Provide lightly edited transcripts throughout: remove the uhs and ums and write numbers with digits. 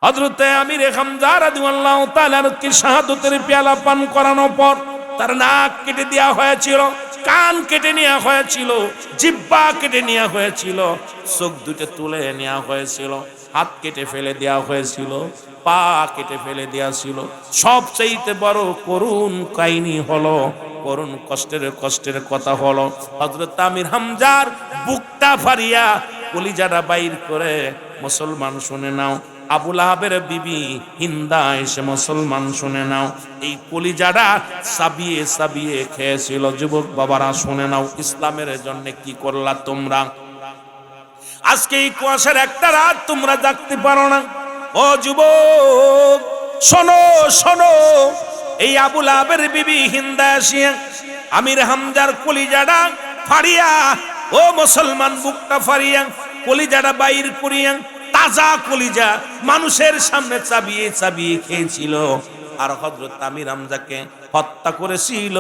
হযরতে আমির হামজা রাদিয়াল্লাহু তাআলা কি শাহাদাতের পেয়ালা পান করানোর পর তার নাক কেটে দেওয়া হয়েছিল, কান কেটে নেওয়া হয়েছিল, জিহ্বা কেটে নেওয়া হয়েছিল, চোখ দুটো তুলে নেওয়া হয়েছিল, হাত কেটে ফেলে দেওয়া হয়েছিল, পা কেটে ফেলে দেওয়া ছিল। সবচেয়ে বড় করুণ কাহিনী হলো, করুণ কষ্টের কথা হলো, হযরত আমির হামজার বুকটা ফাড়িয়া কলিজাটা বাইর করে মুসলমান শুনে নাও, আবু লাহাবের বিবি হিন্দা এসে মুসলমান শুনে নাও, এই কলিজাটা চাবিয়ে চাবিয়ে খেয়েছিল। যুবক বাবারা শুনে নাও, ইসলামের জন্য কি করলা তোমরা? আজকে এই কুয়াশার একটা রাত তোমরা জাগতে পারো না। ও যুবক শোনো শোনো, এই আবু লাহাবের বিবি হিন্দা আসিয়া আমির হামজার কলিজাটা ফাড়িয়া, ও মুসলমান বুকটা ফাড়িয়া কলিজাটা বাইর করিয়া, তাজা কলিজা মানুষের সামনে চাবিয়ে চাবিয়ে খেয়েছিল। আর হযরত আমির হামজাকে হত্যা করেছিল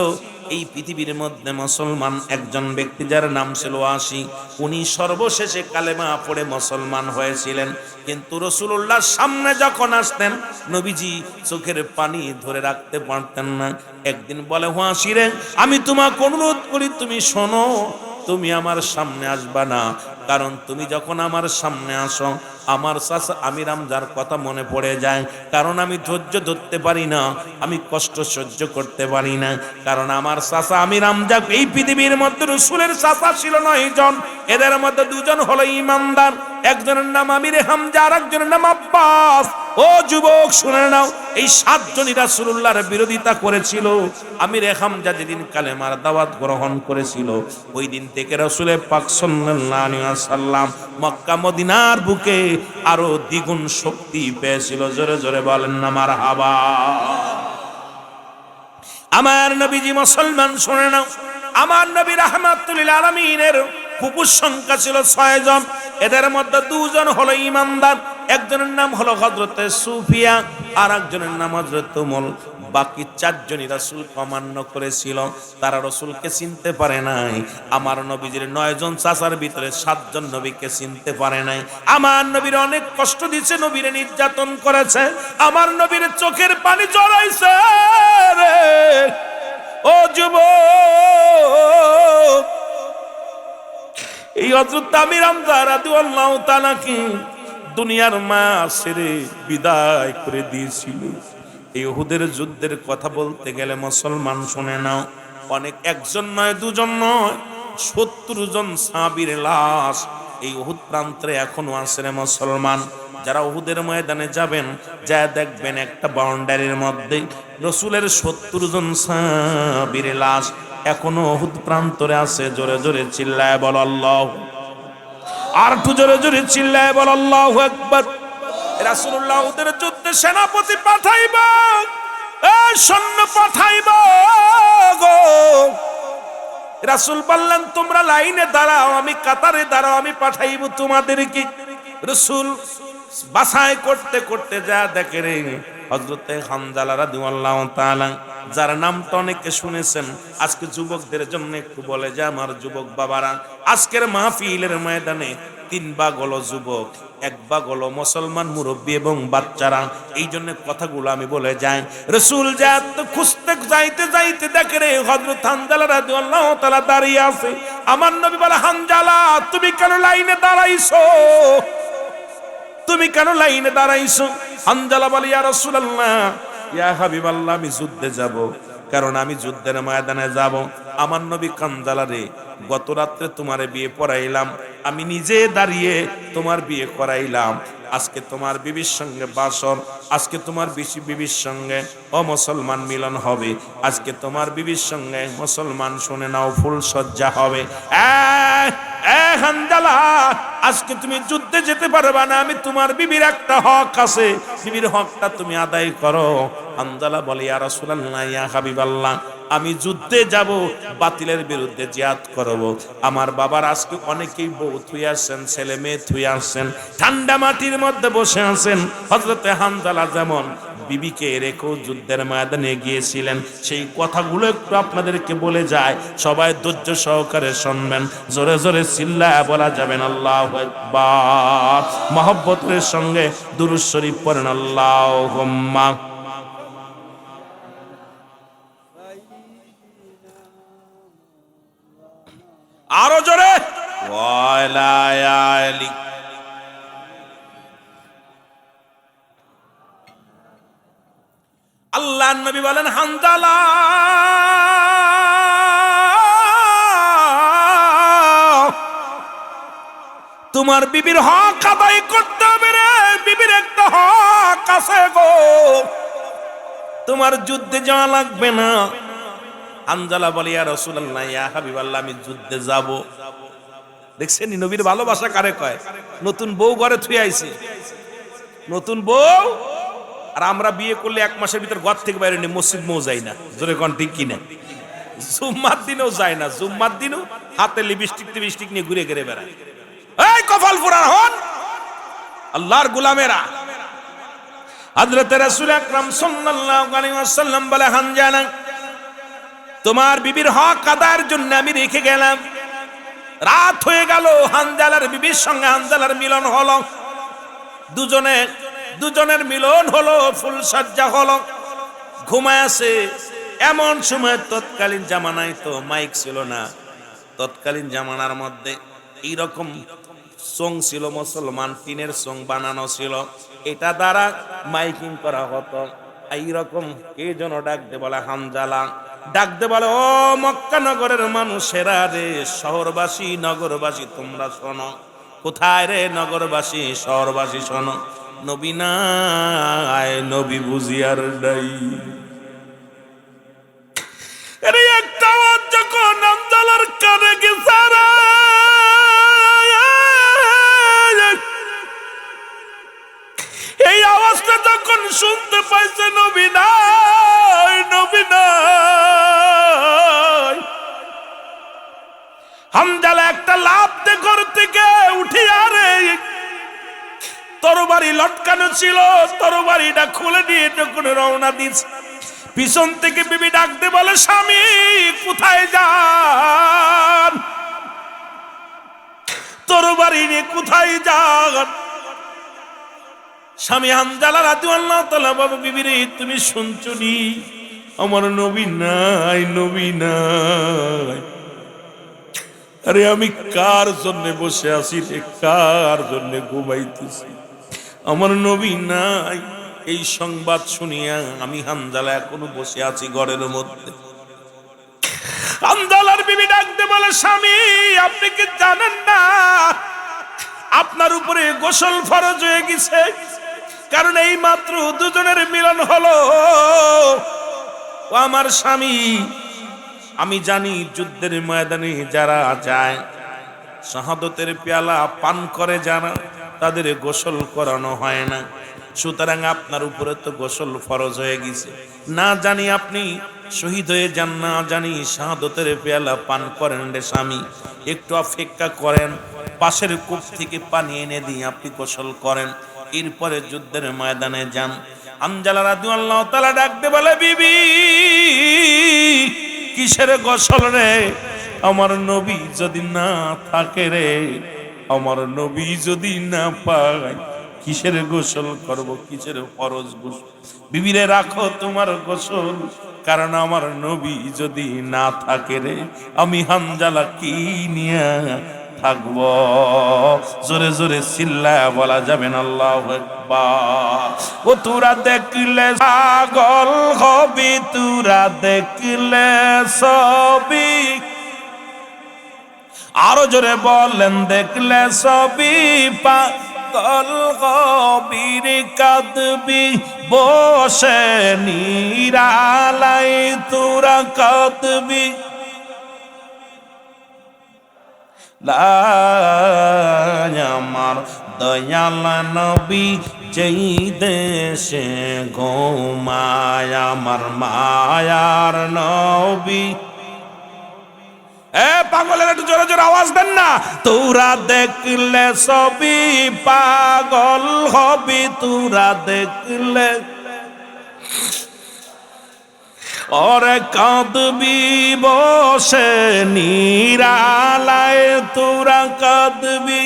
এই পৃথিবীর মধ্যে মুসলমান একজন ব্যক্তি, যার নাম ছিল ওয়াসি। উনি সর্বশেষে কালেমা পড়ে মুসলমান হয়েছিলেন। কিন্তু রাসূলুল্লাহর সামনে যখন আসতেন, নবীজি চোখের পানি ধরে রাখতে পারতেন না। একদিন বলে, ওয়াসি রে, আমি তোমাকে অনুরোধ করি, তুমি শোনো, তুমি আমার সামনে আসবা না, কারণ তুমি যখন আমার সামনে আসো আমার চাচা আমির হামজার কথা মনে পড়ে যায়। কারণ আমি ধৈর্য ধরতে পারি না, আমি কষ্ট সহ্য করতে পারি না, কারণ আমার চাচা আমির হামজা, এই পৃথিবীর মধ্যে রাসূলের চাচা ছিল 9 জন, এদের মধ্যে 2 জন হলো ঈমানদার, একজনের নাম আমির হামজা আর একজনের নাম আব্বাস। ও যুবক শুনে নাও, এই 7 জনই রাসূলুল্লাহর বিরোধিতা করেছিল। আমির হামজা যেদিন কালেমার দাওয়াত গ্রহণ করেছিল, ওই দিন থেকে রাসূল পাক সাল্লাল্লাহু আলাইহি ওয়াসাল্লাম মক্কা মদিনার বুকে আরো দ্বিগুণ শক্তি পেয়েছিল। জোরে জোরে বলেন না মারহাবা। আমার নবীজি মুসলমান শুনে নাও, আমার নবী রাহমাতুল লিল আলামিনের ফুফুর সংখ্যা ছিল 6 জন, এদের মধ্যে 2 জন হলো ঈমানদার, একজনের নাম হলো হযরতে সুফিয়া আর একজনের নাম হযরত উমর। বাকি 4 জনই রাসূলকে অমান্য করেছিল, তারা রাসূলকে চিনতে পারে নাই। আমার নবীজির 9 জন চাচার ভিতরে 7 জন নবীকে চিনতে পারে নাই। আমার নবীর অনেক কষ্ট দিয়েছে, নবীর নির্যাতন করেছে, আমার নবীর চোখের পানি জড়াইছে রে। ও যুবক, এই হযরত আমির হামজা রাদিয়াল্লাহু তাআলা কি দুনিয়ার মা ছেড়ে বিদায় করে দিয়েছিল। এই উহুদের যুদ্ধের কথা বলতে গেলে মুসলমান শুনে নাও, অনেক একজন নয়, 2 জন নয়, 70 জন সাহাবীর লাশ এই উহুদ প্রান্তরে এখনো আছে রে মুসলমান। যারা উহুদের ময়দানে যাবেন, যা দেখবেন একটা বাউন্ডারির মধ্যে রাসূলের 70 জন সাহাবীর লাশ এখনো উহুদ প্রান্তরে আছে। জোরে জোরে চিল্লায় বল আল্লাহু, আর একটু জোরে জোরে চিল্লায় বল আল্লাহু আকবার। রাসূলুল্লাহ উহুদের যুদ্ধে সেনাপতি পাঠাইব, সৈন্য পাঠাইব গো। রাসূল বললেন, তোমরা লাইনে দাঁড়াও, আমি কাতারে দাঁড়াও, আমি পাঠাইব তোমাদেরকে। রাসূল বাছাই করতে করতে যা দেখে রে, হযরতে হামজা রাদিয়াল্লাহু তাআলা, যার নামটা অনেকে শুনেছেন, আজকে যুবকদের জন্য একটু বলে যে আমার যুবক বাবারা, আজকের মাহফিলের ময়দানে 3 ভাগ হলো যুবক, 1 ভাগ হলো মুসলমান মুরব্বী এবং বাচ্চারা। এই জন্য কথাগুলো আমি বলে যাই। রাসূল তো খুঁজতে যাইতে যাইতে দেখে রে হযরত হামজা রাদিয়াল্লাহু তাআলা দাঁড়িয়ে আছে। আমার নবী বলে, হামজা তুমি কেন লাইনে দাঁড়াইছো? তুমি কেন লাইনে দাঁড়াইছো? হামজা বলে, ইয়া রাসূলুল্লাহ, ইয়া হাবিবাল্লাহ, আমি যুদ্ধে যাব, কারণ আমি যুদ্ধের ময়দানে যাব। আমার নবী কানজালা রে, গত রাত্রে তোমারে বিয়ে পড়াইলাম, আমি নিজে দাঁড়িয়ে তোমার বিয়ে করাইলাম, আজকে তোমার বিবির সঙ্গে বাসর, আজকে তোমার বিবির সঙ্গে ও মুসলমান মিলন হবে, আজকে তোমার বিবির সঙ্গে মুসলমান শুনে নাও ফুল সজ্জা হবে। হামজালা, আজকে তুমি যুদ্ধে যেতে পারবা না, আমি তোমার বিবির একটা হক আছে, বিবির হকটা তুমি আদায় করো। হামজালা বলে, ইয়া রাসূলুল্লাহ, ইয়া হাবিবাল্লাহ, আমি যুদ্ধে যাব, বাতিলের বিরুদ্ধে জিহাদ করব। আমার বাবার আজকে অনেকেই বউ থুই আসছেন, ছেলে মেয়ে থুই আসছেন, ঠান্ডা মাটির মধ্যে বসে আছেন। হযরতে হানজালা যেমন বিবিকে রেখেও যুদ্ধের ময়দানে গিয়েছিলেন, সেই কথাগুলো একটু আপনাদেরকে বলে যায়, সবাই ধৈর্য সহকারে শুনবেন। জোরে জোরে চিল্লায়া বলা যাবেন আল্লাহু আকবার। মহব্বতের সঙ্গে দুরূদ শরীফ পড়েন আল্লাহুম্মা। আরো জোরে ওয়ালায়ালি। আল্লাহর নবী বলেন, হানজালা তোমার বিবির হক আদায় করতে হবে রে। বিবির একটা হক আছে গো, তোমার যুদ্ধে যাওয়া লাগবে না। হানজালা বলে, ইয়া রাসূলুল্লাহ, ইয়া হাবিবাল্লাহ, আমি যুদ্ধে যাব। দেখছেন নবীর ভালোবাসা কারে কয়? নতুন বউ ঘরে থুই আইছে, নতুন বউ। আর আমরা বিয়ে করলে 1 মাসের ভিতর ঘর থেকে বাইরে নেই, মসজিদ মৌ যাই না। জোরে কোন ঠিক কিনা? জুম্মার দিনও যায় না, জুম্মার দিনও হাতে লিপস্টিক নিয়ে ঘুরে ঘুরে বেড়ায়। এই কপাল পুরার হন আল্লাহর গোলামেরা। হযরত রাসূল আকরাম সাল্লাল্লাহু আলাইহি ওয়াসাল্লাম বলে, হানজালা তোমার বিবির হক আদায়ের জন্য আমি রেখে গেলাম। রাত হয়ে গেল, হানজালার বিবির সঙ্গে হানজালার মিলন হলো। দুজনের মিলন হলো, ফুল সজ্জা হলো, ঘুমায় আছে। এমন সময় তৎকালীন জামানায় তো মাইক ছিল না, তৎকালীন জামানার মধ্যে এইরকম সং ছিল, মুসলমান টিনের সং বানানো ছিল, এটা দ্বারা মাইকিং করা হতো। এইরকম কে যেন ডাক দে বলে, হানজালা ডাক দে বলে, ও মক্কা নগরের মানুষেরা রে, শহরবাসী নগরবাসী তোমরা শোনো। কোথায় রে নগরবাসী শহরবাসী শোনো, নবী নাই, নবী বুঝিয়ার নাই। আরে একটা আওয়াজ যখন হানজালার কানে গেছে, এই আওয়াজটা যখন শুনতে পাইছে, নবী নাই, নবী নাই। হানজালা একটা লাফ দিয়ে ঘর থেকে উঠে, আরে তরবারি লটকানো ছিল, তরবারিটা খুলে নিয়ে যখন রওনা দিচ্ছে, পিছন থেকে বিবি ডাকতে বলে, স্বামী কোথায় যান? তরবারি নিয়ে কোথায় যান? স্বামী হানজালা রাদিয়াল্লাহু তাআলা, বাবা বিবি রে, তুমি শুনছো নি? আমার নবী নাই, নবী নাই। আরে আমি কার জন্য বসে আছি রে, কার জন্য ঘুমাইতেছি? আমার নবী নাই। এই সংবাদ শুনিয়া আমি হানজালা এখনো বসে আছি ঘরের মধ্যে। হানজালার বিবি ডাকতে বলে, স্বামী আপনি কি জানেন না আপনার উপরে গোসল ফরজ হয়ে গেছে? কারণ এই মাত্র দুজনের মিলন হলো। ও আমার স্বামী, আমি জানি যুদ্ধের ময়দানে যারা যায়, শাহাদতের পেয়ালা পান করে যারা, তাদের গোসল করানো হয় না। সুতরাং আপনার উপরে তো গোসল ফরজ হয়ে গেছে। না জানি আপনি শহীদ হয়ে যান, না জানি শাহাদতের পেয়ালা পান করেন রে স্বামী, একটু অপেক্ষা করেন, পাশের কূপ থেকে পানি এনে দিয়ে আপনি গোসল করেন, এরপরে যুদ্ধের ময়দানে যান। হানজালা রাদিয়াল্লাহু তাআলা ডাকতে বলে, বিবি কিসের গোসল রে? আমার নবী যদি না থাকে রে, আমার নবী যদি না পাই, কিসের গোসল করব, কিসের ফরজ গোসল? বিবিরে রাখো তোমার গোসল, কারণ আমার নবী যদি না থাকে রে, আমি হানজালা কি নিয়ে থাকব? জোরে জোরে চিল্লায়া বলা যাবে না আল্লাহু আকবার। ও তোরা দেখলে পাগল হবি, তোরা দেখলে সবই, আরো জোরে বলেন, দেখলে সবই পাগল হবি রে, কাঁদবি বসে নিরালাই, তোরা কাঁদবি। আমার দয়াল নবী যেই দেশে ঘুমায় আমার মায়ার নবী। এ পাগলের একটু জোরে জোরে আওয়াজ দেন না। তোরা দেখলে সবই পাগল হবি, তোরা দেখলে ওরে কাঁদবি বসে নিরালায়, তোরা কাঁদবি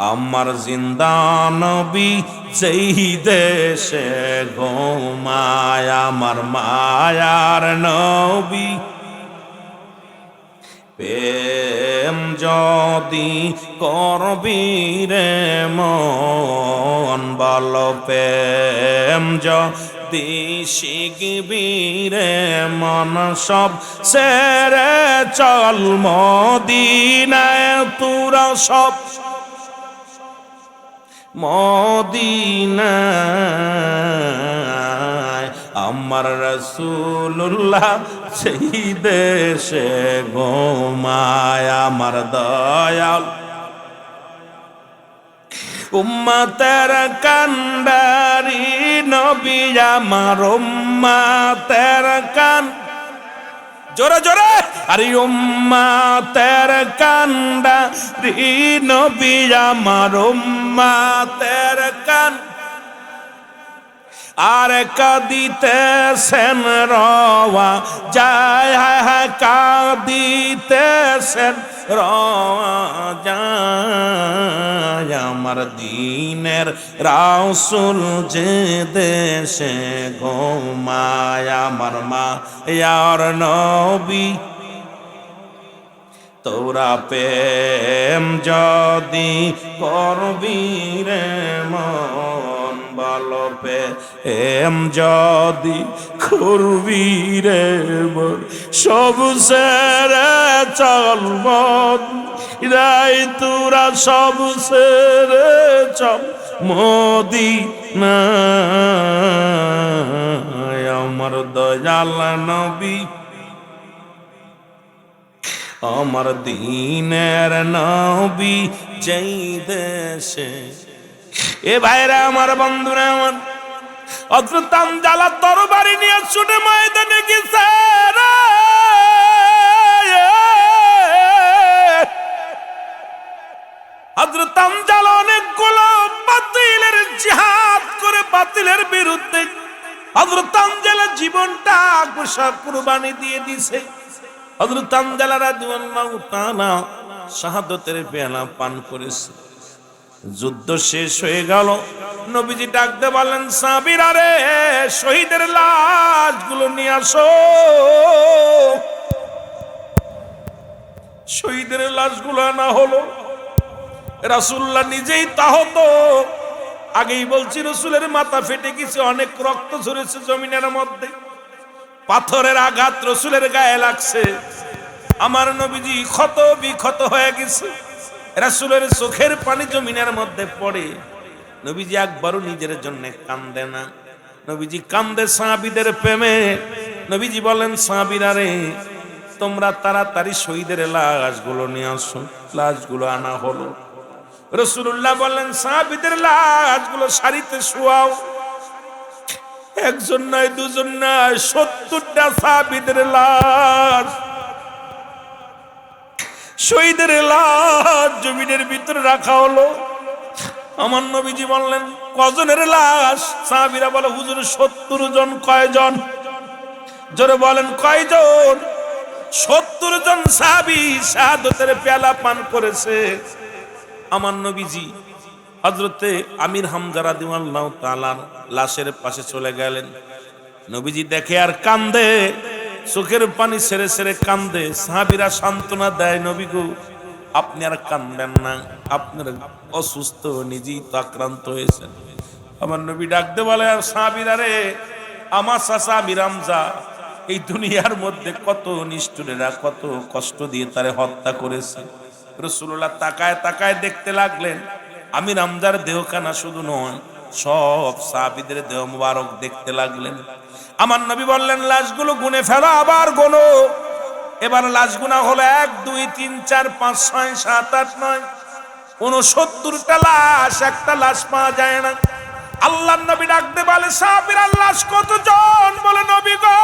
আমার জিন্দা নবী যেই দেশে ঘুমায় আমার মায়ার নবী। প্রেম যদি করবি রে মন বল, প্রেম যদি শিখবি রে মন, সব সেরে চল মদিনায় তোরা সব মদিনায়। আমার রাসূলুল্লাহ সেই দেশে ঘুমায় আমার দয়াল উম্মতের কান্ডারি নবী আমার উম্মতের কান জোরে জোরে আরে উম্মতের কান্ডারি নবী আমার উম্মতের কান আর কাঁদিতেছেন রওয়া যায়, হায় হায় কাঁদিতেছেন রওয়া যায় আমার দিনের রাসূল যে দেশে ঘুমায় আমার মায়ার নবী। তোরা প্রেম যদি করবি রে মন বল, প্রেম যদি করবি রে মন সব সেরে চল মদিনায় তোরা সব সেরে চল মদিনায় আমার দয়াল নবী আমার দিনের নবী যেই দেশে। এ ভাইরা আমার বন্ধুরা আমার হযরত হামজা তরবারি নিয়ে ছুটে ময়দানে গেছে রে। হযরত হামজা অনেকগুলো বাতিলের জিহাদ করে বাতিলের বিরুদ্ধে হযরত হামজা জীবনটা কুরবানি দিয়ে দিয়েছে। হযরত হামজা রাদিয়াল্লাহু তাআলা শাহাদাতের পেয়ালা পান করেছে। যুদ্ধ শেষ হয়ে গেল, নবীজি ডাকতে বললেন সাহাবীরা রে শহীদের লাশগুলো নিয়ে আসো। শহীদের লাশগুলো আনা হলো। রাসূলুল্লাহ নিজেই তাহত আগেই বলছি রাসূলের মাথা ফেটে গেছে, অনেক রক্ত ঝরেছে জমিনের মধ্যে, পাথরের আঘাত রাসূলের গায়ে লাগছে। আমার নবীজি ক্ষত বিক্ষত হয়ে গেছে, রাসূলের চোখের পানি জমিনের মধ্যে পড়ে। নবীজি একবারও নিজের জন্য কান্দে না, নবীজি কান্দে সাহাবীদের প্রেমে। নবীজি বলেন সাহাবীরা রে তোমরা তাড়াতাড়ি শহীদের লাশগুলো নিয়ে আসো। লাশগুলো আনা হলো। রাসূলুল্লাহ বলেন সাহাবীদের লাশগুলো সারিতে শোয়াও। একজন নয় দুজন নয় 70টা সাহাবীদের লাশ, শহীদের লাশ জমিনের ভিতরে রাখা হলো। আমার নবীজি বললেন কজনের লাশ? সাহাবীরা বলে হুজুর 70 জন। কয়জন? জোরে বলেন কয়জন? 70 জন সাহাবী শাহাদাতের পেয়ালা পান করেছে। আমার নবীজি হযরতে আমির হামজা রাদিয়াল্লাহু তাআলা লাশের পাশে চলে গেলেন। নবীজি দেখে আর কান্দে, চোখের পানি ছেড়ে ছেড়ে কান্দে। সাহাবীরা সান্ত্বনা দেয় নবী গো আপনি আর কান্দেন না, আপনার অসুস্থ, নিজেই তো আক্রান্ত হয়েছেন। আমার নবী ডাকতে বলে আর সাহাবীরা রে আমার চাচা আমির হামজা এই দুনিয়ার মধ্যে কত নিষ্ঠুরেরা কত কষ্ট দিয়ে তারে হত্যা করেছে। রাসূলুল্লাহ তাকায় তাকায় দেখতে লাগলেন। আমির হামজার দেহখানা শুধু নয় সব সাহাবীদের দেহ মুবারক দেখতে লাগলেন। আমার নবী বললেন লাশগুলো গুনে ফেলো, আবার গোনো। এবার লাশ গুনা হলো 1 2 3 4 5 6 7 8 9 69টা লাশ, একটা লাশ পাওয়া যায় না। আল্লাহর নবী ডাকতে বলে সাহাবীরা লাশ কতজন? বলে নবী গো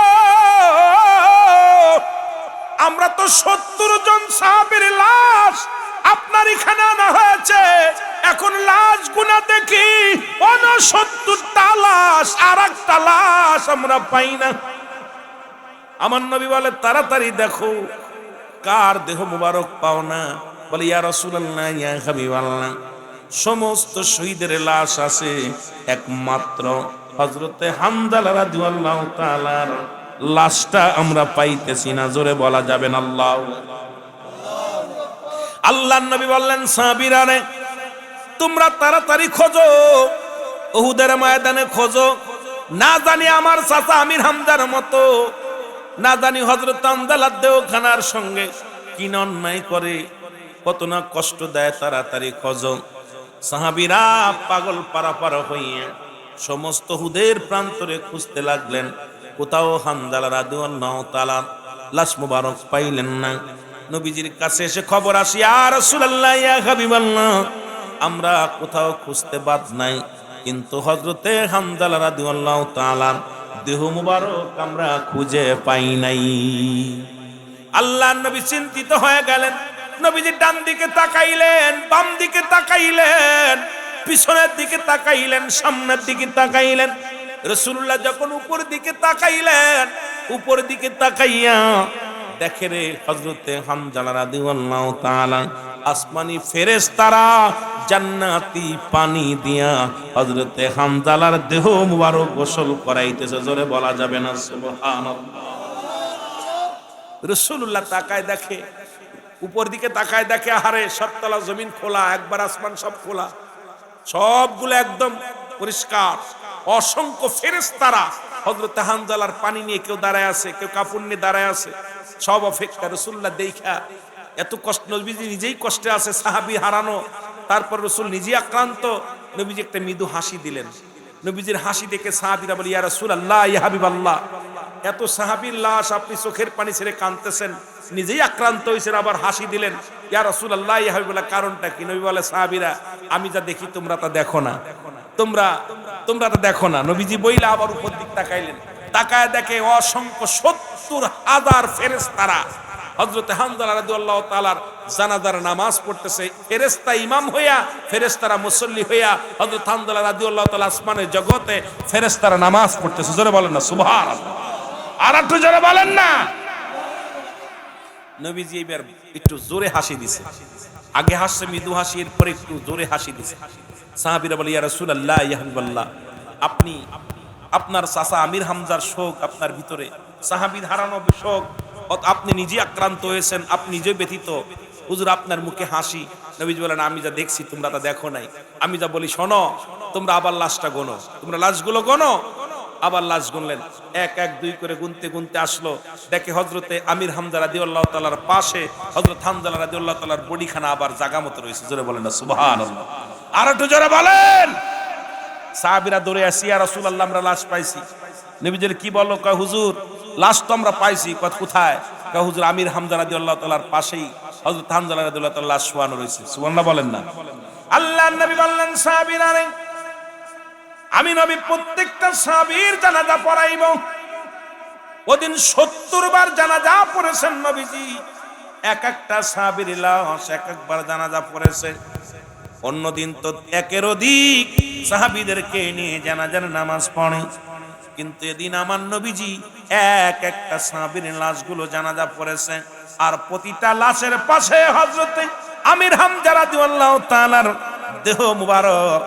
আমরা তো 70 জন সাহাবীর লাশ আপনার এখানে আনা হয়েছে, এখন লাশ গুনা দেখি 69টা লাশ, আর একটা লাশ আমরা পাই না। আমার নবী বলে তাড়াতাড়ি দেখো কার দেহ মুবারক পাও না? বলে ইয়া রাসূলুল্লাহ ইয়া হাবিবাল্লাহ সমস্ত শহীদের লাশ আছে, একমাত্র হযরতে হামজালা রাদিয়াল্লাহু তাআলার লাশটা আমরা পাইতেছি না। জোরে বলা যাবে না আল্লাহু আল্লাহর নবী বললেন সাহাবীরা রে তোমরা তাড়াতাড়ি খোঁজো, উহুদের ময়দানে খোঁজো, না জানি আমার চাচা আমির হামজার মতো, না জানি হযরত হামজালার দেহখানার সঙ্গে কি অন্যায় করে, কত না কষ্ট দেয়, তাড়াতাড়ি খোঁজো। সাহাবীরা পাগল পারাপার হইয়া সমস্ত উহুদের প্রান্তরে খুঁজতে লাগলেন, কোথাও হামজালা রাদিয়াল্লাহু তাআলা লাশ মুবারক পাইলেন না। নবীজির কাছে এসে খবর আসি ইয়া রাসূলুল্লাহ ইয়া হাবিবাল্লাহ আমরা কোথাও খুঁজতে বাদ নাই, কিন্তু হযরতে হামজালা রাদিয়াল্লাহু তাআলার দেহ মুবারক আমরা খুঁজে পাই নাই। আল্লাহর নবী চিন্তিত হয়ে গেলেন। নবীজি ডান দিকে তাকাইলেন, বাম দিকে তাকাইলেন, পিছনের দিকে তাকাইলেন, সামনের দিকে তাকাইলেন। রাসূলুল্লাহ যখন উপর দিকে তাকাইলেন, উপর দিকে তাকাইয়া দেখে রে হযরতে হামজালা রাদিয়াল্লাহু তাআলা আসমানি ফেরেশতারা জান্নাতি পানি দিয়া হযরতে হামজালার দেহ মুবারক গোসল করাইতেছে। জোরে বলা যাবে না সুবহানাল্লাহ। রাসূলুল্লাহ তাকায় দেখে, উপর দিকে তাকায় দেখে আহারে সবতলা জমিন খোলা, একবার আসমান সব খোলা, সবগুলো একদম পরিষ্কার, অসংখ্য ফেরেশতারা হযরতে হামজালার পানি নিয়ে কেউ দাঁড়ায় আছে, কেউ কাপড় নিয়ে দাঁড়ায় আছে, সব অপেক্ষা। রাসূলুল্লাহ দেখা এত কষ্ট, নবীজি নিজেই কষ্টে আছে, সাহাবী হারানো, তারপর রাসূল নিজে আক্রান্ত। নবীজি একটা মৃদু হাসি দিলেন। নবীজির হাসি দেখে সাহাবীরা বলে ইয়া রাসূলুল্লাহ ইয়া হাবিবাল্লাহ এত সাহাবীর লাশ আপনি চোখের পানি ছেড়ে কাঁদতেছেন, নিজেই আক্রান্ত হয়েছেন, আবার হাসি দিলেন। ইয়া রাসূলুল্লাহ ইয়া হাবিবাল্লাহ কারণটা কি? নবী বলে সাহাবীরা আমি যা দেখি তোমরা তা দেখো না, তোমরা তা দেখো না। নবীজি বইলা আবার উপর দিক তাকাইলেন, তাকায় দেখে অসংখ্য 70,000 ফেরেশতারা হযরতে হামজালা রাদিয়াল্লাহু তাআলার জানাজার নামাজ পড়তেছে। ফেরেশতা ইমাম হইয়া, ফেরেশতারা মুসল্লি হইয়া হযরত হামজালা রাদিয়াল্লাহু তাআলা আসমানের জগতে ফেরেশতারা নামাজ পড়তেছে। জোরে বলেন না সুবহানাল্লাহ। আর একটু জোরে বলেন না। নবীজি এবার একটু জোরে হাসি দিছে, আগে হাসছে মৃদু হাসি, এরপর একটু জোরে হাসি দিছে। সাহাবীরা বলে ইয়া রাসূলুল্লাহ ইয়া হাবিবাল্লাহ আপনি আপনার চাচা আমির হামজার শোক আপনার ভিতরে, সাহাবীর হারানো শোক, আপনি নিজে আক্রান্ত হয়েছেন, আপনি নিজে ব্যথিত, হুজুর আপনার মুখে হাসি। নবীজি বলেন আমি যা দেখছি তোমরা তা দেখো নাই। আমি যা বলি শোনো, তোমরা আবার লাশটা গোনো, তোমরা লাশগুলো গোনো। আবার লাশ গুনলেন, 1 1 2 করে গুনতে গুনতে আসলো, দেখে হযরতে আমির হামজা রাদিয়াল্লাহু তাআলার পাশে হযরত হামজা রাদিয়াল্লাহু তাআলার বডিখানা আবার জায়গা মতো রয়েছে। জোরে বলেন না সুবহানাল্লাহ। আর একটু জোরে বলেন। সাহাবীরা দৌড়ে আসি ইয়া রাসূলুল্লাহ আমরা লাশ পাইছি। নবীজি কি বললো? কয় হুজুর লাশ তো আমরা পাইছি। কয় কোথায়? কয় হুজুর আমির হামজা রাদিয়াল্লাহু তাআলার পাশেই হযরত হামজা রাদিয়াল্লাহু তাআলা লাশ শোয়ানো রয়েছে। সুবহানাল্লাহ বলেন না। আল্লাহর নবী বললেন সাহাবীরা রে আমি নবী প্রত্যেকটা সাহাবীর জানাজা পড়াইব। ওদিন 70 বার জানাজা পড়েছেন নবীজি, এক একটা সাহাবীর লাশ এক একবার জানাজা পড়েছে। অন্যদিন তো একের অধিক সাহাবীদেরকে নিয়ে জানাজার নামাজ পড়ে, কিন্তু এদিন আমার নবীজি এক একটা সাহাবীর লাশগুলো জানাজা পড়েছে, আর প্রতিটা লাশের পাশে হযরতে আমির হামজা রাদিয়াল্লাহু তাআলার দেহ মুবারক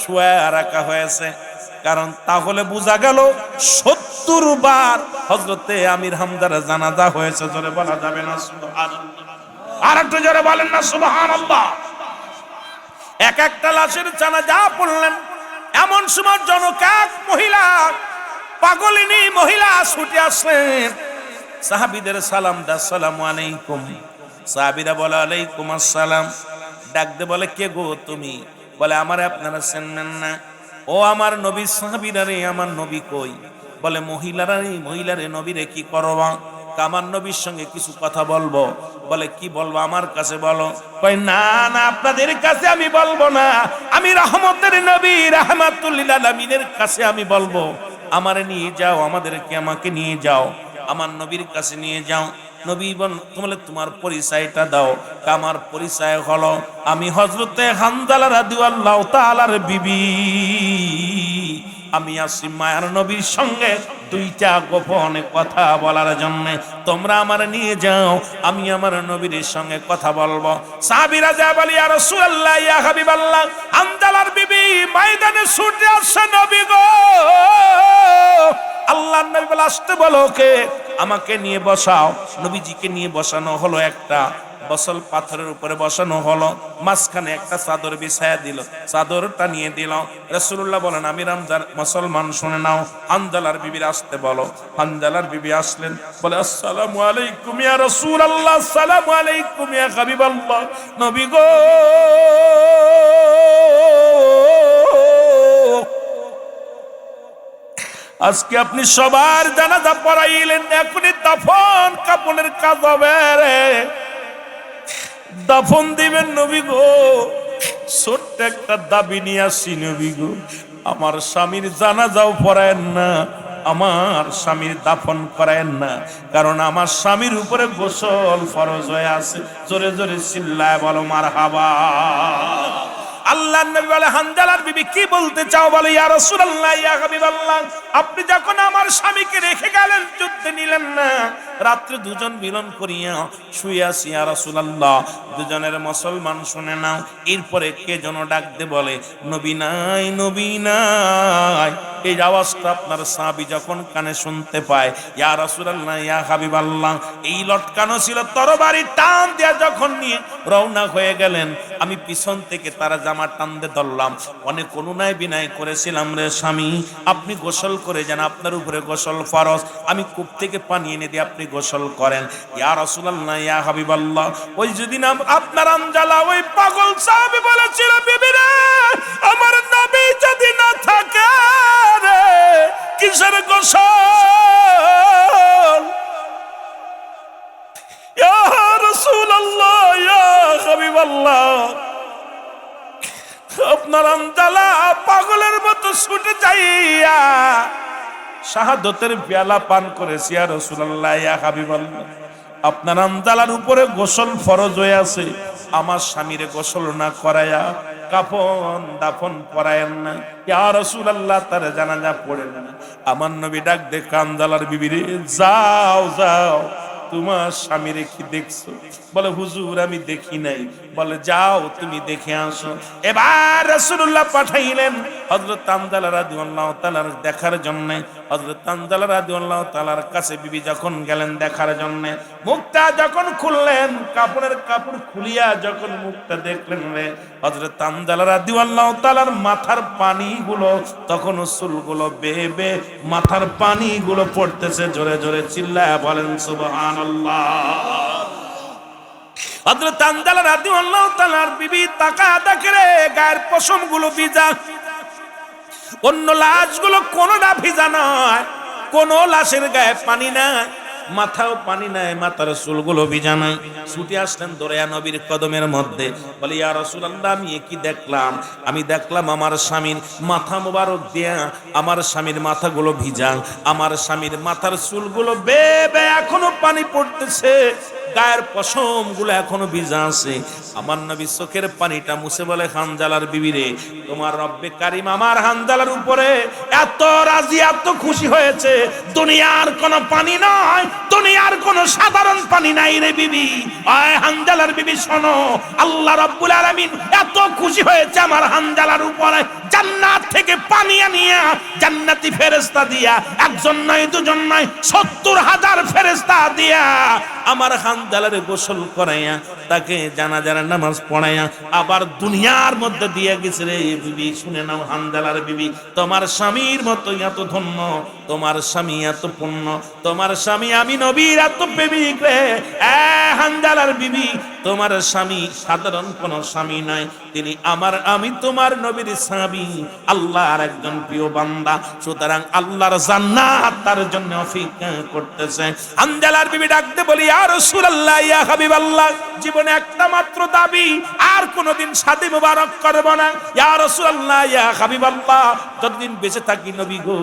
শুয়ে রাখা হয়েছে। কারণ তাহলে বোঝা গেল 70 বার হযরতে আমির হামজার জানাজা হয়েছে। জোরে বলা যাবে না সুবহানাল্লাহ। আর একটু জোরে বলেন না সুবহানাল্লাহ। এক একটা লাশের জানাজা পড়লেন, এমন সময় জনক এক মহিলা, পাগলিনী মহিলা ছুটে আসলেন, সাহাবীদের সালাম দা আসসালামু আলাইকুম। সাহাবীরা বলে আলাইকুম আসসালাম। ডাক দে বলে কে গো তুমি? বলে আমারে আপনারা চেনেন না। ও আমার নবী। সাহাবীরা রে আমার নবী কই? বলে মহিলারা রে, মহিলারে নবীরে কি করবা? আমার নবীর সঙ্গে কিছু কথা বলবো। বলে কি বলবো, আমার কাছে বলো। কই না না, আপনাদের কাছে আমি বলবো না, আমি রহমতের নবী রাহমাতুল লিল আলামিনের কাছে আমি বলবো। আমারে নিয়ে যাও, আমাকে নিয়ে যাও, আমার নবীর কাছে নিয়ে যাও। নবী বলে তোমার পরিচয়টা দাও। আমার পরিচয় হলো আমি হযরতে হানজালা রাদিয়াল্লাহু তাআলার বিবি। আমি আসি মায়ার নবীর সঙ্গে দুইটা গোপনে কথা বলার জন্য। তোমরা আমার নিয়ে যাও, আমি আমার নবীর সঙ্গে কথা বলবো। সাহাবীরা যা বলি ইয়া রাসূলুল্লাহ, ইয়া হাবিবাল্লাহ, হানজালার বিবি ময়দানে ছুটে আসছে, নবী গো। আল্লাহর নবী বলে আসতে বলো ওকে, আমাকে নিয়ে বসাও। নবীজিকে নিয়ে বসানো হলো, একটা বসল পাথরের উপরে বসানো হলো, মাঝখানে একটা চাদর বিছায়া দিল, চাদরটা নিয়ে দিল। রাসূলুল্লাহ বলেন আমি রমজান মুসলমান, শুনে নাও, হানজালার বিবির আসতে বলো। হানজালার বিবি আসলেন, বলে আসসালামু আলাইকুম ইয়া রাসূলুল্লাহ, আসসালামু আলাইকুম ইয়া হাবিবাল্লাহ। নবী গো, আজকে আপনি সবার জানাজা পড়াইলেন, এখনই দাফন কাফনের কাজ হবে রে, দাফন দিবেন নবী গো। ছোট্ট একটা দাবি নিয়ে আসি নবী গো, আমার স্বামীর জানাজাও পড়ায়েন না, আমার স্বামীর দাফন করায়েন না, কারণ আমার স্বামীর উপরে গোসল ফরজ হয়ে আছে। জোরে জোরে চিল্লায় বলো মারহাবা। আল্লাহর নবী বলে হানজালার বিবি কি বলতে চাও? বলে ইয়া রাসূলুল্লাহ, ইয়া হাবিবাল্লাহ, আপনি যখন আমার স্বামীকে রেখে গেলেন, যুদ্ধে নিলেন না, রাত্রে দুজন মিলন করিয়া শুয়ে আছি ইয়া রাসূলুল্লাহ, দুজনের মুসলমান শুনে নাও। এরপরে কে যেন ডাক দে বলে নবী নাই, নবী নাই। এই আওয়াজটা আপনার সাহাবী যখন কানে শুনতে পায়, ইয়া রাসূলুল্লাহ, ইয়া হাবিবাল্লাহ, এই লটকানো ছিল তরবারি, টান দিয়া যখন নিয়ে রওনা হয়ে গেলেন, আমি পিছন থেকে তারা জামা টান দিয়ে ধরলাম। অনেক অনুনয় বিনয় করেছিলাম, রে স্বামী আপনি গোসল করে যান, আপনার উপরে গোসল ফরজ, আমি কূপ থেকে পানি এনে দিয়ে আপনি গোসল করেন। ইয়া রাসূলুল্লাহ, ইয়া হাবিবাল্লাহ, ওই যেদিন আপনার হানজালা ওই পাগল সাহাবী বলেছিল, বিবি রে আমার নবী যদি না থাকে রে কিসের গোসল? ইয়া রাসূলুল্লাহ, ইয়া হাবিবাল্লাহ, আপনার হানজালা পাগলের মতো ছুটে যাইয়া শাহাদতের পেয়ালা পান করেছি। ইয়া রাসূলুল্লাহ, ইয়া হাবিবাল্লাহ, আপনার হানজালার উপরে গোসল ফরজ হয়ে আছে, আমার স্বামীরে গোসল না করায়া কাফন দাফন করায়েন না। ইয়া রাসূলুল্লাহ, তার জানাজা পড়েন না। আমার নবী ডাক দেখ হানজালার বিবিরে, যাও যাও, তোমার স্বামীরে কি দেখছো? বলে হুজুর আমি দেখি নাই। বলে যাও তুমি দেখে আসো। এবার রাসূলুল্লাহ পাঠাইলেন হযরত হানজালা রাদিয়াল্লাহু তাআলার দেখার জন্য। হযরত হানজালা রাদিয়াল্লাহু তাআলার কাছে বিবি যখন গেলেন দেখার জন্য, মুখটা যখন খুললেন, কাপড়ের কাপড় খুলিয়া যখন মুখটা দেখলেন রে, হযরত হানজালা রাদিয়াল্লাহু তাআলার মাথার পানিগুলো, তখন চুলগুলো বেয়ে বেয়ে মাথার পানিগুলো পড়তেছে। জোরে জোরে চিল্লায়া বলেন সুবহানাল্লাহ। হযরত হানজালা রাদিয়াল্লাহু তাআলার বিবি তাকায়া দেখে রে, গায়ের পশমগুলো ভিজা, অন্য লাশগুলো কোনটা ভিজা নয়, কোন লাশের গায়ে পানি নাই, মাথাও পানি নাই, মাথার চুলগুলো ভিজা নাই। ছুটে আসলেন দৌড়ায়া নবীর কদমের মধ্যে, বলে ইয়া রাসূলুল্লাহ, আমি কি দেখলাম? আমি দেখলাম আমার স্বামীর মাথা মোবারক দিয়া, আমার স্বামীর মাথাগুলো ভিজা, আমার স্বামীর মাথার চুলগুলো বেয়ে বেয়ে এখনো পানি পড়তেছে, গায়ের পশম গুলো এখনো ভিজা আছে। আমার নবী চোখের পানিটা মুছে বলে হানজালার বিবিরে, তোমার রব্বে কারীম আমার হানজালার উপরে এত রাজি, এত খুশি হয়েছে, দুনিয়ার কোনো পানি নয়, দুনিয়ার কোনো সাধারণ পানি নাই রে বিবি। আয় হানজালার বিবি শোনো, আল্লাহ রাব্বুল আলামিন এত খুশি হয়েছে আমার হানজালার উপরে, জান্নাত থেকে পানি আনিয়া জান্নাতি ফেরেশতা দিয়া, একজন নয় দুজন নয় ৭০,০০০ ফেরেশতা দিয়া আমার হানজালারে গোসল করাইয়া, তাকে জানাজার নামাজ পড়াইয়া আবার দুনিয়ার মধ্যে দিয়ে গেছে রে বিবি। শুনে নাও হানজালার বিবি, তোমার স্বামীর মতো এত ধন্য, তোমার স্বামী এত পুণ্য, তোমার স্বামী আমি নবীর এত প্রেমিক রে। হানজালার বিবি, তোমার স্বামী সাধারণ কোন স্বামী নয়, তিনি আমি তোমার নবীর সাহাবী, আল্লাহর একজন প্রিয় বান্দা। সুতরাং আল্লাহর জান্নাত তার জন্য অপেক্ষা করতেছে। হানজালার বিবি ডাকতে বলি, ইয়া রাসূলুল্লাহ, ইয়া হাবিবাল্লাহ, জীবনে একটা মাত্র দাবি, আর কোনোদিন শাদী মুবারক করব না। ইয়া রাসূলুল্লাহ, ইয়া হাবিবাল্লাহ, যতদিন বেঁচে থাকি নবী গো,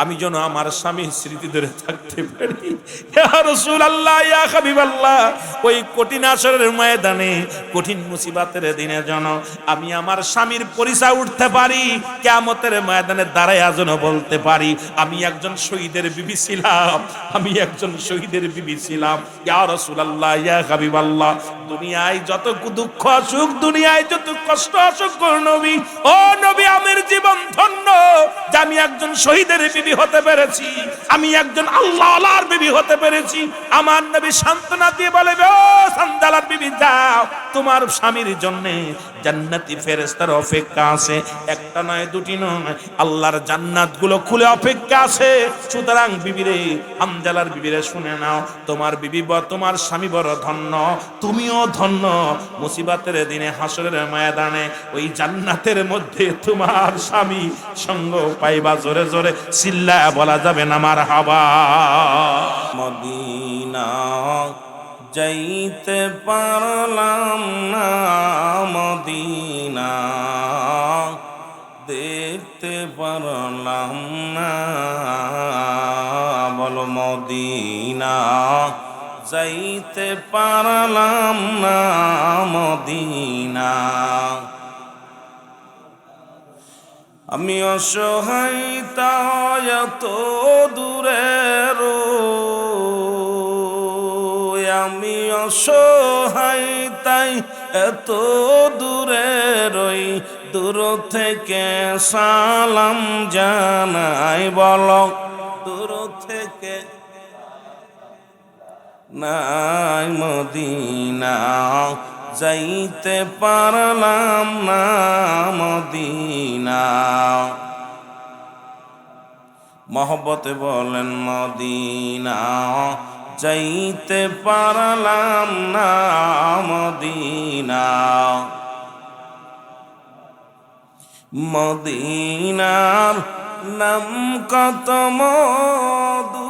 আমি যেন আমার স্বামীর স্মৃতি ধরে থাকতে পারি। ইয়া রাসূলুল্লাহ, ইয়া হাবিবাল্লাহ, ওই কঠিন আসরের ময়দানে, কঠিন মুসিবতের দিনে যেন আমি আমার স্বামীর পরিচয় উঠতে পারি, কিয়ামতের ময়দানে দাঁড়ায় যেন বলতে পারি আমি একজন শহীদের বিবি ছিলাম, আমি একজন শহীদের বিবি ছিলাম। ইয়া রাসূলুল্লাহ, ইয়া হাবিবাল্লাহ, দুনিয়ায় যত দুঃখ আসুক, দুনিয়ায় যত কষ্ট আসুক গো নবী, ও নবী, আমার জীবন ধন্য যে আমি একজন শহীদের বিবি হতে পেরেছি, আমি একজন আল্লাহর বিবি হতে পেরেছি। আমার নবী সান্ত্বনা দিয়ে বলে, ও হানজালার বিবি, যাও, তোমার স্বামীর জন্য জান্নাতি ফেরেশতার অপেক্ষা আছে, একটা নয়, দুটি নয়, আল্লাহর জান্নাতগুলো খুলে অপেক্ষা আছে। সুতরাং বিবিরে, হানজালার বিবিরে, শুনে নাও, তোমার বিবি, তোমার স্বামী বড় ধন্য, তুমিও ধন্য। মুসিবতের দিনে, হাসরের ময়দানে, ওই জান্নাতের মধ্যে তোমার স্বামী সঙ্গ পাইবা। জোরে জোরে চিল্লায়া বলা যাবে না মারহাবা। মদিনা যাইতে পারলাম না, মদিনা দেখতে পারলাম না, বলো মদিনা যাইতে পারলাম না, মদিনা। আমি অসহায় তাই এত দূরের, আমি অসহায় তাই এত দূরের, দূর থেকে সালাম জানাই, বলো দূর থেকে নাই, মদিনা যাইতে পারলাম না, মদিনা। মহব্বতে বলেন মদিনা যাইতে পারলাম না, মদিনা। মদিনার নাম কত মধু,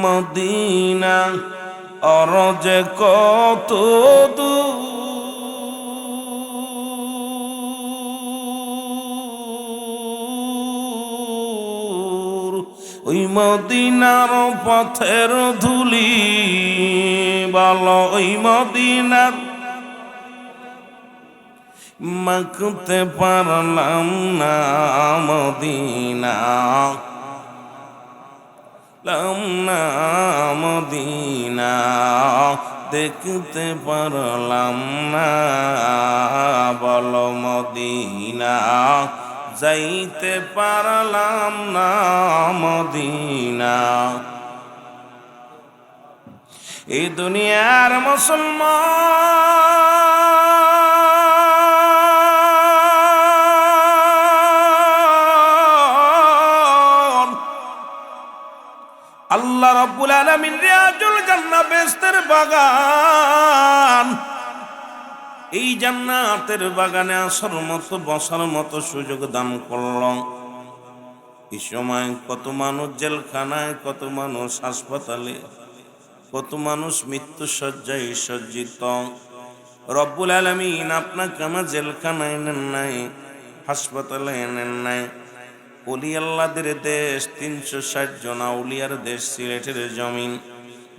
মদিনা অরজ কত দূর, ওই মদিনার পথের ধুলি, বলো ওই মদিনার মাখতে পারলাম না, মদিনা না, মদিনা দেখতে পারলাম না, বলো মদিনা যাইতে পারলাম না, মদিনা। এই দুনিয়ার মুসলমান, আল্লাহ রাব্বুল আলামিন রিয়াজুল জান্নাহ বেহেশতের বাগান, এই জান্নাতের বাগানে আসার মতো, বসার মতো সুযোগ দান করল। এই সময় কত মানুষ জেলখানায়, কত মানুষ হাসপাতালে, কত মানুষ মৃত্যু শয্যায় সজ্জিত। রব্বুল আলামিন আপনাকে আমার জেলখানায় নেন নাই, হাসপাতালে নেন নাই। ওলি আল্লাহদের দেশ, 360 জন আউলিয়ার দেশ, সিলেটের জমিন,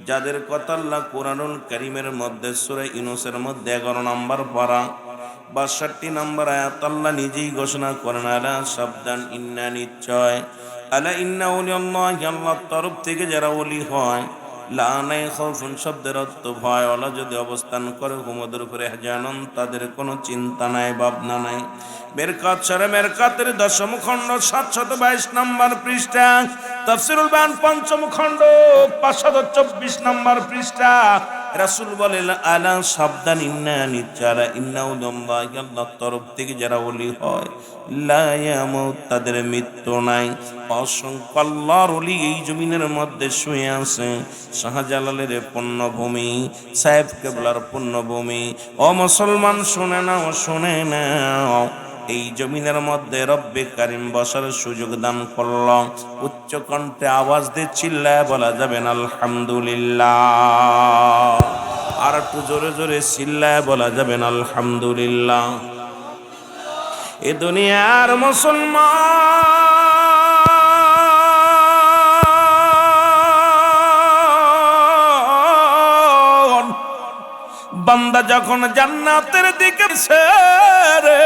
যাদের কথা আল্লাহ কুরআনুল কারীমের মধ্যে সূরা ইউনূসের মধ্যে 11 নম্বর পারা 62 নম্বর আয়াত আল্লাহ নিজেই ঘোষণা করেন, আলা সাবধান, ইন্না নিশ্চয়, আলা ইন্না আউলিয়াল্লাহি, আল্লাহর তরফ থেকে যারা ওলি হয়, লা নাই খাউফুন শব্দের অর্থ ভয়, ওলা যদি অবস্থান করে হুমদের উপরে জানান, তাদের কোনো চিন্তা নাই, ভাবনা নাই। মেরকাত শরে মেরকাতের 10ম খণ্ড 722 নম্বর পৃষ্ঠা, তাফসীরুল বায়ান 5ম খণ্ড 524 নম্বর পৃষ্ঠা, রাসূল বলেন আলা সাবধান ইন্না নিচারা ইন্নাউ দাল্লাহি আল্লাহর তরফ থেকে যারা ওলি হয় লা ইয়ামুত তাদের মৃত্যু নাই। অসংখ্য আল্লাহর ওলি এই জমিনের মধ্যে শুয়ে আছে। শাহজালালের পুণ্যভূমি, সাহেব কেবলার পুণ্যভূমি। ও মুসলমান শুনে নাও, শুনে নাও, এই জমিনের মধ্যে রব্বে কারিম বসার সুযোগ দান করল। উচ্চ কণ্ঠে আওয়াজ দিয়ে চিল্লায় বলা যাবেন আলহামদুলিল্লাহ। আর একটু জোরে জোরে চিল্লায় বলা যাবেন আলহামদুলিল্লাহ। এ দুনিয়ার মুসলমান বান্দা যখন জান্নাতের দিকে ছেড়ে,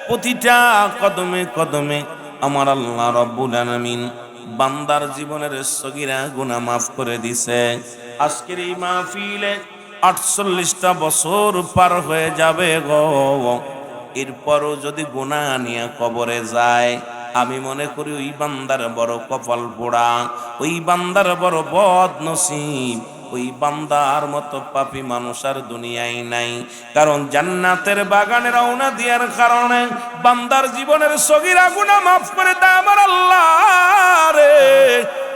প্রতিটা কদমে কদমে আমার আল্লাহ রব্বুল আলামিন বান্দার জীবনের সগীরা গুনাহ মাফ করে দিছে। আজকের এই মাহফিলে 48টা বছর পার হয়ে যাবে গো। এরপরও যদি গুনাহ নিয়ে কবরে যায়, আমি মনে করি ওই বান্দার বড় কপাল পোড়া, ওই বান্দার বড় বদনসিব, ওই বান্দার মতো পাপী মানুষ আর দুনিয়ায় নাই। কারণ জান্নাতের বাগানে রওনা দেওয়ার কারণে বান্দার জীবনের সগীরা গুনাহ মাফ করে দেয় আমার আল্লাহ রে।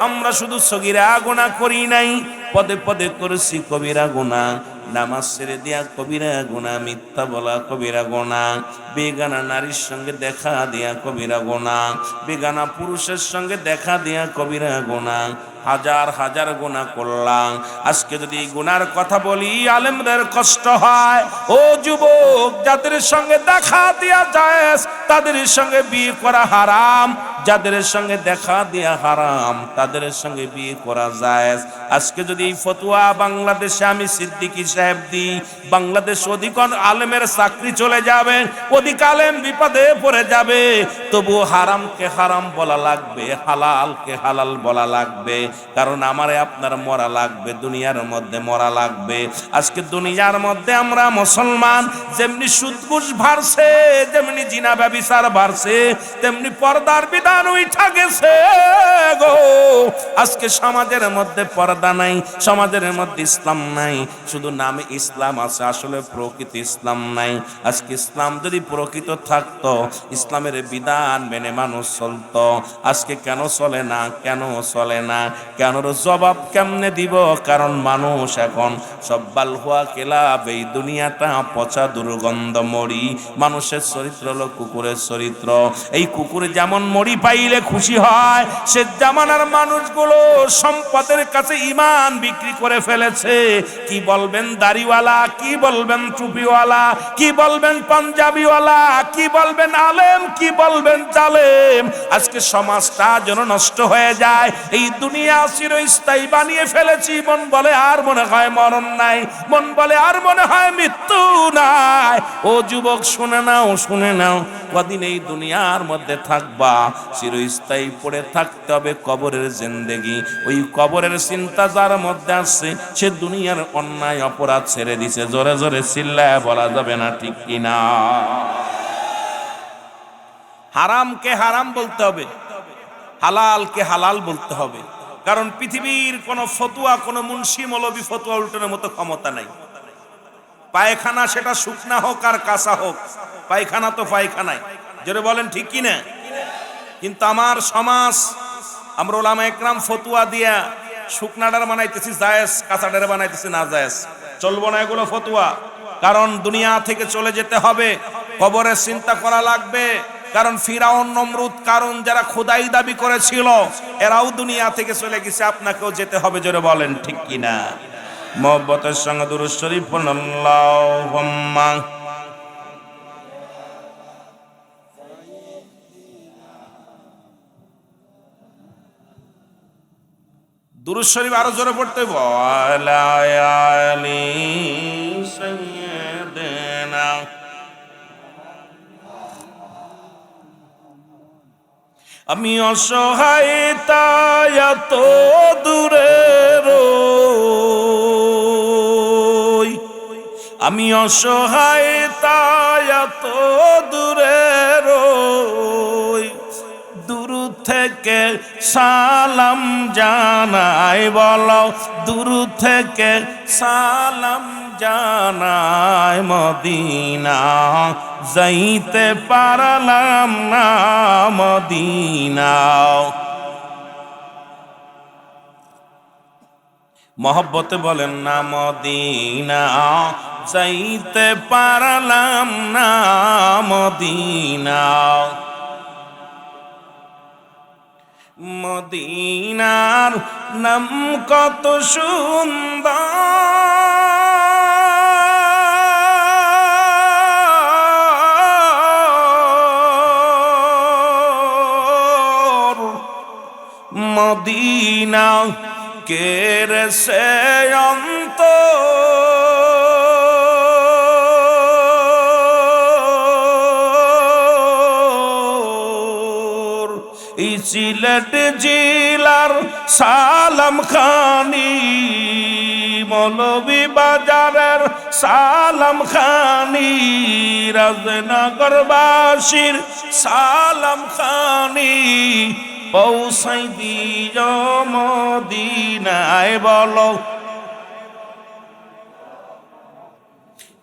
আমরা শুধু সগীরা গুনাহ করি নাই, পদে পদে করেছি কবিরা গুনাহ। নামাজ ছেড়ে দিয়া কবিরা গুনাহ, মিথ্যা বলা কবিরা গুনাহ, বেগানা নারীর সঙ্গে দেখা দিয়া কবিরা গুনাহ, বেগানা পুরুষের সঙ্গে দেখা দিয়া কবিরা গুনাহ। হাজার হাজার গুনাহ করলাম। আজকে যদি এই গুনার কথা বলি আলেমদের কষ্ট হয়। ও যুবক, যাদের সঙ্গে দেখা দিয়া যায় তাদের সঙ্গে বিয়ে করা হারাম, যাদের সঙ্গে দেখা দিয়া হারাম তাদের সঙ্গে বিয়ে করা যায়। আজকে যদি এই ফতোয়া বাংলাদেশে আমি সিদ্দিকী সাহেব দিই, বাংলাদেশ অধিক আলেমের চাকরি চলে যাবে, অধিক আলেম বিপদে পড়ে যাবে। তবু হারামকে হারাম বলা লাগবে, হালালকে হালাল বলা লাগবে। কারণ আমারে আপনার মরা লাগবে, দুনিয়ার মধ্যে মরা লাগবে। আজকে দুনিয়ার মধ্যে আমরা মুসলমান যেমনি সুদ ঘুষ বাড়ছে, যেমনি জিনা ব্যভিচার বাড়ছে, তেমনি পর্দার বিধান উঠা গেছে গো। আজকে সমাজের মধ্যে পর্দা নাই, সমাজের মধ্যে ইসলাম নাই, শুধু নামে ইসলাম আছে, আসলে প্রকৃত ইসলাম নাই। আজকে ইসলাম যদি প্রকৃত থাকতো, ইসলামের বিধান মেনে মানুষ চলতো। আজকে কেন চলে না, কেন চলে না, কেনর জবাব কেমনে দিব? কারণ মানুষ এখন সব বালহুয়া কেলাব, এই দুনিয়াটা পচা দুর্গন্ধ মরি। মানুষের চরিত্র হলো কুকুরের চরিত্র। এই কুকুর যেমন মরি পাইলে খুশি হয়, সে জামানার মানুষগুলো সম্পদের কাছে ঈমান বিক্রি করে ফেলেছে। কি বলবেন দাড়িওয়ালা, কি বলবেন টুপিওয়ালা, কি বলবেন পাঞ্জাবিওয়ালা, কি বলবেন আলেম, কি বলবেন জালেম। আজকে সমাজটা যেন নষ্ট হয়ে যায়। এই দুনিয়া চিরস্থায়ী বানিয়ে ফেলেছি। মন বলে আর মনে হয় মরণ নাই, মন বলে আর মনে হয় মৃত্যু নাই। ও যুবক, শুনে নাও, শুনে নাও, কদিন এই দুনিয়ার মধ্যে থাকবা, চিরস্থায়ী পড়ে থাকতে হবে কবরের জিন্দেগি। ওই কবরের চিন্তা যার মধ্যে আসছে, সে দুনিয়ার অন্যায় অপরাধ ছেড়ে দিছে। জোরে জোরে চিল্লায় বলা যাবে না ঠিক কিনা? হারামকে হারাম বলতে হবে, হালালকে হালাল বলতে হবে। কারণ পৃথিবীর কোন ফতুয়া, কোন মুন্সি মৌলবি ফতুয়া উল্টানোর মতো ক্ষমতা নাই। পায়খানা সেটা শুকনা হোক আর কাঁচা হোক, পায়খানা তো পায়খানায়। যেটা বলেন ঠিক কিনা? কিন্তু আমার সমাজ, আমরা ওলামা একরাম ফতুয়া দিয়া শুকনাডার বানাইতেছি জায়েজ, কাঁচাডার বানাইতেছি না জায়েজ। চলবো না এগুলো ফতুয়া। কারণ দুনিয়া থেকে চলে যেতে হবে, কবরের চিন্তা করা লাগবে। কারণ ফিরাউন, নমরুদ, কারণ যারা খোদাই দাবি করেছিল, এরাও দুনিয়া থেকে চলে গেছে, আপনাকেও যেতে হবে। জোরে বলেন ঠিক কিনা? মহব্বতের সঙ্গে দুরূদ শরীফ পড়ুন। আল্লাহুম্মা দুরূদ শরীফ আরো জোরে পড়তে হবে। ওয়ালা আলি সাইয়্যিদিনা। আমি অসহায় তাই এত দূরে রই, আমি অসহায় তাই এত দূরে রই। দূর থেকে সালাম জানাই, বলো দূর থেকে সালাম জানাই। মদিনা যাইতে পারলাম না, মদিনা। মহব্বতে বলেন না, মদিনা যাইতে পারলাম না, মদিনা। মদিনার নাম কত সুন্দর, মদিনা কেরে সে অন্ত, এই সিলেট জেলার সালাম খানি, মৌলভী বাজারের সালাম খানি, রাজনগরবাসীর সালাম খানি, পৌঁছাই দিও মদিনায়, বলো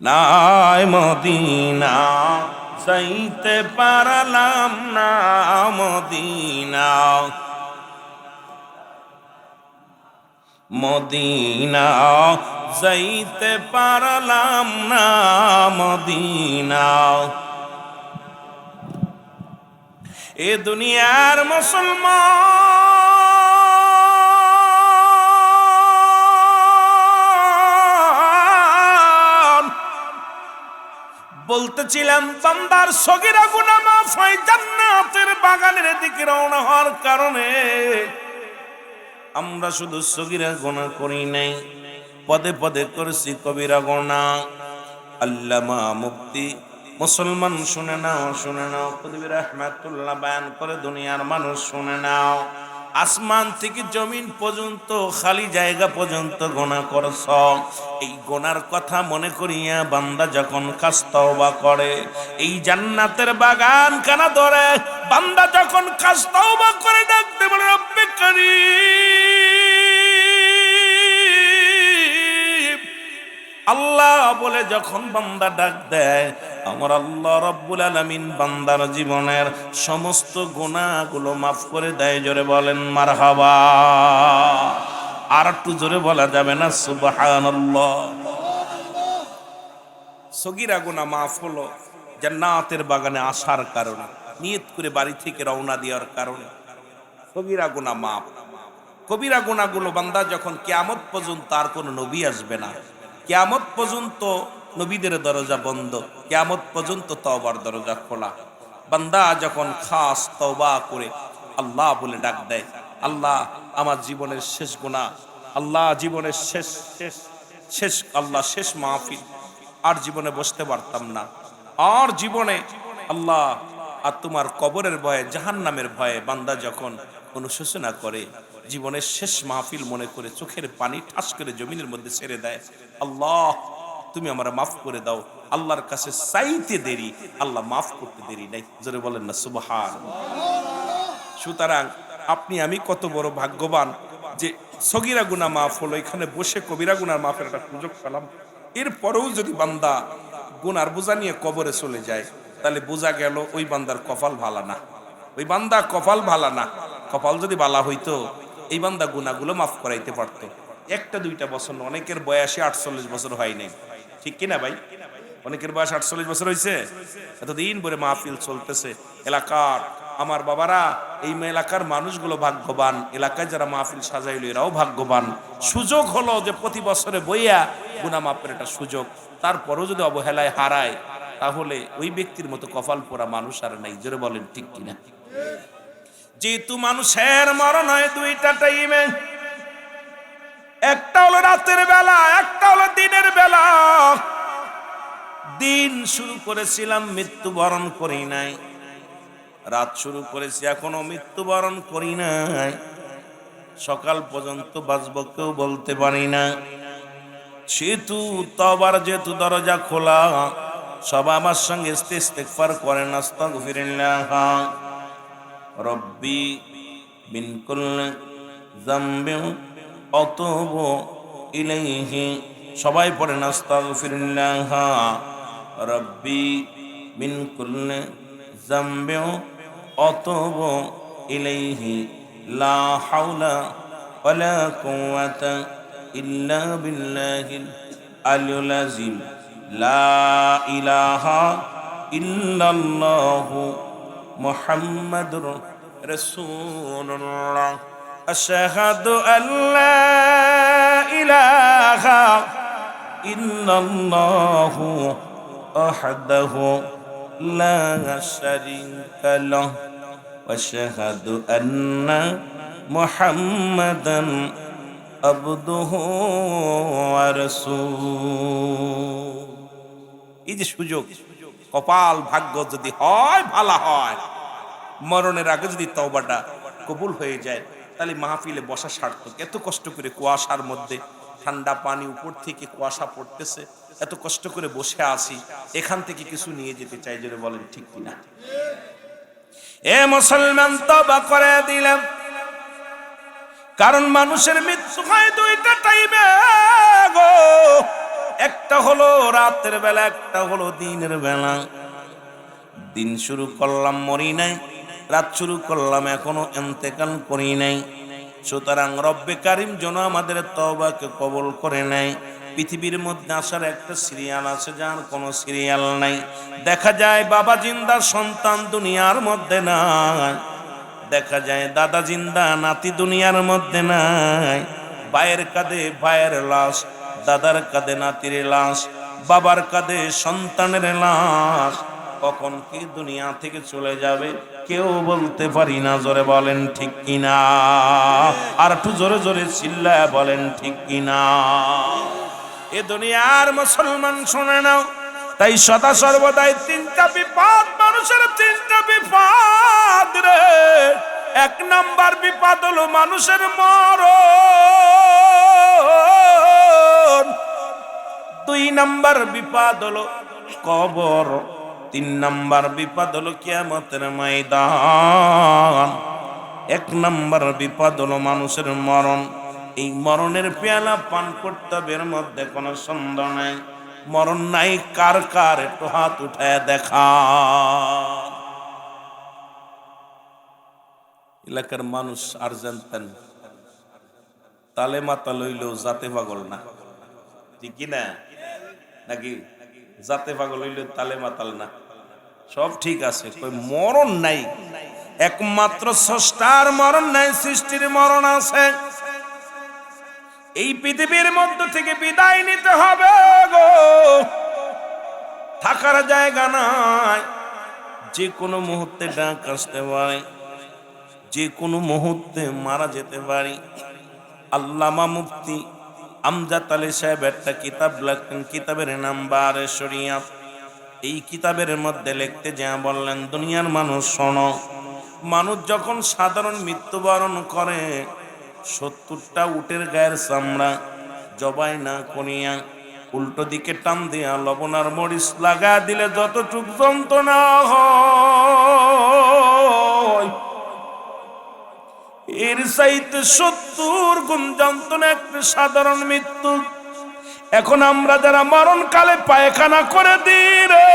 নাই মদিনা যাইতে পারলাম না, মদিনা। মদিনা যাইতে পারলাম না, মদিনা। এ দুনিয়ার মুসলমান, বলতেছিলাম বান্দার সগীরা গুনাহ মাফ হয় জান্নাতের বাগানের দিকে রওনা হওয়ার কারণে। আমরা শুধু সগীরা গুনাহ করি নাই, পদে পদে করেছি কবিরা গুনাহ। আল্লামা মুফতি মুসলমান শুনে নাও, শুনে নাও, কবি রাহমাতুল্লাহ বয়ান করে, দুনিয়ার মানুষ শুনে নাও। আসমান থেকে জমিন পর্যন্ত, খালি জায়গা পর্যন্ত গুনাহ করছ। এই গুনার কথা মনে করিয়া বান্দা যখন খাস তওবা করে, এই জান্নাতের বাগান কানা ধরে বান্দা যখন খাস তওবা করে ডাকতে বলে রব্বে কারীম আল্লাহ বলে যখন বান্দা ডাক দেয়, আমার আল্লাহ রাব্বুল আলামিন বান্দার জীবনের সমস্ত গুনাহগুলো মাফ করে দেয়। জোরে বলেন মারহাবা। আর একটু জোরে বলা যাবে না সুবহানাল্লাহ? সগীরা গুনাহ মাফ হলো জান্নাতের বাগানে আসার কারণে, নিয়ত করে বাড়ি থেকে রওনা দেওয়ার কারণে সগীরা গুনাহ মাফ। কবিরা গুনাহগুলো বান্দা যখন কিয়ামত পর্যন্ত, আর কোনো নবী আসবে না, কিয়ামত পর্যন্ত নবীদের দরজা বন্ধ, কিয়ামত পর্যন্ত তওবার দরজা খোলা। বান্দা যখন খাস তওবা করে আল্লাহ বলে ডাক দেয়, আল্লাহ আমার জীবনের শেষ গুনাহ, আল্লাহ জীবনের শেষ আল্লাহ শেষ মাহফিল, আর জীবনে বসতে পারতাম না, আর জীবনে আল্লাহ আর তোমার কবরের ভয়ে, জাহান্নামের ভয়ে বান্দা যখন অনুশোচনা করে, জীবনের শেষ মাহফিল মনে করে চোখের পানি ঠাস করে জমিনের মধ্যে ছেড়ে দেয়, আল্লাহ তুমি আমার মাফ করে দাও। আল্লাহর কাছে চাইতে দেরি, আল্লাহ মাফ করতে দেরি নাই। জোরে বলেন না সুবহানাল্লাহ। সুতরাং আপনি আমি কত বড় ভাগ্যবান যে সগীরা গুনাহ মাফ হলো, এখানে বসে কবিরা গুনার মাফের একটা সুযোগ পেলাম। এরপরেও যদি বান্দা গুনার বোঝা নিয়ে কবরে চলে যায়, তাহলে বোঝা গেল ওই বান্দার কপাল ভালা না, ওই বান্দা কপাল ভালা না। কপাল যদি ভালা হইতো এই বান্দা গুনাহগুলো মাফ করাইতে পারতো। একটা দুইটা বছর না, অনেকের বয়সে 48 বছর হয় নাই, ঠিক কিনা ভাই? অনেকের বয়স 48 বছর হয়েছে, এতদিন পরে মাহফিল চলতেছে। এলাকার আমার বাবারা, এই এলাকার মানুষগুলো ভাগ্যবান, এলাকায় যারা মাহফিল সাজাইল এরাও ভাগ্যবান। সুযোগ হলো যে প্রতি বছরে বইয়া গুনাহ মাফের একটা সুযোগ, তারপরও যদি অবহেলায় হারায়, তাহলে ওই ব্যক্তির মতো কপাল পোড়া মানুষ আর নাই। জোরে বলেন ঠিক কিনা? যেহেতু মানুষের মরণ হয় দুইটা টাইমে, একটা হলো রাতের বেলা, একটা হলো দিনের বেলা। দিন শুরু করেছিলাম, মৃত্যুবরণ করি নাই। রাত শুরু করেছি, এখনো মৃত্যুবরণ করি নাই। সকাল পর্যন্ত বাঁচব কেউ বলতে পারি না। সেহেতু তওবার যেহেতু দরজা খোলা, সব আমার সঙ্গে ইস্তিগফার করেন, আস্তাগফিরুল্লাহ রব্বি মিন কুল্লি যামবিন আতুবু ইলাইহি। সবাই পড়েন আস্তাগফিরুল্লাহ রাব্বি মিন কুল্লি যামবিন আতুবু ইলাইহি লা হাওলা ওয়ালা কুওয়াতা ইল্লা বিল্লাহিল আলিয়্যিল আযীম। লা ইলাহা ইল্লাল্লাহু মুহাম্মাদুর রাসূলুল্লাহ। আশহাদু আল্লা ইলাহা ইল্লাল্লাহু ওয়াহদাহু লা শারীকা লাহু ওয়া আশহাদু আন্না মুহাম্মাদান আবদুহু ওয়া রাসূলুহু। এই যে সুযোগ, কপাল ভাগ্য যদি হয় ভালো হয়, মরণের আগে যদি তওবাটা কবুল হয়ে যায়, তাহলে মাহফিলে বসা সার্থক। এত কষ্ট করে কুয়াশার মধ্যে, ঠান্ডা পানি উপর থেকে কুয়াশা পড়তেছে, এত কষ্ট করে বসে আছি, এখান থেকে কিছু নিয়ে যেতে চাই, জোরে বলেন ঠিক কিনা? এ মুসলমান, তওবা করে দিলাম, কারণ মানুষের মৃত্যু হয় দুইটা টাইমে গো। একটা হলো রাতের বেলা, একটা হলো দিনের বেলা। দিন শুরু করলাম মরি নাই, রাত শুরু করলাম এখনো ইন্তেকাল করি নাই। সুতরাং রব্বে কারিম যেন আমাদের তওবাকে কবুল করে নেয়। পৃথিবীর মধ্যে আসার একটা সিরিয়াল আছে, যার কোনো সিরিয়াল নাই। দেখা যায় বাবা জিন্দা, সন্তান দুনিয়ার মধ্যে নাই। দেখা যায় দাদা জিন্দা, নাতি দুনিয়ার মধ্যে নাই। ভাইয়ের কাঁধে ভাইয়ের লাশ, দাদার কাঁধে নাতির লাশ, বাবার কাঁধে সন্তানের লাশ। কখন কি দুনিয়া থেকে চলে যাবে কেউ বলতে পারি না, জোরে বলেন ঠিক কিনা? আর একটু জোরে জোরে চিল্লায় বলেন ঠিক কিনা? এ দুনিয়ার মুসলমান শুনে নাও, তাই সদা সর্বদাই তিনটা বিপদ, মানুষের তিনটা বিপদ রে। এক নাম্বার বিপদ হলো মানুষের মরণ, দুই নাম্বার বিপদ হলো কবর, তিন নাম্বার বিপদ হলো কিয়ামতের ময়দান। এক নাম্বার বিপদ হলো মানুষের মরণ। এই মরণের পেয়ালা পান করতে হবে, এর মধ্যে কোনো সন্দেহ নাই। মরণ নাই কার কার, একটু হাত উঠায় দেখা। এলাকার মানুষ আর জানতেন তালে মাতা লইলেও জাতে পাগল না, ঠিক কিনা? নাকি জাতে পাগল হইলেও তালে মাতাল না? সব ঠিক আছে, কই মরণ নাই। একমাত্র স্রষ্টার মরণ নাই, সৃষ্টির মরণ আছে। এই পৃথিবীর মধ্য থেকে বিদায় নিতে হবে গো, থাকার জায়গা নাই। যে কোনো মুহূর্তে ডাক আসতে পারে, যে কোনো মুহূর্তে মারা যেতে পারি। আল্লামা মুফতি আমজাদ আলী সাহেব একটা কিতাব লিখতেন, কিতাবের নাম বারে শরিয়াত। এই কিতাবের মধ্যে লিখতে যা বললেন, দুনিয়ার মানুষ শোনো, মানুষ যখন সাধারণ মৃত্যুবরণ করে, 70টা উটের গায়ের চামড়া জবাই না করিয়া উল্টো দিকে টান দিয়া লবণ আর মরিচ লাগা দিলে যতটুক যন্ত্রণা হয়, এর চাইতে 70 গুণ যন্ত্রণা একটা সাধারণ মৃত্যু। এখন আমরা যারা মরণকালে পায়খানা করে দিই রে,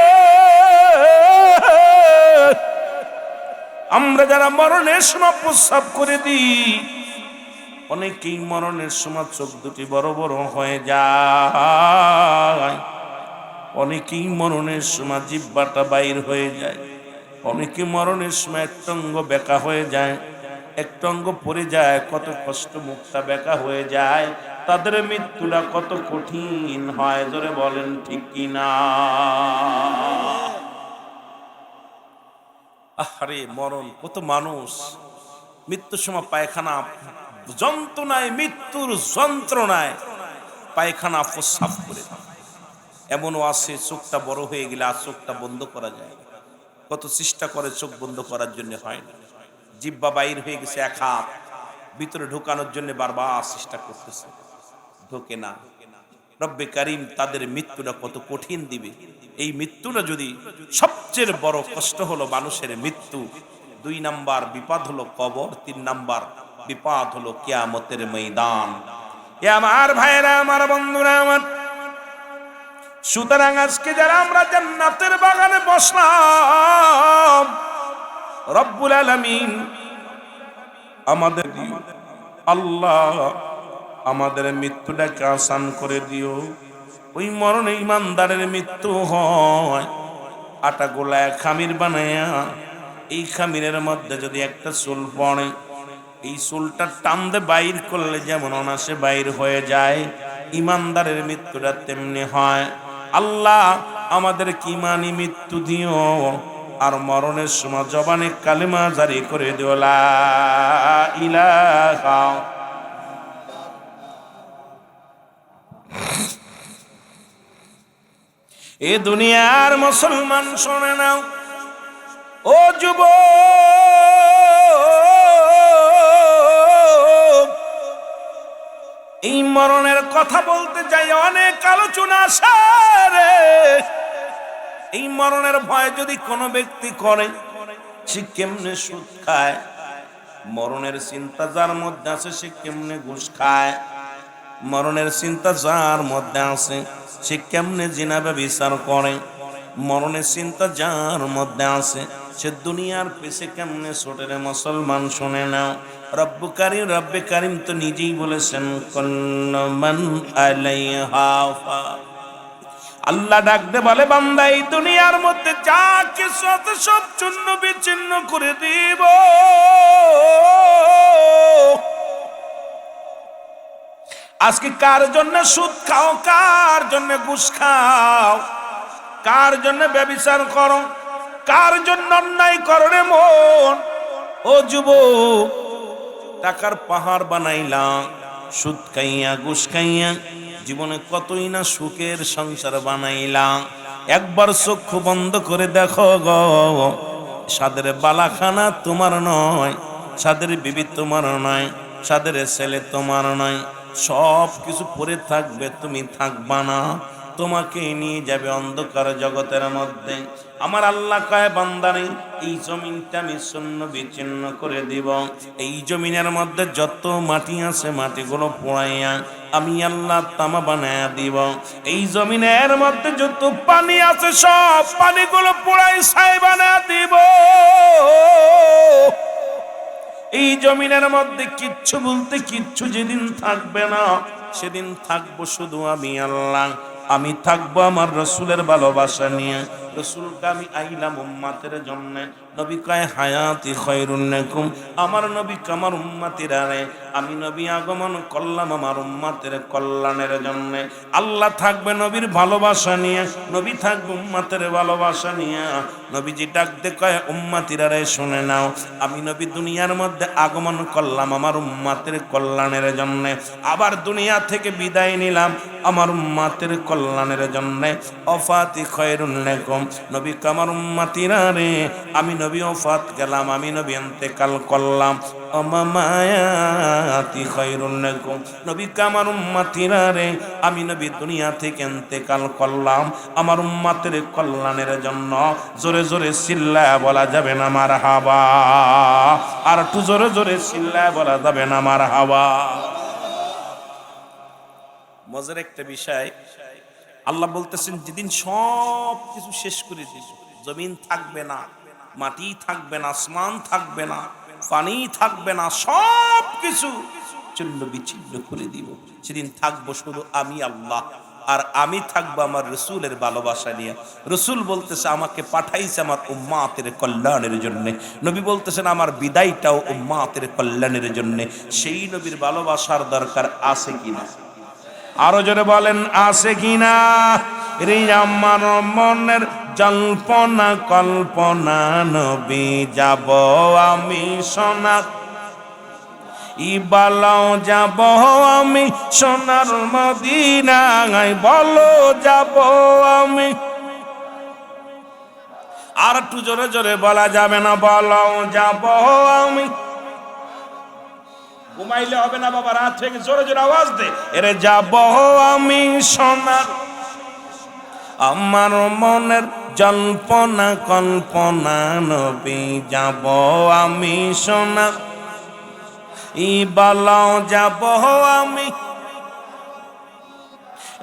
আমরা যারা মরণের সময় প্রস্রাব করে দিই, অনেকেই মরণের সময় চোখ দুটি বড় বড় হয়ে যায়, অনেকেই মরণের সময় জিহ্বাটা বাইর হয়ে যায়, অনেকে মরণের সময় একটা অঙ্গ বেঁকা হয়ে যায়, একটা অঙ্গ পড়ে যায়, কত কষ্ট মুখটা বেঁকা হয়ে যায়। তাদের মৃত্যুটা কত কঠিন হয়, জোরে বলেন ঠিক কিনা? আরে মরণ, কত মানুষ মৃত্যুর সময় পায়খানা যন্ত্রণায়, মৃত্যুর যন্ত্রণায় পায়খানা প্রস্রাব করে। এমনও আছে চোখটা বড় হয়ে গেলে আর চোখটা বন্ধ করা যায়, কত চেষ্টা করে চোখ বন্ধ করার জন্য হয় না। জিহ্বা বাইর হয়ে গেছে, এক হাত ভিতরে ঢোকানোর জন্য বারবার চেষ্টা করতেছে, ঢোকে না। রব্বে কারিম তাদের মৃত্যুটা কত কঠিন দিবে। এই মৃত্যুটা যদি, সবচেয়ে বড় কষ্ট হলো মানুষের মৃত্যু, 2 নাম্বার বিপদ হলো কবর, 3 নাম্বার বিপদ হলো কিয়ামতের ময়দান। এ আমার ভাইরা, আমার বন্ধুরা আমার, সুতরাং আজকে যারা আমরা জান্নাতের বাগানে বসলাম, রব্বুল আলামিন আমাদের আল্লাহ আমাদের মৃত্যুটাকে আসান করে দিও। ওই মরণে ইমানদারের মৃত্যু হয় আটা গোলায় খামির বানায়া, এই খামিরের মধ্যে যদি একটা চুল পড়ে, এই চুলটা টানতে বাইর করলে যেমন অনাসে বাইর হয়ে যায়, ইমানদারের মৃত্যুটা তেমনি হয়। আল্লাহ আমাদের কি ইমানি মৃত্যু দিও, আর মরণের সময় জবানে কালেমা জারি করে দিও, লা ইলাহা। এ দুনিয়ার মুসলমান শোনে নাও, ও যুবক, এই মরণের কথা বলতে যাই অনেক আলোচনা আসে রে। এই মরণের ভয় যদি কোনো ব্যক্তি করে, সে কেমনে সুদ খায়, মরণের চিন্তা যার মধ্যে আছে সে কেমনে ঘুষ খায়, মরণের চিন্তা যার মধ্যে আছে সে কেমনে জিনা ব্যভিচার করে, মরণের চিন্তা যার মধ্যে আছে সে দুনিয়ার পেছে কেমনে ছোটে রে মুসলমান শুনে নাও। রব্বে কারিম তো নিজেই বলেছেন, কুল্লু মান আলাইহা ফান। আল্লাহ ডাকতে বলে, বান্দা এই দুনিয়ার মধ্যে যা কিছু আছে সব চূর্ণ বিচ্ছিন্ন করে দিব। আজকে কার জন্য সুদ খাও, কার জন্য ঘুষ খাও, কার জন্য ব্যভিচার করো, কার জন্য অন্যায় করো রে মন। ও যুবক, টাকার পাহাড় বানাইলাম, সুদ খাইয়া ঘুষ খাইয়া জীবনে কতই না সুখের সংসার বানাইলাম। একবার চক্ষু বন্ধ করে দেখো গো, সাদের বালাখানা তোমার নয়, সাদের বিবি তোমার নয়, সাদের ছেলে তোমার নয়, সব কিছু পড়ে থাকবে, তুমি থাকবা না। তোমাকে নিয়ে যাবে অন্ধকার জগতের মধ্যে। আমার আল্লাহ কয়, বান্দারে এই জমিনটা আমি শূন্য বিচ্ছিন্ন করে দিব। এই জমিনের মধ্যে যত মাটি আছে মাটিগুলো পোড়াইয়া আমি আল্লাহ তামা বানায়া দিব। এই জমিনের মধ্যে যত পানি আছে সব পানিগুলো পোড়াই ছাই বানায়া দিব। এই জমিনের মধ্যে কিচ্ছু বলতে কিচ্ছু যেদিন থাকবে না, সেদিন থাকবো শুধু আমি আল্লাহ। আমি থাকবো আমার রসুলের ভালোবাসা নিয়ে। রসুলকে আমি আইলাম উম্মাতের জন্য। নবী কয়, হায়াতি খায়রুন লাকুম, আমার নবী আমার উম্মাতিরা রে, আমি নবী আগমন করলাম আমার উম্মাতের কল্যাণের জন্য। আল্লাহ থাকবে নবীর ভালোবাসা নিয়ে, নবী থাকবে উম্মাতের ভালোবাসা নিয়ে। নবীজি ডাকতে কয়, উম্মাতিরা রে শুনে নাও, আমি নবী দুনিয়ার মধ্যে আগমন করলাম আমার উম্মাতের কল্যাণের জন্য, আবার দুনিয়া থেকে বিদায় নিলাম আমার উম্মাতের কল্যাণের জন্য। ওয়াফাতি খায়রুন লাকুম, নবী আমার উম্মাতিরা রে, আমি নবী ওফাত গেলাম, আমি নবী ইন্তেকাল করলাম। মামায়াতি খায়রুন লাকুম, নবী আমার উম্মতিরা রে, আমি নবী দুনিয়া থেকে ইন্তেকাল করলাম আমার উম্মতের কল্যাণের জন্য। জোরে জোরে চিল্লায় বলা যাবে না মারহাবা, আর একটু জোরে জোরে চিল্লায় বলা যাবে না মারহাবা। মজার একটা বিষয়, আল্লাহ বলতেছেন যেদিন সব কিছু শেষ করে দিব, জমিন থাকবে না, মাটি থাকবে না, আসমান থাকবে না, পানি থাকবে না, সব কিছু চূর্ণ বিচ্ছিন্ন করে দিব, সেদিন থাকবো শুধু আমি আল্লাহ, আর আমি থাকবো আমার রসুলের ভালোবাসা নিয়ে। রসুল বলতেছে আমাকে পাঠাইছে আমার উম্মাতের কল্যাণের জন্য। নবী বলতেছেন আমার বিদায়টাও উম্মাতের কল্যাণের জন্য। সেই নবীর ভালোবাসার দরকার আছে কিনা? আরো জোরে বলেন, আছে কিনা? রে আমার মনের জল্পনা কল্পনা, নবী যাব আমি সোনা, ইবালাও যাব আমি সোনার মদিনায়, বলো যাব আমি। আর একটু জোরে জোরে বলা যাবে না? বলো যাব আমি। ঘুমাইলে হবে না বাবা, রাত থেকে জোরে জোরে আওয়াজ দে, এরে যাব আমি সোনার, আমার মনের জল্পনা কল্পনা নবী যাব আমি সোনা ই বলাও যাব আমি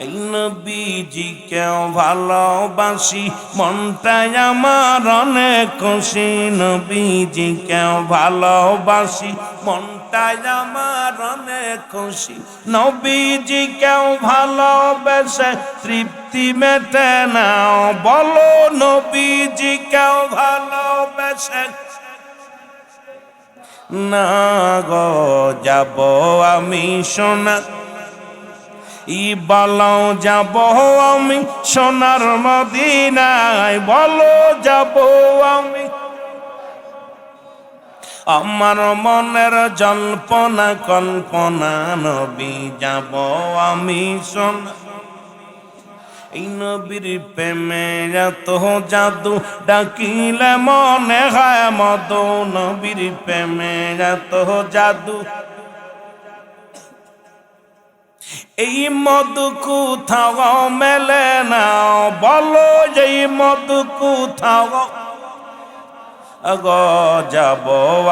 এই নবীজিকে ভালোবাসি মনটাই আমার অনেক খুশি নবীজিকে ভালোবাসি মনটাই আমার অনেক খুশি নবীজিকে ভালোবেসে তৃপ্তি মেটে না বলো নবীজিকে ভালোবেসে না গো যাব আমি সোনা ই বলো যাব আমি সোনার মদিনায় বলো যাব আমি আমার মনের জল্পনা কল্পনা নবী যাব আমি সোনা এই নবীর প্রেমে এত জাদু ডাকিলে মনে হয় মধু নবীর প্রেমে এত জাদু এই মধু কোথাও মেলে না বলো এই মধু কোথাও গো যাব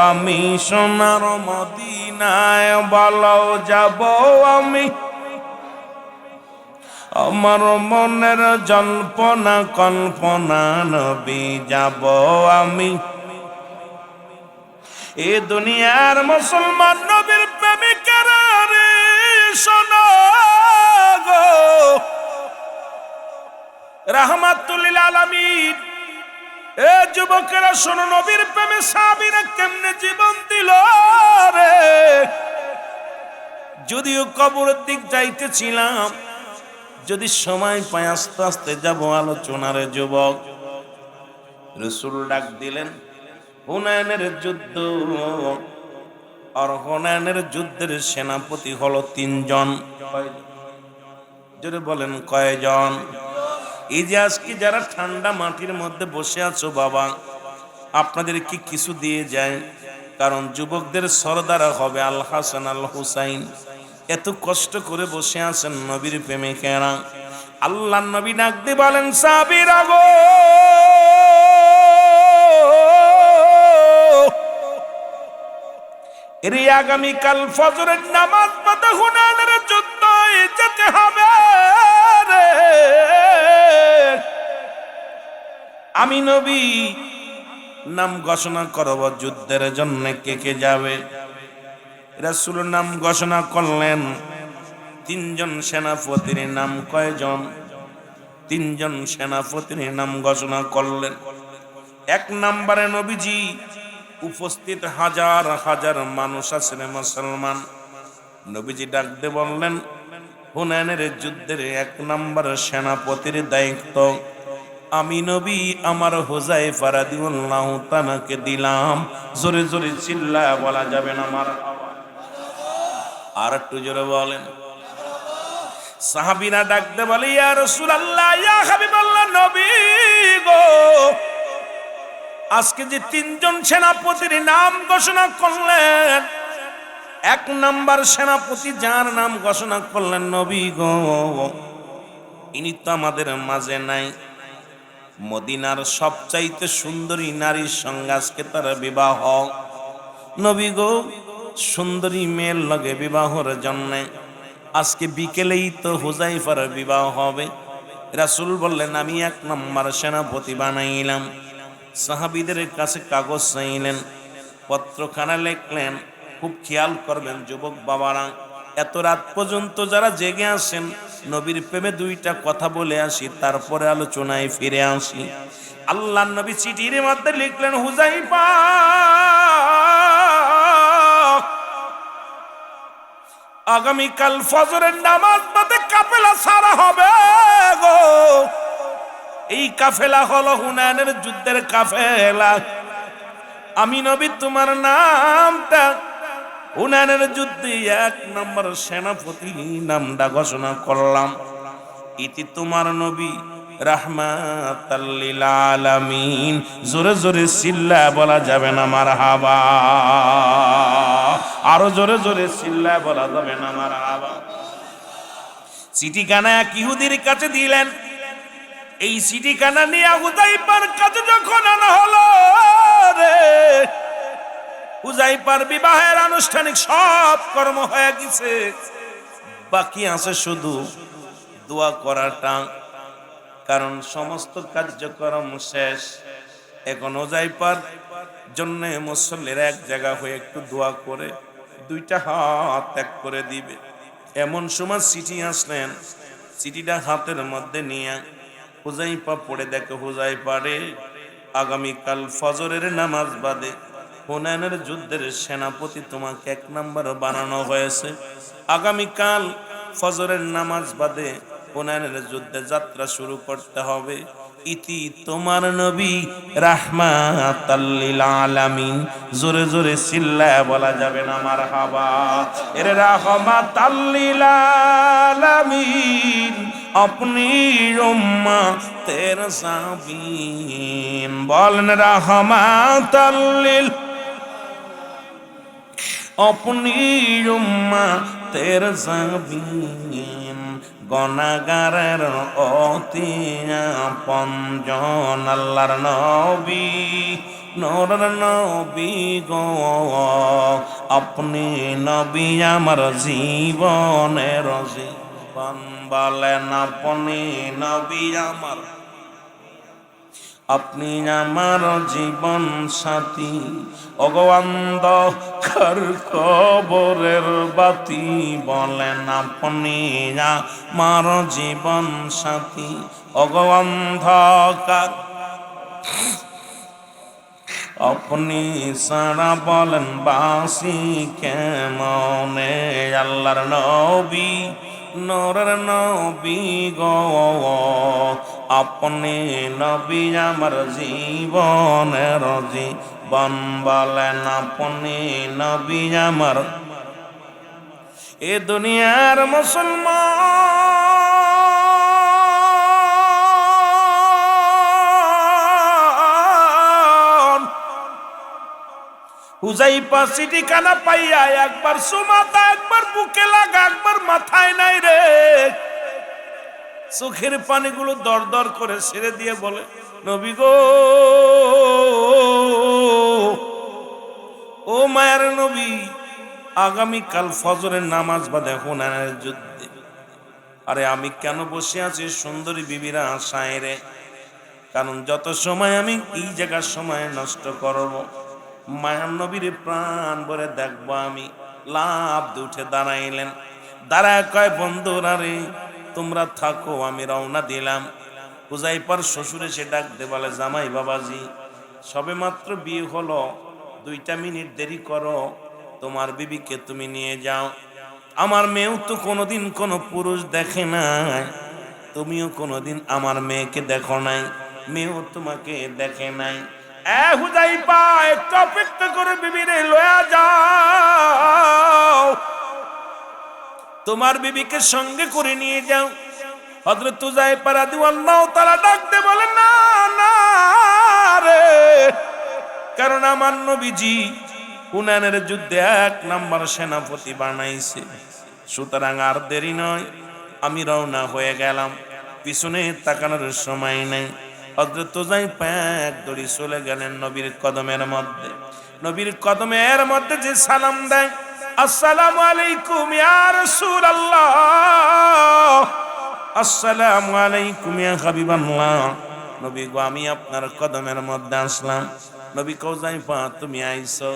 আমি সোনার মদিনায় বলো যাব আমি আমার মনের জল্পনা কল্পনা নবী যাব আমি এ দুনিয়ার মুসলমান নবীর প্রেমিকেরা রে শোনো গো রাহমাতুল লিল আলামিন এ যুবকেরা শোনো নবীর প্রেমে সাহাবীরা কেমনে জীবন দিল রে যদিও কবরের দিক যাইতেছিলাম যদি সময় পাই আস্তে আস্তে যাব আলোচনার যুবক রাসূল ডাক দিলেন হুনাইনের যুদ্ধ আর হুনাইনের যুদ্ধের সেনাপতি হলো 3 জন জোরে বলেন কয়জন এই যে আজকে যারা ঠান্ডা মাটির মধ্যে বসে আছো বাবা আপনাদের কি কিছু দিয়ে যায় কারণ যুবকদের সরদার হবে আল হাসান আল হুসাইন এত কষ্ট করে বসে আছেন নবীর প্রেমিকেরা আল্লাহর নবী ডাক দিয়ে বলেন সাহাবীরা গো এর আগামী কাল ফজরের নামাজ পড়তে হুনাইনের যুদ্ধে যেতে হবে রে আমি নবী নাম ঘোষণা করব যুদ্ধের জন্য কে কে যাবে রাসূল নাম ঘোষণা করলেন 3 জন সেনাপতির নাম কয়জন 3 জন সেনাপতির নাম ঘোষণা করলেন 1 নম্বরে নবীজি উপস্থিত হাজার হাজার মানুষ আছেন মুসলমান নবীজি ডাক দিয়ে বললেন হুনাইনের যুদ্ধের 1 নম্বর সেনাপতির দায়িত্ব আমি নবী আমার হুযায়ফা রাদিয়াল্লাহু তাআলাকে দিলাম জোরে জোরে চিল্লায়া বলা যাবে না মারহাবা আর একটু জোরে বলেন সাহাবীরা ডাক দিয়ে বলে ইয়া রাসূলুল্লাহ ইয়া হাবিবাল্লাহ নবী গো আজকে যে 3 জন সেনাপতির নাম ঘোষণা করলেন 1 নম্বর সেনাপতি যার নাম ঘোষণা করলেন নবী গো ইনি তো আমাদের মাঝে নাই মদিনার সবচাইতে সুন্দরী নারীর সঙ্গে আজকে তার বিবাহ নবী গো সুন্দরী মেয়ের লগে বিবাহের জন্য আজকে বিকেলেই তো হুযায়ফার বিবাহ হবে রাসূল বললেন আমি 1 নম্বর সেনাপতি বানাইলাম সাহাবীদের কাছে কাগজ চাইলেন পত্রখানা লিখলেন খুব খেয়াল করবেন যুবক বাবারা এত রাত পর্যন্ত যারা জেগে আছেন নবীর প্রেমে 2টা কথা বলে আসি তারপরে আলোচনায় ফিরে আসি আল্লাহর নবী চিঠির মধ্যে লিখলেন হুযায়ফা আগামী কাল ফজরের নামাজ পড়তে কাফেলা ছাড়া হবে গো এই কাফেলা হলো হুনাইনের যুদ্ধের কাফেলা আমি নবী তোমার নামটা হুনাইনের যুদ্ধে 1 নম্বর সেনাপতি নামটা ঘোষণা করলাম ইতি তোমার নবী রাহমাতাল লিল আলামিন জোরে জোরে চিল্লা বলা যাবে না মারহাবা আরো জোরে জোরে চিল্লা বলা যাবে না মারহাবা চিঠিখানা এক ইহুদির কাছে দিলেন এই চিঠিখানা নিয়ে হুযাইফার কাছে যখন আনা হলো রে, হুযাইফার বিবাহের আনুষ্ঠানিক সব কর্ম হয়ে গেছে, বাকি আছে শুধু দোয়া করাটা। কারণ সমস্ত কার্যক্রম শেষ। এখন হুযাইফার জন্য মুসল্লিরা এক জায়গা হয়ে একটু দোয়া করে দুইটা হাত ত্যাগ করে দিবে। এমন সময় চিঠি আসলেন, চিঠিটা হাতের মধ্যে নিয়ে হুযাইফা পড়ে দেখে, হুযাইফা রে, আগামীকাল ফজরের নামাজ বাদে হুনাইনের যুদ্ধের সেনাপতি তোমাকে 1 নম্বর বানানো হয়েছে। আগামীকাল ফজরের নামাজ বাদে হুনাইনের যুদ্ধে যাত্রা শুরু করতে হবে। ইতি তোমার নবী রাহমাতাল লিল আলামিন। জোরে জোরে চিল্লায় বলা যাবে না মারহাবা। এর রাহমাতাল লিল আলামিন আপনি উম্মতের সাবিন। বলেন রাহমাতাল লিল আপনি উম্মতের সাবিন। গুনাহগারের অতি আপনজন আল্লাহর নবী, নূরের নবী গো আপনি নবী আমার জীবনের জীবন। বলেন আপনি নবী আমার, আপনি আমার জীবন সাথী। অগোয়ান্দ খর কবরের বাতি। বলেন আপনি আমার জীবন সাথী। অগোয়ান্ধকার আপনি সারা বলেন বাসি কেমনে। আল্লাহর নবী, নূরের নবী গো আপনি নবী আমার জীবনের জীবন। বলেন আপনি নবী আমার। এ দুনিয়ার মুসলমান হুযাইফা চিঠিখানা পাইয়া একবার সুমাতা, একবার বুকে লাগা, একবার মাথায় নাই রে, চোখের পানিগুলো দর দর করে ছেড়ে দিয়ে বলে, নবী গো, ও মায়ের নবী, আগামীকাল ফজরের নামাজ বাদে হুনাইনের যুদ্ধে। আরে আমি কেন বসে আছি সুন্দরী বিবিরা আশায় রে? কারণ যত সময় আমি এই জায়গার সময় নষ্ট করব, মায়ার নবীর প্রাণ ভরে দেখবো আমি। লাভ দিয়ে উঠে দাঁড়াইলেন, দাঁড়ায় কয়, বন্ধুরা রে তোমরা থাকো, আমি রওনা দিলাম। হুযাইফার শ্বশুর এসে ডাক দে, বলে, জামাই বাবাজি, সবে মাত্র বিয়ে হলো, 2টা মিনিট দেরি করো, তোমার বিবিকে তুমি নিয়ে যাও। আমার মেয়েও তো কোনোদিন কোনো পুরুষ দেখে নাই, তুমিও কোনোদিন আমার মেয়েকে দেখো নাই, মেয়েও তোমাকে দেখে নাই। হুযাইফা একটু অপেক্ষা করে বিবিরে লয়া যাও, তোমার বিবিকে সঙ্গে করে নিয়ে যাও। হযরত হুযাইফা রাদিয়াল্লাহু তাআলা ডাকতে বলেন, না না রে, কারণ আমার নবীজি হুনাইনের যুদ্ধে 1 নম্বর সেনাপতি বানাইছে। সুতরাং আর দেরি নয়, আমি রওনা হয়ে গেলাম, পিছনে তাকানোর সময় নেই। হযরত হুযাইফা এক দৌড়ে চলে গেলেন নবীর কদমের মধ্যে। নবীর কদমের মধ্যে যে সালাম দেয়, আসসালামু আলাইকুম ইয়া রাসূলুল্লাহ, আসসালামু আলাইকুম ইয়া হাবিবাল্লাহ। নবী গো, আমি আপনার কদমের মধ্যে আসলাম। নবী কয়, হুযাইফা তুমি আইছো?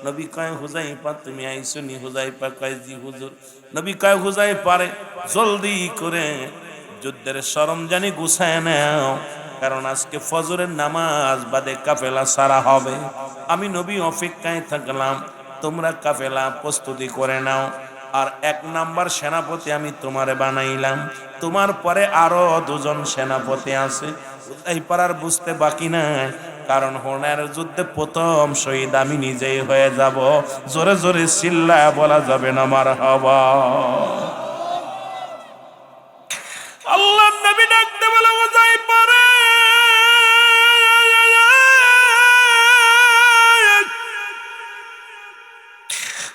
নবী কয়, হুযাইফা তুমি আইছো নি? হুযাইফা কয়, জি হুজুর। নবী কয়, হুযাইফা রে, জলদি করে যুদ্ধের সরঞ্জানি গুছায় নাও, কারণ আজকে ফজরের নামাজ বাদে কাফেলা সারা হবে। আমি নবী অপেক্ষায় থাকলাম, তোমরা কাফেলা প্রস্তুতি করে নাও। আর 1 নম্বর সেনাপতি আমি তোমারে বানাইলাম, তোমার পরে আরো 2 জন সেনাপতি আছে। হুযাইফার আর বুঝতে বাকি নাই, কারণ হুনাইনের যুদ্ধে প্রথম শহীদ আমি নিজেই হয়ে যাব। জোরে জোরে চিল্লায় বলা যাবে না মারহাবা। আল্লাহর নবী ডাকতে বলে, হুযাইফা রে,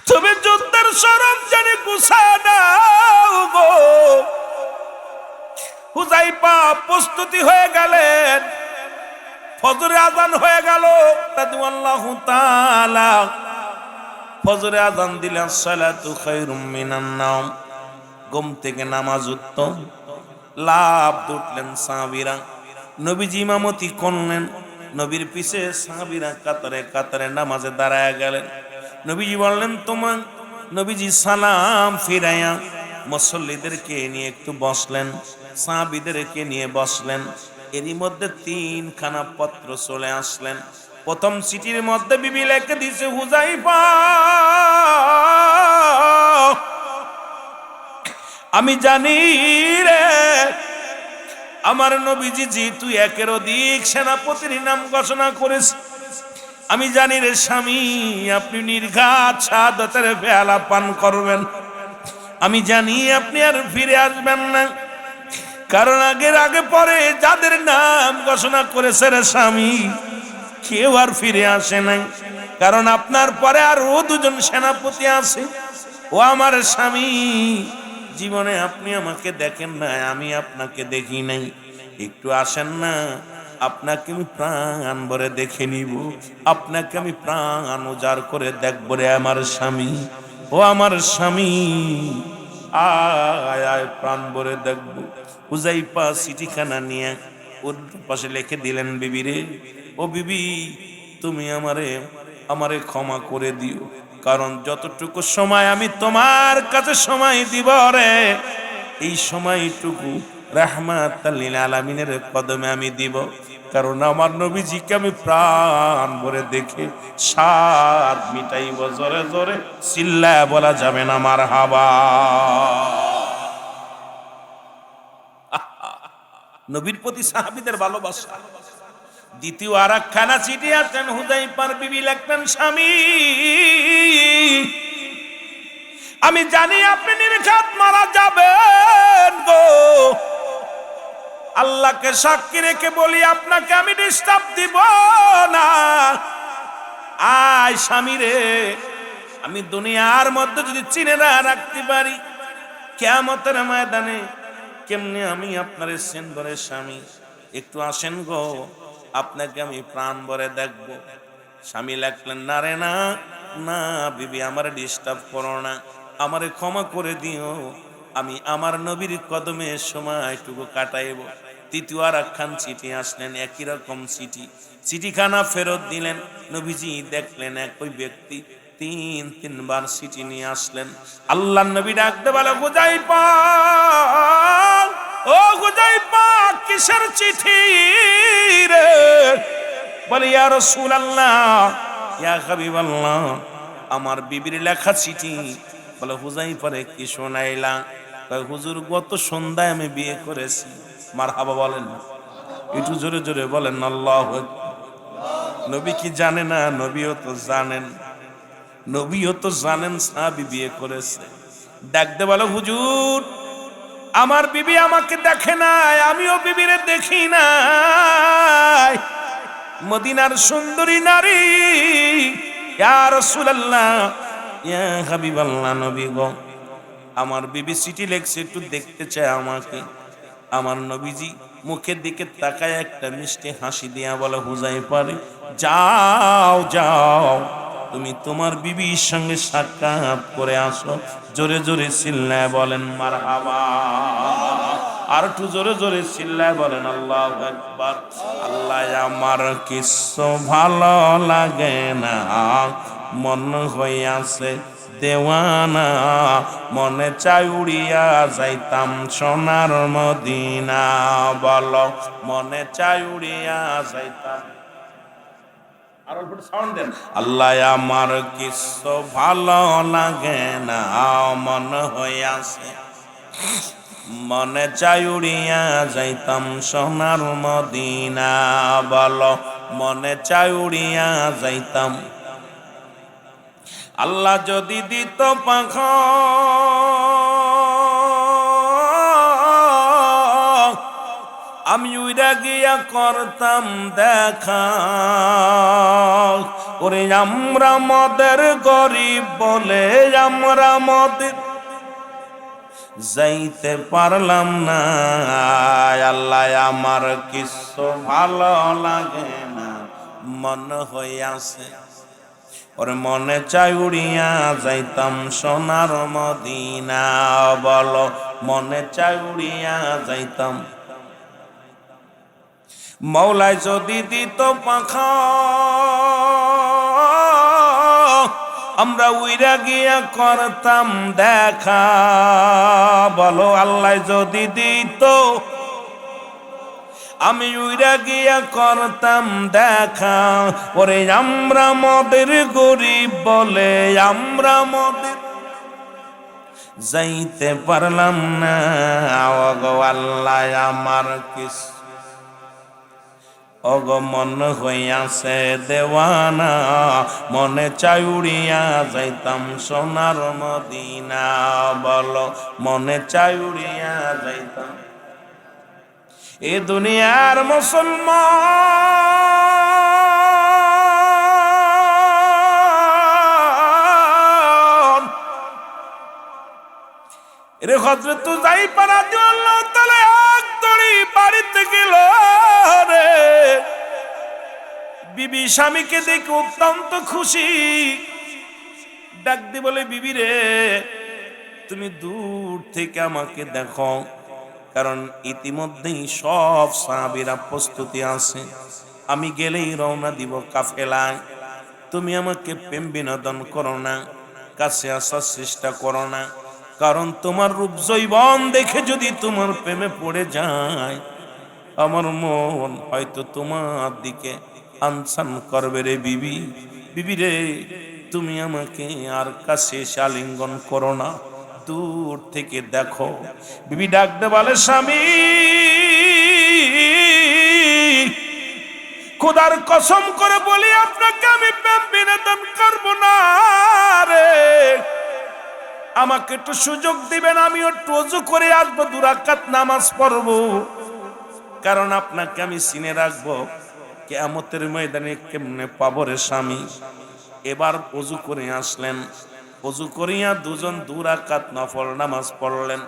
তুমি যুদ্ধের সরঞ্জানি গুছায় নাও গো। হুযায়ফা প্রস্তুতি হয়ে গেলেন। ফজরে আজান হয়ে গেল রাদিয়াল্লাহু তাআলা। ফজরে আজান দিলেন, সালাতু খায়রুম মিনান নাওম, ঘুম থেকে নামাজ উত্তম। লাভ উঠলেন সাহাবীরা, নবীজি ইমামতি করলেন। নবীর পিছে সাহাবীরা কাতারে কাতারে নামাজে দাঁড়ায় গেলেন। নবীজি বললেন তোমার, নবীজি সালাম ফিরাইয়া মুসল্লিদেরকে নিয়ে একটু বসলেন, সাহাবীদেরকে নিয়ে বসলেন। এরই মধ্যে 3খানা পত্র চলে আসলেন। প্রথম চিঠির মধ্যে বিবি লিখে দিয়েছে, হুযায়ফা আমি জানি রে আমার নবীজি যেহেতু একের অধিক সেনাপতির নাম ঘোষণা করেছে, আমি জানি রে স্বামী আপনি নির্ঘাত শাহাদাতের পেয়ালা পান করবেন। আমি জানি আপনি আর ফিরে আসবেন না, কারণ আগে পরে যাদের নাম ঘোষণা করেছে রে স্বামী কেউ আর ফিরে আসে নাই, কারণ আপনার পরে আরো 2জন সেনাপতি আছে। ও আমার স্বামী, জীবনে আপনি আমাকে দেখেন নাই, আমি আপনাকে দেখি নাই, একটু আসেন না, আপনাকে আমি প্রাণ ভরে দেখে নিব, আপনাকে আমি প্রাণ উজাড় করে দেখব রে আমার স্বামী। ও আমার স্বামী, আয় আয় প্রাণ ভরে দেখব। হুযায়ফা চিঠিখানা নিয়ে ওর পাশে লিখে দিলেন, বিবি রে, ও বিবি তুমি আমারে ক্ষমা করে দিও, কারণ যতটুকু সময় আমি তোমার কাছে সময় দিব রে, এই সময়টুকু রাহমাতাল লিল আলামিনের কদমে আমি দিব, কারণ আমার নবীজিকে আমি প্রাণ ভরে দেখে স্বাদ মিটাইব। জোরে জোরে চিল্লায় বলা যাবে না মারহাবা। নবীর প্রতি সাহাবীদের ভালোবাসা। দ্বিতীয় আরেকখানা চিঠি আসলেন, হুযায়ফার বিবি লিখলেন, স্বামী আমি জানি আপনি নির্ঘাত মারা যাবেন গো, আল্লাহকে সাক্ষী রেখে বলি আপনাকে আমি ডিস্টার্ব দিব না। আয় স্বামী রে, আমি দুনিয়ার মধ্যে যদি চিনে না রাখতে পারি, কিয়ামতের ময়দানে কেমনে আমি আপনার সেনবরে স্বামী, একটু আসেন গো, আপনাকে আমি প্রাণ ভরে দেখব। স্বামী লিখলেন, না রে না না বিবি, আমারে ডিস্টার্ব করো না, আমারে ক্ষমা করে দিও, আমি আমার নবীর কদমে সময়টুকু কাটাইব। তৃতীয় আরেকখান চিঠি আসলেন, একই রকম চিঠি, চিঠিখানা ফেরত দিলেন। নবীজি দেখলেন একই ব্যক্তি 3বার চিঠি নিয়ে আসলেন। আল্লাহর নবী ডাকতে বলে, হুযায়ফা ও হুযায়ফা কিসের চিঠি রে? বলে, ইয়া রাসূলুল্লাহ, ইয়া হাবিবাল্লাহ, আমার বিবির লেখা চিঠি। বলে, হুযায়ফারে কি শোনাইলা? কয়, হুজুর গত সন্ধ্যায় আমি বিয়ে করেছি। মারহাবা বলেন, একটু জোরে জোরে বলেন আল্লাহু আকবার। নবী কি জানে না? নবীও তো জানেন, নবীও তো জানেন সাহাবী বিয়ে করেছে। ডাকতে বলে, হুজুর আমার বিবি আমাকে দেখে নাই, আমিও বিবিরে দেখি নাই, মদিনার সুন্দরী নারী, ইয়া রাসূলুল্লাহ, ইয়া হাবিবাল্লাহ, নবী গো, আমার বিবি চিঠি লিখছে, একটু দেখতে চায় আমাকে। আমার নবীজি মুখের দিকে তাকায় একটা মিষ্টি হাসি দিয়া বলে, হুযায়ফা রে, যাও যাও, তুমি তোমার বিবির সঙ্গে সাক্ষাৎ করে আসো। জোরে জোরে চিল্লায় বলেন মারহাবা। আর একটু জোরে জোরে চিল্লায় বলেন আল্লাহু আকবার। আল্লাহ আমার কিছু ভালো লাগে না, মন হইয়াছে দেওয়ানা, মনে চাই উড়িয়া যাইতাম সোনার মদিনা। বলো, মনে চাই উড়িয়া যাইতাম। আর একটু সাউন্ড দেন। আল্লাহ আমার কিছু ভালো লাগে না, মন হইয়াছে, মনে চাই উড়িয়া যাইতাম সোনার মদিনা। বলো, মনে চাই উড়িয়া যাইতাম। আল্লাহ যদি দিত পাখা, আমি উইরা গিয়া করতাম দেখা। ওরে আমরা মদের গরিব বলে, আমরা মদের যাইতে পারলাম না, আল্লাহ আমার কিছু ভালো লাগে না, মন হইয়াছে ওর মনে চাই উড়িয়া যাইতাম সোনার মদিনা। বলো মনে চাই উড়িয়া যাইতাম, মৌলায় যদি দিত পাখা আমরা উইরা গিয়া করতাম দেখা। বলো আল্লাহ যদি দিত আমি উইরা গিয়া করতাম দেখা। ওরে আমরা মদের গরিব বলে আমরা মদের যাইতে পারলাম না, ওগো আল্লাহ আমার কিছু অগ মন হইয়াছে দেওয়ানা, মনে চাই উড়িয়া যাইতাম সোনার মদিনা। বলো মনে চাই উড়িয়া যাইতাম। এ দুনিয়ার মুসলমান রে হযরত যাইফা রাদিয়াল্লাহু তাআলা এক দড়ি বাড়িতে গেল রে। বিবি স্বামীকে দেখে অত্যন্ত খুশি, ডাক দি বলে বিবি রে তুমি দূর থেকে আমাকে দেখো, কারণ ইতিমধ্যেই সব সাহাবীরা প্রস্তুতি আছে, আমি গেলেই রওনা দিব কাফেলায়। তুমি আমাকে প্রেম বিনোদন করো না, কাছে আসার চেষ্টা করো না, কারণ তোমার রূপ যৌবন দেখে যদি তোমার প্রেমে পড়ে যায় আমার মন হয়তো তোমার দিকে আনসান করবে রে বিবি। বিবি রে তুমি আমাকে আর কাছে এসে আলিঙ্গন করো না, দূর থেকে দেখো। বিবি ডাকতে বলে স্বামী খোদার কসম করে বলি আপনাকে আমি প্রেম বিনোদন করব না রে, আমাকে একটু সুযোগ দিবেন, আমি একটু ওযু করে আসবো, 2 রাকাত নামাজ পড়বো, কারণ আপনাকে আমি চিনে রাখবো কিয়ামতের ময়দানে কেমনে পাবো রে স্বামী। এবার ওযু করে আসলেন, ওযু করিয়া দুজন 2 রাকাত নফল নামাজ পড়লেন।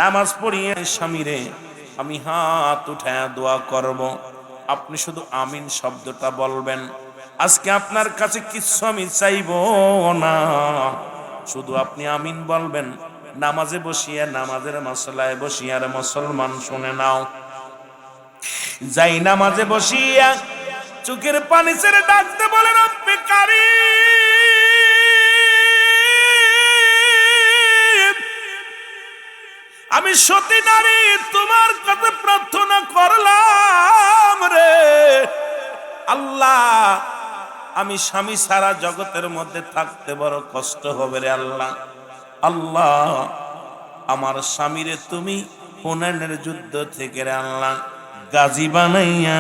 নামাজ পড়িয়া স্বামী রে আমি হাত উঠায়া দোয়া করব, আপনি শুধু আমিন শব্দটা বলবেন। আজকে আপনার কাছে কিছু আমি চাইবো না, শুধু আপনি আমিন বলবেন। নামাজে বসিয়া নামাজের মাসলায় বসিয়া রে মুসলমান শুনে নাও, যাই নামাজে বসিয়া চোখের পানি ছেড়ে ডাকতে বলে রব্বে কারীম, আমি সতী নারী তোমার কাছে প্রার্থনা করলাম রে আল্লাহ, আমি স্বামী সারা জগতের মধ্যে থাকতে বড় কষ্ট হবে রে আল্লাহ। আল্লাহ আমার স্বামীরে তুমি হুনাইনের যুদ্ধ থেকে রে আল্লাহ গাজী বানাইয়া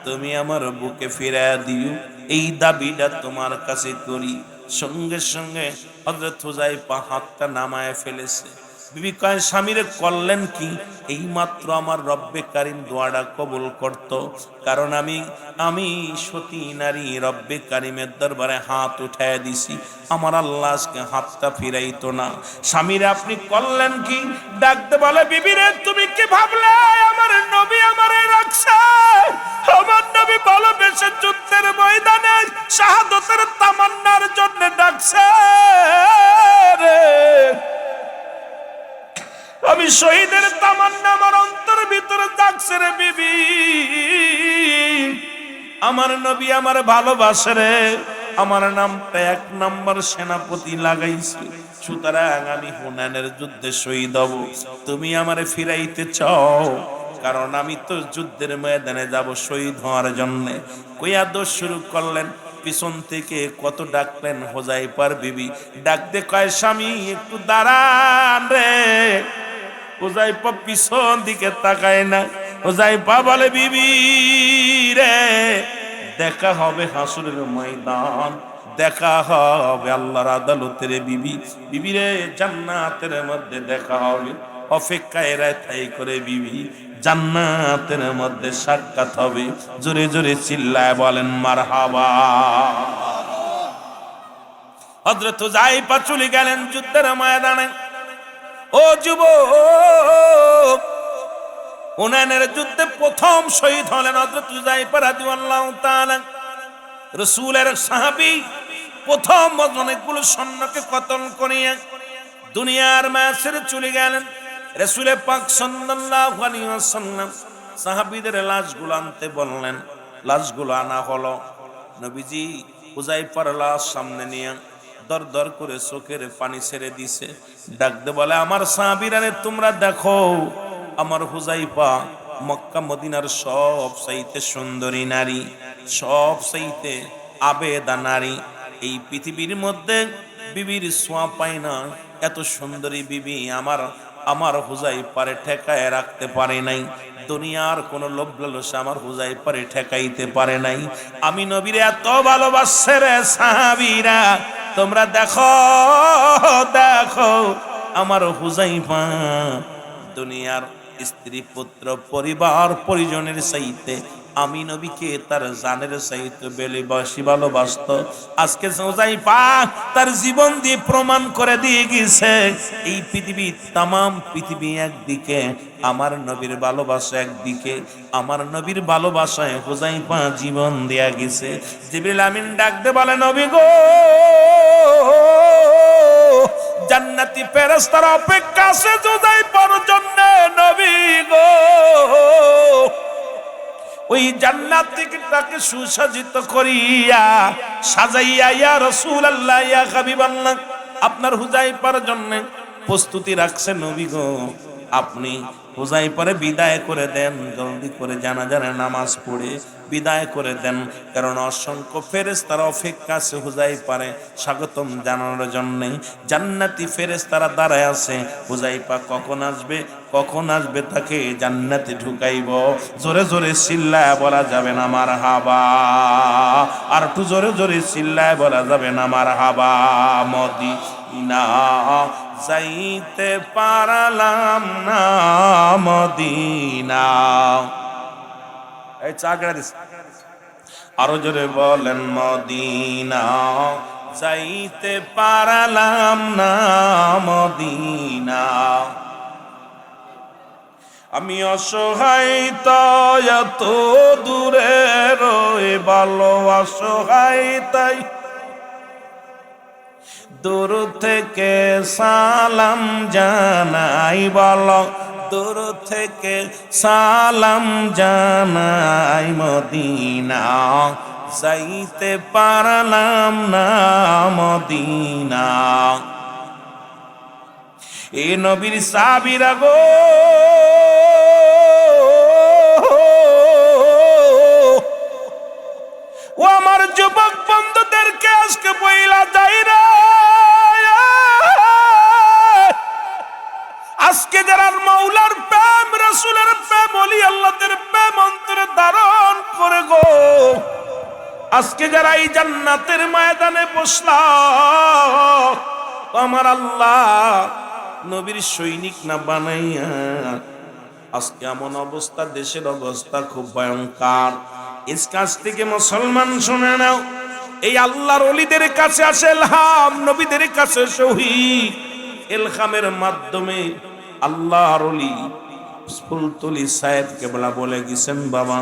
তুমি আমার বুকে ফিরাইয়া দিও, এই দাবিটা তোমার কাছে করি। সঙ্গে সঙ্গে হযরত হুযায়ফা হাতটা নামায় ফেলেছে। বিবি কয় স্বামীরে করলেন কি? এই মাত্র আমার রব্বে কারীম দোয়াটা কবুল করত, কারণ আমি সতী নারী রব্বে কারীমের দরবারে হাত উঠায় দিছি, আমার আল্লাহ আজকে হাতটা ফিরাইতো না। স্বামীরে আপনি করলেন কি? ডাকতে বলে বিবি রে তুমি কি ভাবলে আমার নবী আমারে রাখছে? আমার নবী ভালোবেসে যুদ্ধের ময়দানে শাহাদাতের তামান্নার জন্য ডাকছে রে। আমি শহীদের তামান্না আমার অন্তরের ভিতরে জাগছে রে বিবি, আমার নবী আমার ভালোবাসে রে, আমার নামটা 1 নম্বর সেনাপতি লাগাইছে, সুতরাং আমি হুনাইনের যুদ্ধে শহীদ হব, তুমি আমারে ফিরাইতে চাও, কারণ আমি তো যুদ্ধের ময়দানে যাব শহীদ হওয়ার জন্য। কইয়া দোষ শুরু করলেন, পিছন থেকে কত ডাকলেন হুযায়ফার বিবি, ডাকতে কয় স্বামী একটু দাঁড়ান রে। হুযায়ফা পিছন দিকে তাকায় না। হুযায়ফা বলে বিবি রে দেখা হবে হাসরের ময়দান, দেখা হবে আল্লাহর আদালতের বিবি। বিবি রে জান্নাতের মধ্যে দেখা হবে, অপেক্ষায় রায় করে বিবি, জান্নাতের মধ্যে সাক্ষাৎ হবে। জোরে জোরে চিল্লায় বলেন মারহাবা। হযরত হুযায়ফা চলে গেলেন যুদ্ধের ময়দানে। ও যুবক, হুনাইনের যুদ্ধে প্রথম শহীদ হলেন হযরত হুযায়ফা রাদিয়াল্লাহু তাআলা, রাসূলের সাহাবী। প্রথম অনেকগুলো সৈন্যকে কতল করিয়া দুনিয়ার মায়া ছেড়ে চলে গেলেন। রাসূল পাক সাল্লাল্লাহু আলাইহি ওয়াসাল্লাম সাহাবীদের লাশগুলো আনতে বললেন। লাশগুলো আনা হলো। নবীজি হুযায়ফার লাশ সামনে নিয়ে দর দর করে চোখের পানি ছেড়ে দিছে। ডাকতে বলে, আমার সাহাবীরা রে, তোমরা দেখো আমার হুযায়ফা মক্কা মদিনার সব চাইতে সুন্দরী নারী, সব চাইতে আবেদা নারী। এই পৃথিবীর মধ্যে বিবির ছোঁয়া পায় না, এত সুন্দরী বিবি আমার হুযায়ফারে ঠেকায় রাখতে পারে নাই। দুনিয়ার কোন লোভ লালসা আমার হুযায়ফারে ঠেকাইতে পারে নাই। আমি নবীর এত ভালোবাসে রে সাহাবীরা, তোমরা দেখো দেখো আমার হুযায়ফা দুনিয়ার স্ত্রী পুত্র পরিবার পরিজনের চাইতে আমি নবীকে তার জানের চাইতে বেশি ভালোবাসতো। আজকে হুযায়ফা তার জীবন দিয়ে প্রমাণ করে দিয়ে গেছে, এই পৃথিবী তামাম পৃথিবী একদিকে, আমার নবীর ভালোবাসা একদিকে। আমার নবীর ভালোবাসায় হুযায়ফা জীবন দেয়া গেছে। জিবরিল আমিন ডাকতে বলে, নবী গো, জান্নাতি ফেরেশতারা অপেক্ষা আছে হুযায়ফার জন্য। নবী গো, ওই জান্নাতিটাকে সুসজ্জিত করিয়া সাজাইয়া, ইয়া রাসূলুল্লাহ, ইয়া হাবিবাল্লাহ, আপনার হুযায়ফার জন্য প্রস্তুতি রাখছেন। নবী গো, আপনি হুযায়ফারে বিদায় করে দেন, জলদি করে জানাজার নামাজ পড়ে বিদায় করে দেন, কারণ অসংখ্য ফেরেশতারা অপেক্ষা আছে হুযায়ফারে স্বাগতম জানানোর জন্য। জান্নাতি ফেরেশতারা দাঁড়ায় আছে, হুযায়ফা কখন আসবে, কখন আসবে তাকে জান্নাতে ঢুকাইব। জোরে জোরে চিল্লায় বলা যাবে না মারহাবা, আর একটু জোরে জোরে চিল্লায় বলা যাবে না মারহাবা। মদিনা যাইতে পারলাম না, মদিনা। এই চাকরা দিস, আরো জোরে বলেন, মদিনা যাইতে পারলাম না, মদিনা। আমি অসহায় তাই এত দূরে রয়ে, ভালো অসহায় তাই দূর থেকে সালাম জানাই, বলো দূর থেকে সালাম জানাই। মদিনা যাইতে পারলাম না, মদিনা। এ নবীর সাহাবীরা গো, ও আমার যুবক বন্ধুদেরকে আজকে বইলা যাই রে, আজকে যারা মাওলার প্রেম, রাসূলের প্রেম, ওলি আল্লাহদের প্রেম অন্তরে ধারণ করে গো, আজকে যারা এই জান্নাতের ময়দানে বসলাম, আমার আল্লাহ নবীর সৈনিক না বানাইয়া আজকে এমন অবস্থা, দেশের অবস্থা খুব ভয়ঙ্কর। ইস কাছ থেকে মুসলমান শুনে নাও, এই আল্লাহর ওলিদের কাছে আসে ইলহাম, নবীদের কাছে শহীদ। ইলহামের মাধ্যমে আল্লাহর ওলি ফুলতলি সাহেব কেবলা বলে গেছেন, বাবা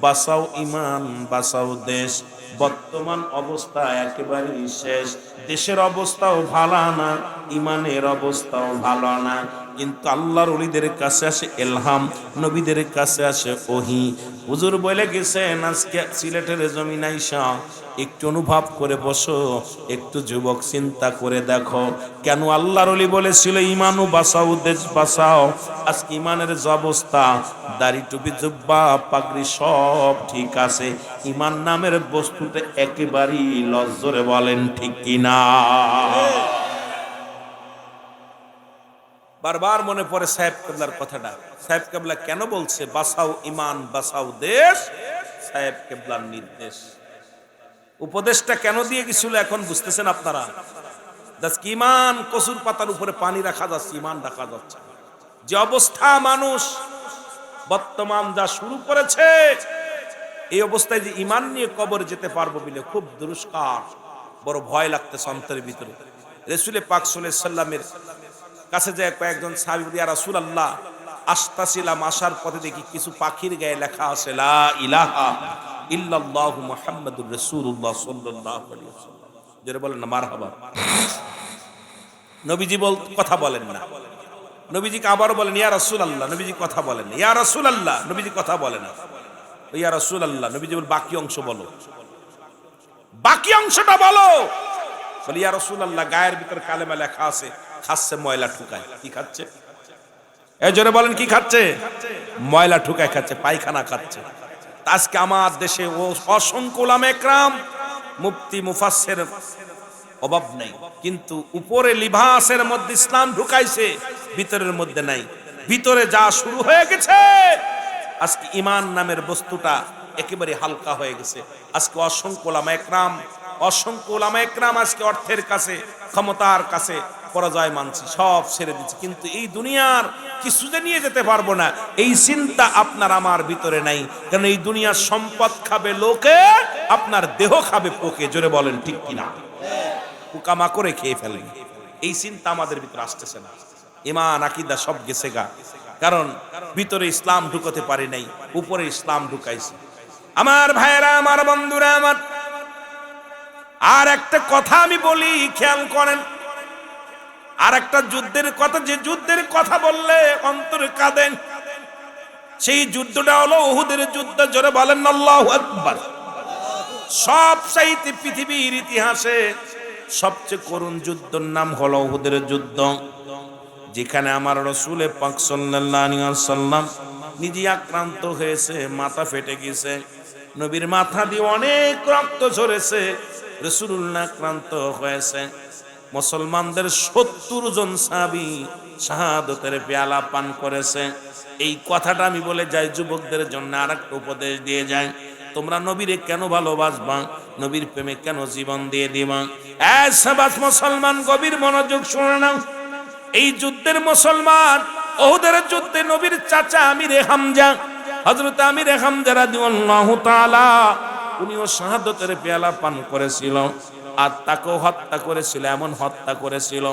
বাঁচাও ইমান, বাঁচাও দেশ। বর্তমান অবস্থা একেবারেই শেষ, দেশের অবস্থাও ভালো না, ইমানের অবস্থাও ভালো না, কিন্তু আল্লাহর ওলিদের কাছে আসে ইলহাম, নবীদের কাছে আসে ওহী। হুজুর বলে গেছেন, আজকে সিলেটের জমিন আইসা একটু অনুভব করে বসো, একটু যুবক চিন্তা করে দেখো, কেন আল্লাহর ওলি বলেছিল ইমানও বাঁচাও, দেশ বাঁচাও। আজকে ইমানের যে অবস্থা, দাড়ি টুপি জুব্বা পাগড়ি সব ঠিক আছে, ইমান নামের বস্তুতে একেবারেই লজ্জরে, বলেন ঠিক কিনা? বারবার মনে পড়ে সাহেব কেবলার কথাটা। সাহেব কেবলা কেন বলছে বাঁচাও ইমান, বাঁচাও দেশ? সাহেব কেবলার নির্দেশ, উপদেশটা কেন দিয়ে গেছিল এখন বুঝতেছেন আপনারা? আজকে ইমান কসুর পাতার উপরে পানি রাখা যাচ্ছে, ইমান রাখা যাচ্ছে। যে অবস্থা মানুষ বর্তমান যা শুরু করেছে, এই অবস্থায় যে ইমান নিয়ে কবর যেতে পারবো বলে খুব দুরস্কার, বড় ভয় লাগতেছে অন্তরের ভিতরে। রাসূল পাক সাল্লাল্লাহু আলাইহি ওয়াসাল্লামের কাছে যে কয়েকজন সাহাবী বলে, ইয়া রাসূলুল্লাহ, আসতাছিলাম, আসার পথে দেখি কিছু পাখির গায়ে লেখা আছে লা ইলাহা ইল্লাল্লাহু মুহাম্মাদুর রাসূলুল্লাহ সাল্লাল্লাহু আলাইহি ওয়াসাল্লাম। যারা বলেন না মারহাবা। নবীজি কথা বলেন না। নবীজিকে আবার বলেন ইয়া রাসূলুল্লাহ, নবীজি কথা বলেন না। ইয়া রাসূলুল্লাহ, নবীজি কথা বলেন না। ইয়া রাসূলুল্লাহ, নবীজি বলেন বাকি অংশ বলো, বাকি অংশটা বলো। বলে ইয়া রাসূলুল্লাহ, গায়ের ভিতর কালেমা লেখা আছে, খাচ্ছে ময়লা ঠুকায়। কি খাচ্ছে? এই জোরে বলেন কি খাচ্ছে? ময়লা ঠুকায় খাচ্ছে, পায়খানা খাচ্ছে। আজকে আমার দেশে ও অসংখ্য উলামা একরাম, মুফতি মুফাসসির অভাব নাই, কিন্তু উপরে লিবাসের মধ্যে ইসলাম ঢুকাইছে, ভিতরের মধ্যে নাই। ভিতরে যা শুরু হয়ে গেছে, আজকে ঈমান নামের বস্তুটা একেবারে হালকা হয়ে গেছে। আজকে অসংখ্য উলামা একরাম আজকে অর্থের কাছে, ক্ষমতার কাছে পরাজয় মানছি, সব ছেড়ে দিচ্ছি। কিন্তু এই দুনিয়ার কিছু যে নিয়ে যেতে পারবো না, এই চিন্তা আপনার আমার ভিতরে নাই। কারণ এই দুনিয়ার সম্পদ খাবে লোকে, আপনার দেহ খাবে পোকে। জোরে বলেন ঠিক কিনা? পোকামাকড়ে খেয়ে ফেলবে, এই চিন্তা আমাদের ভিতরে আসতেছে না। ঈমান আকীদা সব গেছে গা, কারণ ভিতরে ইসলাম ঢুকাতে পারি নাই, উপরে ইসলাম ঢুকাইছে। আমার ভাইয়েরা, আমার বন্ধুরা আমার, আর একটা কথা আমি বলি, খেয়াল করেন। আর একটা যুদ্ধের কথা, যে যুদ্ধের কথা বললে অন্তরে কাঁদেন, সেই যুদ্ধটা হলো উহুদের যুদ্ধ। জোরে বলেন আল্লাহু আকবার। সবচাইতে পৃথিবীর ইতিহাসে সবচেয়ে করুণ যুদ্ধের নাম হলো উহুদের যুদ্ধ, যেখানে আমার রাসূল পাক সাল্লাল্লাহু আলাইহি ওয়াসাল্লাম নিজে আক্রান্ত হয়েছে, মাথা ফেটে গেছে, নবীর মাথা দিয়ে অনেক রক্ত ঝরেছে, রাসূলুল্লাহ আক্রান্ত হয়েছে। মুসলমানদের ৭০ জন সাহাবী শাহাদাতের পেয়ালা পান করেছে। এই কথাটা আমি বলে যাই যুবকদের জন্য, আরেকটা উপদেশ দিয়ে যাই, তোমরা নবীরে কেন ভালোবাসবা, নবীর প্রেমে কেন জীবন দিয়ে দিবা? সাবাস মুসলমান, গভীর মনোযোগ শুনে নাও। এই যুদ্ধের মুসলমান, উহুদের যুদ্ধে নবীর চাচা আমিরে হামজা, হযরত আমিরে হামজা রাদিয়াল্লাহু তাআলা, উনিও শাহাদাতের পেয়ালা পান করেছিল, আর তাকেও হত্যা করেছিল। এমন হত্যা করেছিল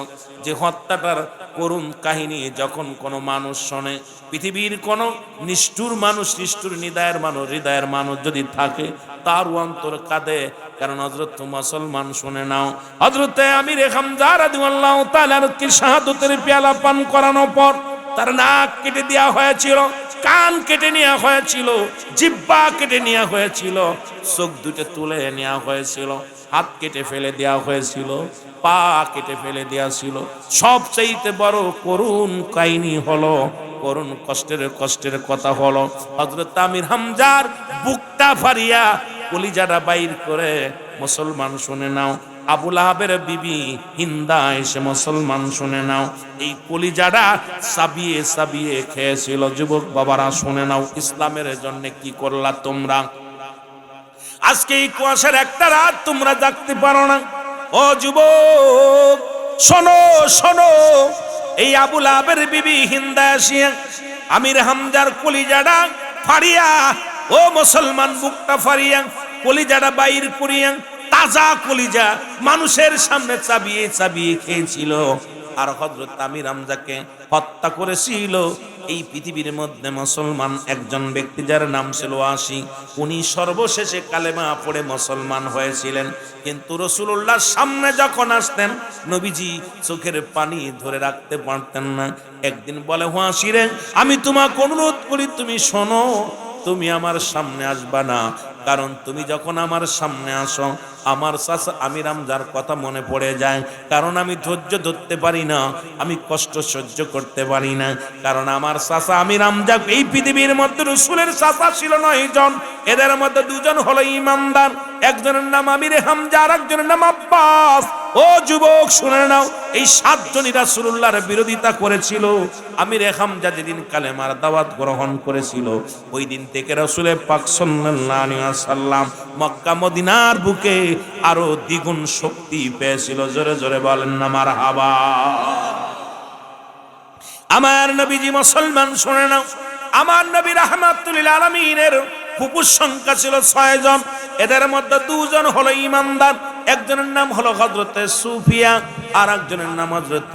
যে হত্যাটার করুণ কাহিনী যখন কোনো মানুষ শোনে, পৃথিবীর কোনো নিষ্ঠুর মানুষ, নিষ্ঠুর হৃদয়ের মানুষ যদি থাকে, তার অন্তর কাঁদে। কারণ হযরত মুসলমান, শুনে নাও, হযরত আমিরে হামজা রাদিয়াল্লাহু তাআলার কি শাহাদাতের পেয়ালা পান করানোর পর তার নাক কেটে দেওয়া হয়েছিল, কান কেটে নেওয়া হয়েছিল, জিহ্বা কেটে নেওয়া হয়েছিল, চোখ দুটো তুলে নেওয়া হয়েছিল, হাত কেটে ফেলে দেওয়া হয়েছিল, পা কেটে ফেলে দেওয়া ছিল। সবচাইতে বড় করুণ কাহিনী হলো, করুণ কষ্টের কথা হলো, হযরত আমির হামজার বুকটা ফাড়িয়া কলিজাটা বাইর করে, মুসলমান শুনে নাও, আবু লাহাবের বিবি হিন্দা এসে, মুসলমান শুনে নাও, এই কলিজাটা চাবিয়ে চাবিয়ে খেয়েছিল। যুবক বাবারা শুনে নাও, ইসলামের জন্য কি করলা তোমরা? আজকে এই কুয়াশার একটা রাত তোমরা জাগতে পারো না। ও যুবক শোনো, শোনো, এই আবু লাহাবের বিবি হিন্দা আসিয়া আমির হামজার কলিজাটা ফাড়িয়া, ও মুসলমান, বুকটা ফাড়িয়া কলিজাটা বাইর করিয়া, তাজা কলিজা মানুষের সামনে চাবিয়ে চাবিয়ে খেয়েছিল। আর হযরত আমির হামজাকে হত্যা করেছিল এই পৃথিবীর মধ্যে মুসলমান একজন ব্যক্তি, যার নাম ছিল ওয়াসি। উনি সর্বশেষে কালেমা পড়ে মুসলমান হয়েছিলেন। কিন্তু রাসূলুল্লাহর সামনে যখন আসতেন, নবীজি চোখের পানি ধরে রাখতে পারতেন না। একদিন বলে, ওয়াসি রে, আমি তোমাকে অনুরোধ করি, তুমি শোনো, তুমি আমার সামনে আসবা না, কারণ তুমি যখন আমার সামনে আসো, আমার চাচা আমির হামজার কথা মনে পড়ে যায়। কারণ আমি ধৈর্য ধরতে পারি না, আমি কষ্ট সহ্য করতে পারি না। কারণ আমার চাচা আমির হামজা, এই পৃথিবীর মধ্যে রাসূলের চাচা ছিল 9 জন, এদের মধ্যে 2 জন হলো ইমানদার, একজনের নাম আমিরে হামজা, আর একজনের নাম আব্বাস। ও যুবক শুনে নাও, এই 7 জনই রাসূলুল্লাহর বিরোধিতা করেছিল। আমিরে হামজা যেদিন কালেমার দাওয়াত গ্রহণ করেছিল, ওই দিন থেকে রাসূল পাক সাল্লাল্লাহু আলাইহি ওয়াসাল্লাম মক্কা মদিনার বুকে আরো দ্বিগুণ শক্তি পেয়েছিল। জোরে জোরে বলেন না মারহাবা। আমার নবীজি মুসলমান শুনে নাও, আমার নবী রাহমাতুল লিল আলামিনের ফুফুর সংখ্যা ছিল 6 জন, এদের মধ্যে 2 জন হলো ইমানদার, একজনের নাম হলো হযরত সুফিয়া, আর একজনের নাম হযরত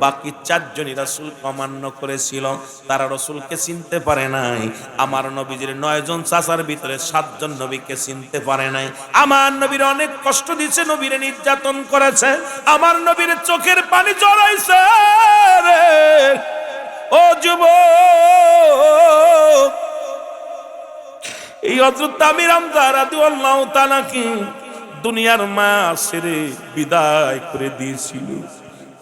বাকি 4 জনই রাসূলকে অমান্য করেছিল, তারা রাসূলকে চিনতে পারে নাই। আমার নবীজির 9 জন চাচার ভিতরে 7 জন নবীকে চিনতে পারে নাই। আমার নবীর অনেক কষ্ট দিয়েছে, নবীরে নির্যাতন করেছে, আমার নবীর চোখের পানি জড়াইছে রে। ও যুবক, এই হযরত আমির হামজা রাদিয়াল্লাহু তাআলা কি দুনিয়ার মা ছেড়ে বিদায় করে দিয়েছিল।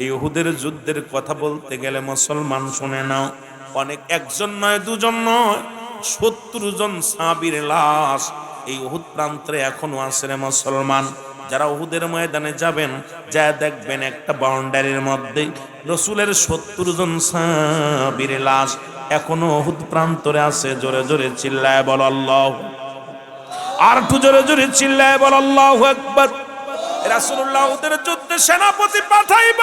এই উহুদের যুদ্ধের কথা বলতে গেলে মুসলমান শুনে নাও, অনেক একজন নয়, দুজন নয়, 70 জন সাহাবীর লাশ এই উহুদ প্রান্তরে এখনো আছে রে মুসলমান। যারা উহুদের ময়দানে যাবেন, যা দেখবেন একটা বাউন্ডারির মধ্যে রাসূলের 70 জন সাহাবীর লাশ এখনো উহুদ প্রান্তরে আছে। জোরে জোরে চিল্লায় বল আল্লাহু, আর একটু জোরে জোরে চিল্লায় বল আল্লাহু আকবার। রাসূলুল্লাহ উহুদের যুদ্ধে সেনাপতি পাঠাইব,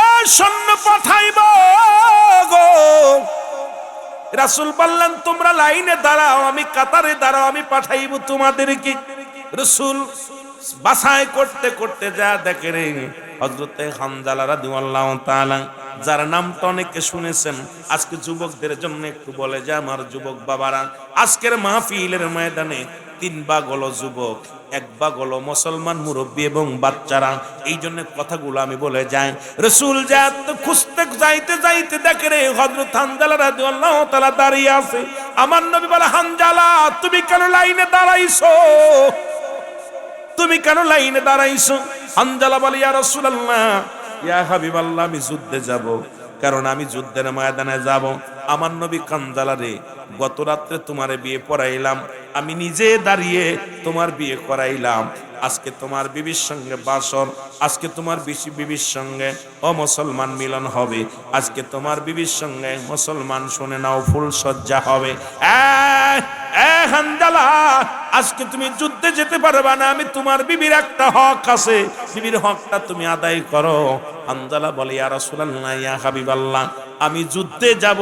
এই সৈন্য পাঠাইব গো। রাসূল বললেন তোমরা লাইনে দাঁড়াও, আমি কাতারে দাঁড়াও, আমি পাঠাইব তোমাদেরকে। রাসূল বাছাই করতে করতে যা দেখে রে হযরতে হামজালা রাদিয়াল্লাহু তাআলা, যার নামটা অনেকে শুনেছেন। আজকে যুবকদের জন্য একটু বলে যে আমার যুবক বাবারা, আজকের মাহফিলের ময়দানে 3 ভাগ হলো যুবক, 1 ভাগ হলো মুসলমান মুরব্বী এবং বাচ্চারা। এই জন্য কথাগুলো আমি বলে যাই। রাসূল যা খুঁজতে যাইতে যাইতে দেখে রে হযরত হামজালা রাদিয়াল্লাহু তাআলা দাঁড়িয়ে আছে। আমার নবী বলে, হামজালা তুমি কেন লাইনে দাঁড়াইছো? তুমি কেন লাইনে দাঁড়াইছো? হামজালা বলে, ইয়া রাসূলুল্লাহ, ইয়া হাবিবাল্লাহ, আমি যুদ্ধে যাব, কারণ আমি যুদ্ধের ময়দানে যাব। আমার নবী হামজালা রে, গত রাত্রে তোমারে বিয়ে পড়াইলাম, আমি নিজে দাঁড়িয়ে তোমার বিয়ে করাইলাম। আজকে তোমার বিবির সঙ্গে বাসর, আজকে তোমার বিবির সঙ্গে ও মুসলমান মিলন হবে, আজকে তোমার বিবির সঙ্গে মুসলমান শুনে নাও ফুল সজ্জা হবে। হামজালা, আজকে তুমি যুদ্ধে যেতে পারবা না, আমি তোমার বিবির একটা হক আছে, বিবির হকটা তুমি আদায় করো। হামজালা বলে, ইয়া রাসূলুল্লাহ, ইয়া হাবিবাল্লাহ, আমি যুদ্ধে যাব,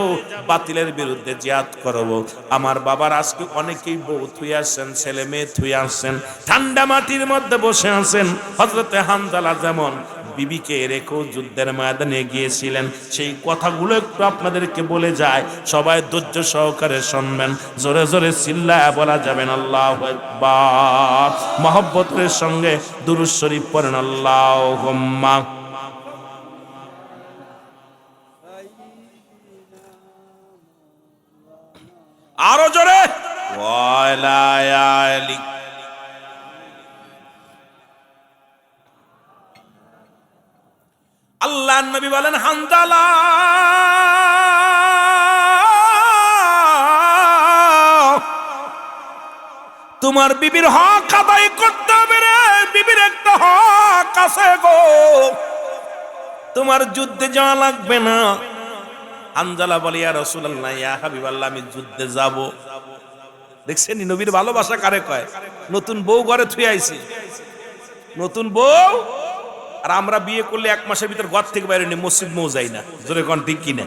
বাতিলের বিরুদ্ধে জিহাদ করব। আমার বাবার আজকে অনেকেই বউ থুই আসছেন, ছেলে মেয়ে থুই আসছেন, ঠান্ডা মাটির মধ্যে বসে আছেন। হযরতে হামজালা যেমন বিবিকে রেখেও যুদ্ধের ময়দানে গিয়েছিলেন, সেই কথাগুলো একটু আপনাদেরকে বলে যায়, সবাই ধৈর্য সহকারে শুনবেন। জোরে জোরে চিল্লায়া বলা যাবেন আল্লাহু আকবার। মহব্বতের সঙ্গে দুরূদ শরীফ পড়েন আল্লাহুম্মা। আরো জোরে ওয়ালা আলি। আল্লাহর নবী বলেন, হামজালা তোমার বিবির হক আদায় করতে হবে রে, বিবির একটা হক আছে গো, তোমার যুদ্ধে যাওয়া লাগবে না। হামজালা বলে, ইয়া রাসূলুল্লাহ, ইয়া হাবিবাল্লাহ, আমি যুদ্ধে যাব। দেখছেন নবীর ভালোবাসা কারে কয়? নতুন বউ ঘরে থুই আইছি, নতুন বউ, আর আমরা বিয়ে করলে 1 মাসের ভিতর ঘর থেকে বাইরে নেই, মসজিদ মৌ যাই না। জোরে কোন ঠিক কিনা?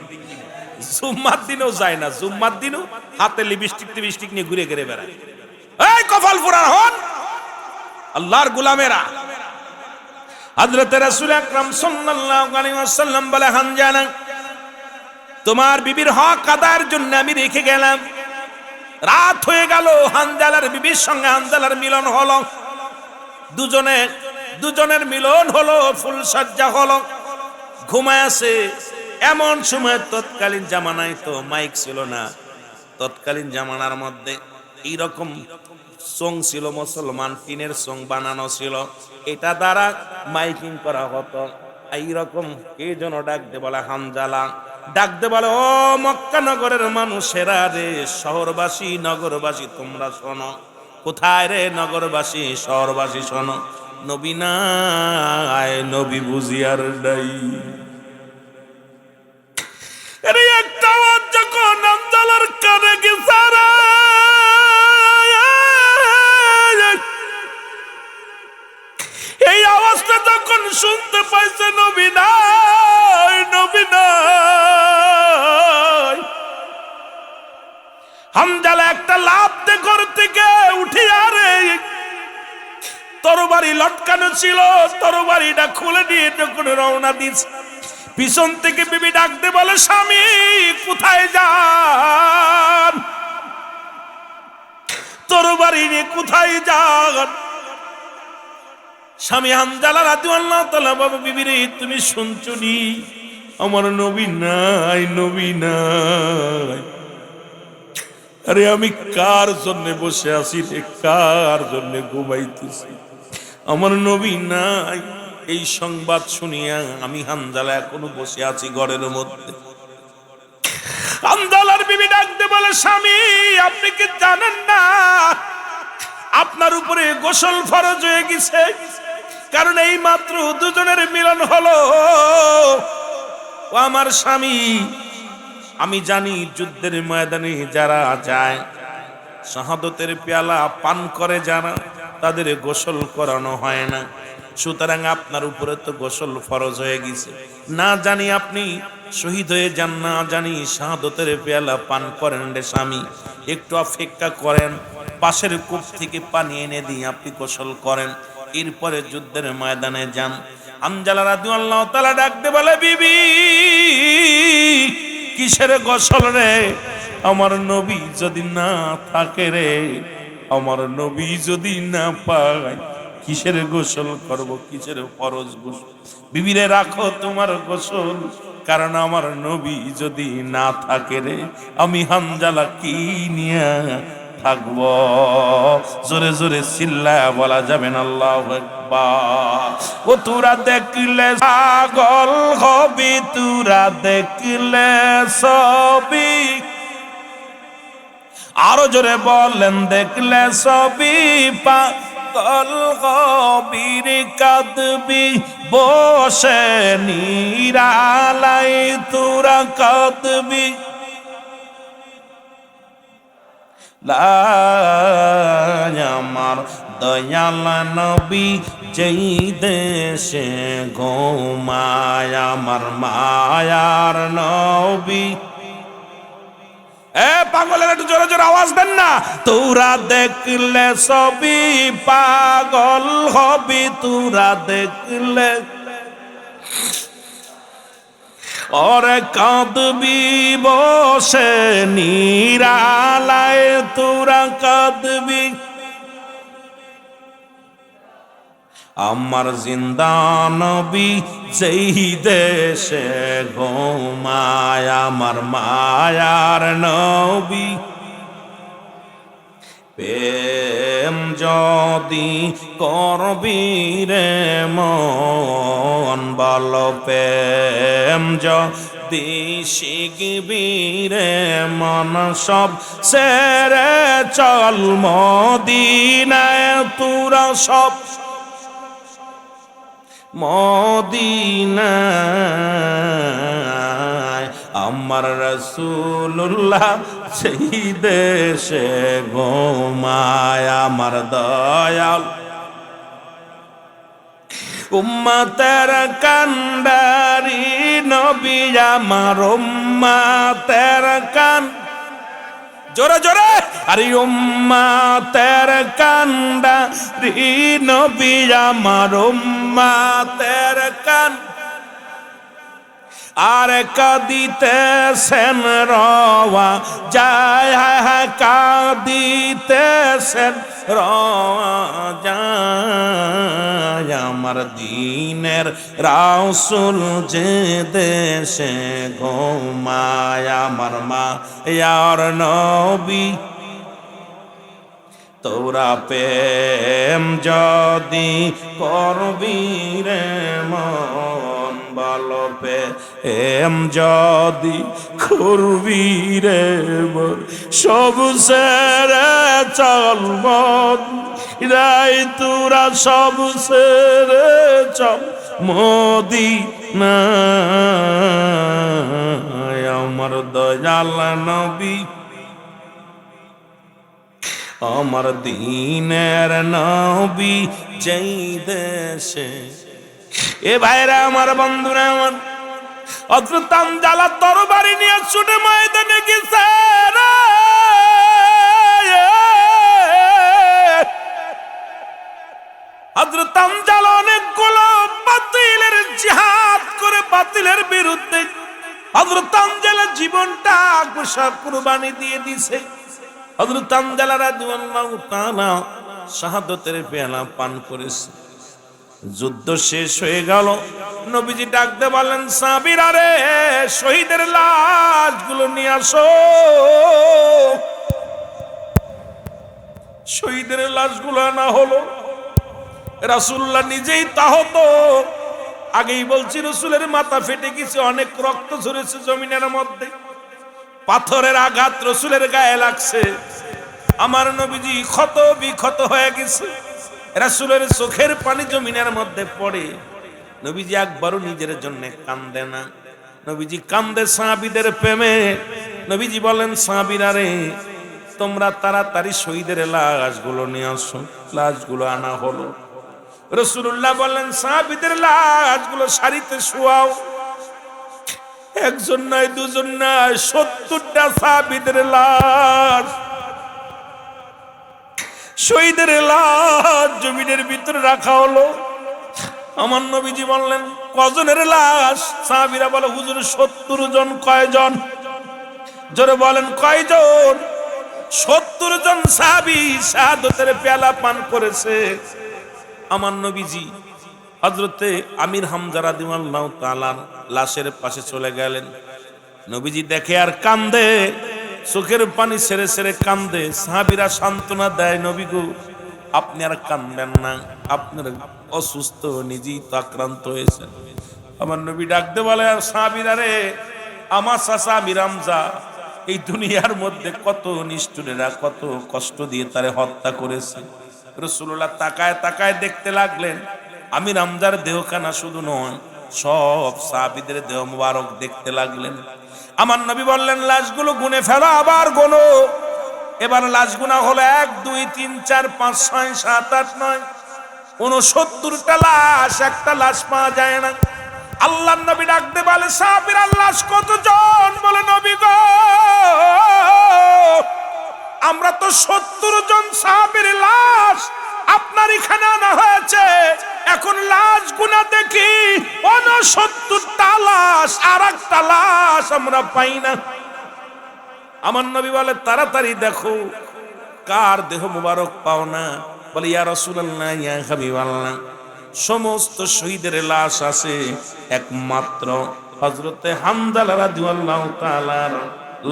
জুম্মার দিনও যায় না, জুম্মার দিনও হাতে লিপস্টিক নিয়ে ঘুরে ঘুরে বেড়ায়। এই কপাল পুরার হন আল্লাহর গোলামেরা। হযরত রাসূল আকরাম সাল্লাল্লাহু আলাইহি ওয়াসাল্লাম বলে, হামজালা তোমার বিবির হক আদায়ের জন্য আমি রেখে গেলাম। রাত হয়ে গেল, হামজালার বিবির সঙ্গে হামজালার মিলন হলো, দুজনের মিলন হলো, ফুল সজ্জা হলো, ঘুমায় আছে। এমন সময় তৎকালীন জামানায় তো মাইক ছিল না, তৎকালীন জামানার মধ্যে এইরকম সং ছিল, মুসলমান টিনের সং বানানো ছিল, এটা দ্বারা মাইকিং করা হতো। এইরকম কে যেন ডাক দে বলে, হামজালা ডাক দে বলে, ও মক্কা নগরের মানুষেরা রে, শহরবাসী নগরবাসী তোমরা শোনো। কোথায় রে নগরবাসী শহরবাসী শোনো, নবী নাই, নবী বুঝিয়ার নাই। আরে একটা আওয়াজ যখন হামজালার কানে গেছে রে, এই আওয়াজটা যখন শুনতে পাইছে, নবী নাই, নবী নাই। হামজালা একটা লাফ দিয়ে ঘর থেকে উঠে, আরে তরবারি লটকানো ছিল, তরবারিটা খুলে নিয়ে যখন রওনা দিচ্ছে, পিছন থেকে বিবি ডাকতে বলে, স্বামী কোথায় যান? তরবারি নিয়ে কোথায় যান? স্বামী হানজালা রাদিয়াল্লাহু তাআলা, বাবা বিবি রে, তুমি শুনছো নি? আমার নবী নাই, নবী নাই। আরে আমি কার জন্য বসে আছি রে, কার জন্য ঘুমাইতেছি? আমার নবী নাই। এই সংবাদ শুনিয়া আমি হানজালা এখনো বসে আছি ঘরের মধ্যে। হানজালার বিবি ডাকতে বলে, স্বামী আপনি কি জানেন না আপনার উপরে গোসল ফরজ হয়ে গেছে? কারণ এই মাত্র দুজনের মিলন হলো। ও আমার স্বামী, আমি জানি যুদ্ধের ময়দানে যারা যায়, শাহাদতের পেয়ালা পান করে যারা, তাদের গোসল করানো হয় না। সুতরাং আপনার উপরে তো গোসল ফরজ হয়ে গেছে। না জানি আপনি শহীদ হয়ে যান, না জানি শাহাদতের পেয়ালা পান করেন রে স্বামী। একটু অপেক্ষা করেন, পাশের কূপ থেকে পানি এনে দিয়ে আপনি গোসল করেন, এরপরে যুদ্ধের ময়দানে যান। হানজালা রাদিয়াল্লাহু তাআলা ডাকতে বলে, বিবি কিসের গোসল রে? আমার নবী যদি না থাকে রে, আমার নবী যদি না পাই, কিসের গোসল করব, কিসের ফরজ গোসল? বিবিরে রাখো তোমার গোসল, কারণ আমার নবী যদি না থাকে রে, আমি হানজালা কি নিয়ে থাকব? জোরে জোরে চিল্লায়া বলা যাবে না আল্লাহু আকবার। ও তোরা দেখলে পাগল হবি, তোরা দেখলে ছবি। আরো জোরে বলেন, দেখলে ছবি পাগল হবি রে, কাঁদবি বসে নিরালাই, তোরা কাঁদবি। আমার দয়াল নবী যেই দেশে ঘুমায়, আমার মায়ার নবী। এ পাগলের একটু জোরে জোরে আওয়াজ দেন না। তোরা দেখলে ছবি পাগল হবি, তোরা দেখলে ওরে কাঁদবি বসে নিরালায়, তোরা কাঁদবি। আমার জিন্দা নবী যেই দেশে ঘুমায়, আমার মায়ার নবী। প্রেম যদি করবি রে মন, বল প্রেম যদি শিখবি রে মন, সব সেরে চল মদিনায়, তোরা সব মদিনায়। আমার রাসূলুল্লাহ সেই দেশে ঘুমায়, আমার দয়াল উম্মতের কান্ডারি নবী, আমার উম্মতের কান। জোরে জোরে, আরে উম্মতের কান্ডারি নবী, আমার উম্মতের কান। আর কাঁদিতেছেন রওয়া যায়, হায় হায় কাঁদিতেছেন রওয়া যায়, আমার দিনের রাসূল যে দেশে ঘুমায়, আমার মায়ার নবী। তোরা প্রেম যদি করবি রে মন, বলো প্রেম যদি করবি রে মন, সব সেরে চল মদিনায়, তোরা সব সেরে চল মদিনায়। আমার দয়াল নবী, আমার দিনের নবী যেই দেশে। এ ভাইরা আমার, বন্ধুরা আমার, হযরত হানজালা তরবারি নিয়ে ছুটে ময়দানে গেছে রে। হযরত হানজালা অনেকগুলো বাতিলের জিহাদ করে বাতিলের বিরুদ্ধে হযরত হামজালা জীবনটা কুরবানি দিয়ে দিয়েছে। হযরত হামজালা রাদিয়াল্লাহু তাআলা শাহাদাতের পেয়ালা পান করেছে। যুদ্ধ শেষ হয়ে গেল, নবীজি ডাকতে বললেন, সাহাবীরা রে, শহীদের লাশগুলো নিয়ে আসো। শহীদের লাশগুলো আনা হলো। রাসূলুল্লাহ নিজেই তাহত, আগেই বলছি রাসূলের মাথা ফেটে গেছে, অনেক রক্ত ঝরেছে জমিনের মধ্যে, পাথরের আঘাত রাসূলের গায়ে লাগছে। আমার নবীজি ক্ষত বিক্ষত হয়ে গেছে, রাসূলের চোখের পানি জমিনের মধ্যে পড়ে। নবীজি একবারও নিজের জন্য কান্দে না, নবীজি কান্দে সাহাবীদের প্রেমে। নবীজি বলেন, সাহাবীরা রে, তোমরা তাড়াতাড়ি শহীদের লাশগুলো নিয়ে আসো। লাশগুলো আনা হলো। রাসূলুল্লাহ বললেন, সাহাবীদের লাশগুলো সারিতে শোয়াও। একজন নয়, দুজন নয়, 70টা সাহাবীদের লাশ, শহীদের লাশ জমিনের ভিতরে রাখা হলো। আমার নবীজি বললেন, কজনের লাশ? সাহাবীরা বলে, হুজুর 70 জন। কয়জন? জোরে বলেন, কয়জন? 70 জন সাহাবী শাহাদাতের পেয়ালা পান করেছে। আমার নবীজি হযরতে আমির হামজা রাদিয়াল্লাহু তাআলা লাশের পাশে চলে গেলেন। নবীজি দেখে আর কান্দে, চোখের পানি ছেড়ে ছেড়ে কান্দে। সাহাবীরা সান্ত্বনা দেয়, নবী গো, আপনি আর কাঁদবেন না, আপনার অসুস্থ, নিজেই তো আক্রান্ত হয়েছেন। আমার নবী ডাকতে বলে, আর সাহাবীরা রে, আমার চাচা আমির হামজা এই দুনিয়ার মধ্যে কত নিষ্ঠুরেরা কত কষ্ট দিয়ে তারে হত্যা করেছে। রাসূলুল্লাহ তাকায় তাকায় দেখতে লাগলেন। আমির হামজার দেহখানা শুধু নয়, সব সাহাবীদের দেহ মুবারক দেখতে লাগলেন। আমার নবী বললেন, লাশগুলো গুনে ফেলো, আবার গোনো। এবার লাশ গুনা হলো 1 2 3 4 5 6 7 8 9, 69টা লাশ। একটা লাশ পাওয়া যায় না। আল্লাহর নবী ডাকতে বলে, সাহাবীরা লাশ কতজন? বলে, নবী গো, আমরা তো 70 জন সাহাবীর লাশ আপনার এখানে আনা হয়েছে। এখন লাশ গুনা দেখি 69টা লাশ, আর একটা লাশ আমরা পাই না। আমার নবী বলে, তাড়াতাড়ি দেখো কার দেহ মুবারক পাও না। বলে, ইয়া রাসূলুল্লাহ, ইয়া হাবিবাল্লাহ, সমস্ত শহীদের লাশ আছে, একমাত্র হযরতে হামজালা রাদিয়াল্লাহু তাআলার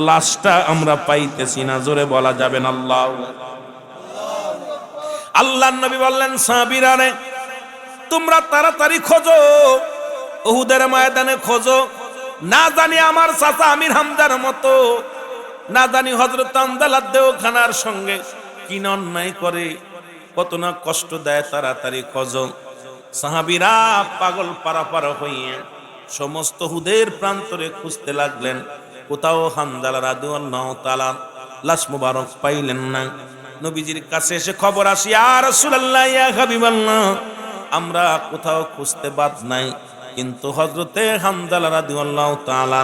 লাশটা আমরা পাইতেছি না। জোরে বলা যাবে না আল্লাহু আকবার। আল্লাহর নবী বললেন, সাহাবীরা রে, তোমরা তাড়াতাড়ি খোঁজো, উহুদের ময়দানে খোঁজো। না জানি আমার চাচা আমির হামজার মতো, না জানি হযরত হামজালার দেহখানার সঙ্গে কি অন্যায় করে, কত না কষ্ট দেয়। তাড়াতাড়ি খোঁজো। সাহাবীরা পাগল পারাপার হইয়ে সমস্ত হুদের প্রান্তরে খুঁজতে লাগলেন। কোথাও হামজালা রাদিয়াল্লাহু তাআলা লাশ মুবারক পাইলেন না। নবীজির কাছে এসে খবর আসি, ইয়া রাসূলুল্লাহ, ইয়া হাবিবাল্লাহ, আমরা কোথাও খুঁজতে বাদ নাই, কিন্তু হযরতে হামজালা রাদিয়াল্লাহু তাআলা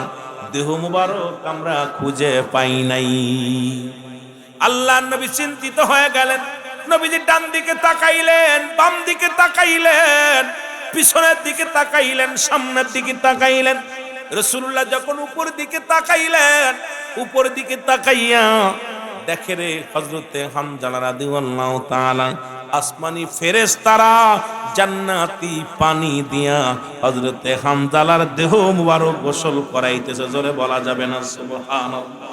দেহ মুবারক আমরা খুঁজে পাই নাই। আল্লাহর নবী চিন্তিত হয়ে গেলেন। নবীজি ডান দিকে তাকাইলেন, বাম দিকে তাকাইলেন, পিছনের দিকে তাকাইলেন, সামনের দিকে তাকাইলেন। রাসূলুল্লাহ যখন উপর দিকে তাকাইলেন, উপর দিকে তাকাইয়া দেখে রে, হযরতে হামজালা রাদিয়াল্লাহু তাআলা আসমানি ফেরেশতারা জান্নাতি পানি দিয়া হযরতে হামজালার দেহ মুবারক গোসল করাইতেছে। জোরে বলা যাবে না সুবহানাল্লাহ।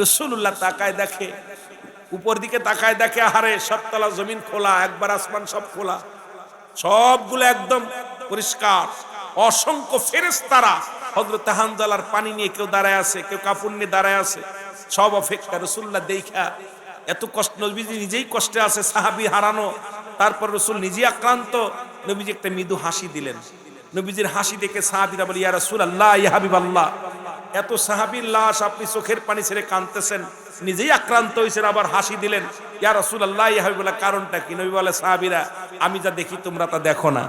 রাসূলুল্লাহ তাকায় দেখে, উপর দিকে তাকায় দেখে, আহারে, সবতলা জমিন খোলা, একবার আসমান সব খোলা, সবগুলো একদম পরিষ্কার। অসংখ্য ফেরেশতারা হযরত হামজালার পানি নিয়ে কেউ দাঁড়ায় আছে, কেউ কাপড় নিয়ে দাঁড়ায় আছে, সব অপেক্ষা। রাসূলুল্লাহ দেখা এত কষ্ট, নবীজি নিজেই কষ্টে আছে, সাহাবী হারানো, তারপর রাসূল নিজেই আক্রান্ত। নবীজি একটা মৃদু হাসি দিলেন। নবীজির হাসি দেখে সাহাবীরা বলে, ইয়া রাসূলুল্লাহ, ইয়া হাবিবাল্লাহ, এত সাহাবীর লাশ আপনি চোখের পানি ছেড়ে কাঁদতেছেন, নিজেই আক্রান্ত হয়েছেন, আবার হাসি দিলেন। ইয়া রাসূলুল্লাহ, ইয়া হাবিবাল্লাহ, কারণটা কি? নবী বলে, সাহাবীরা, আমি যা দেখি তোমরা তা দেখো না,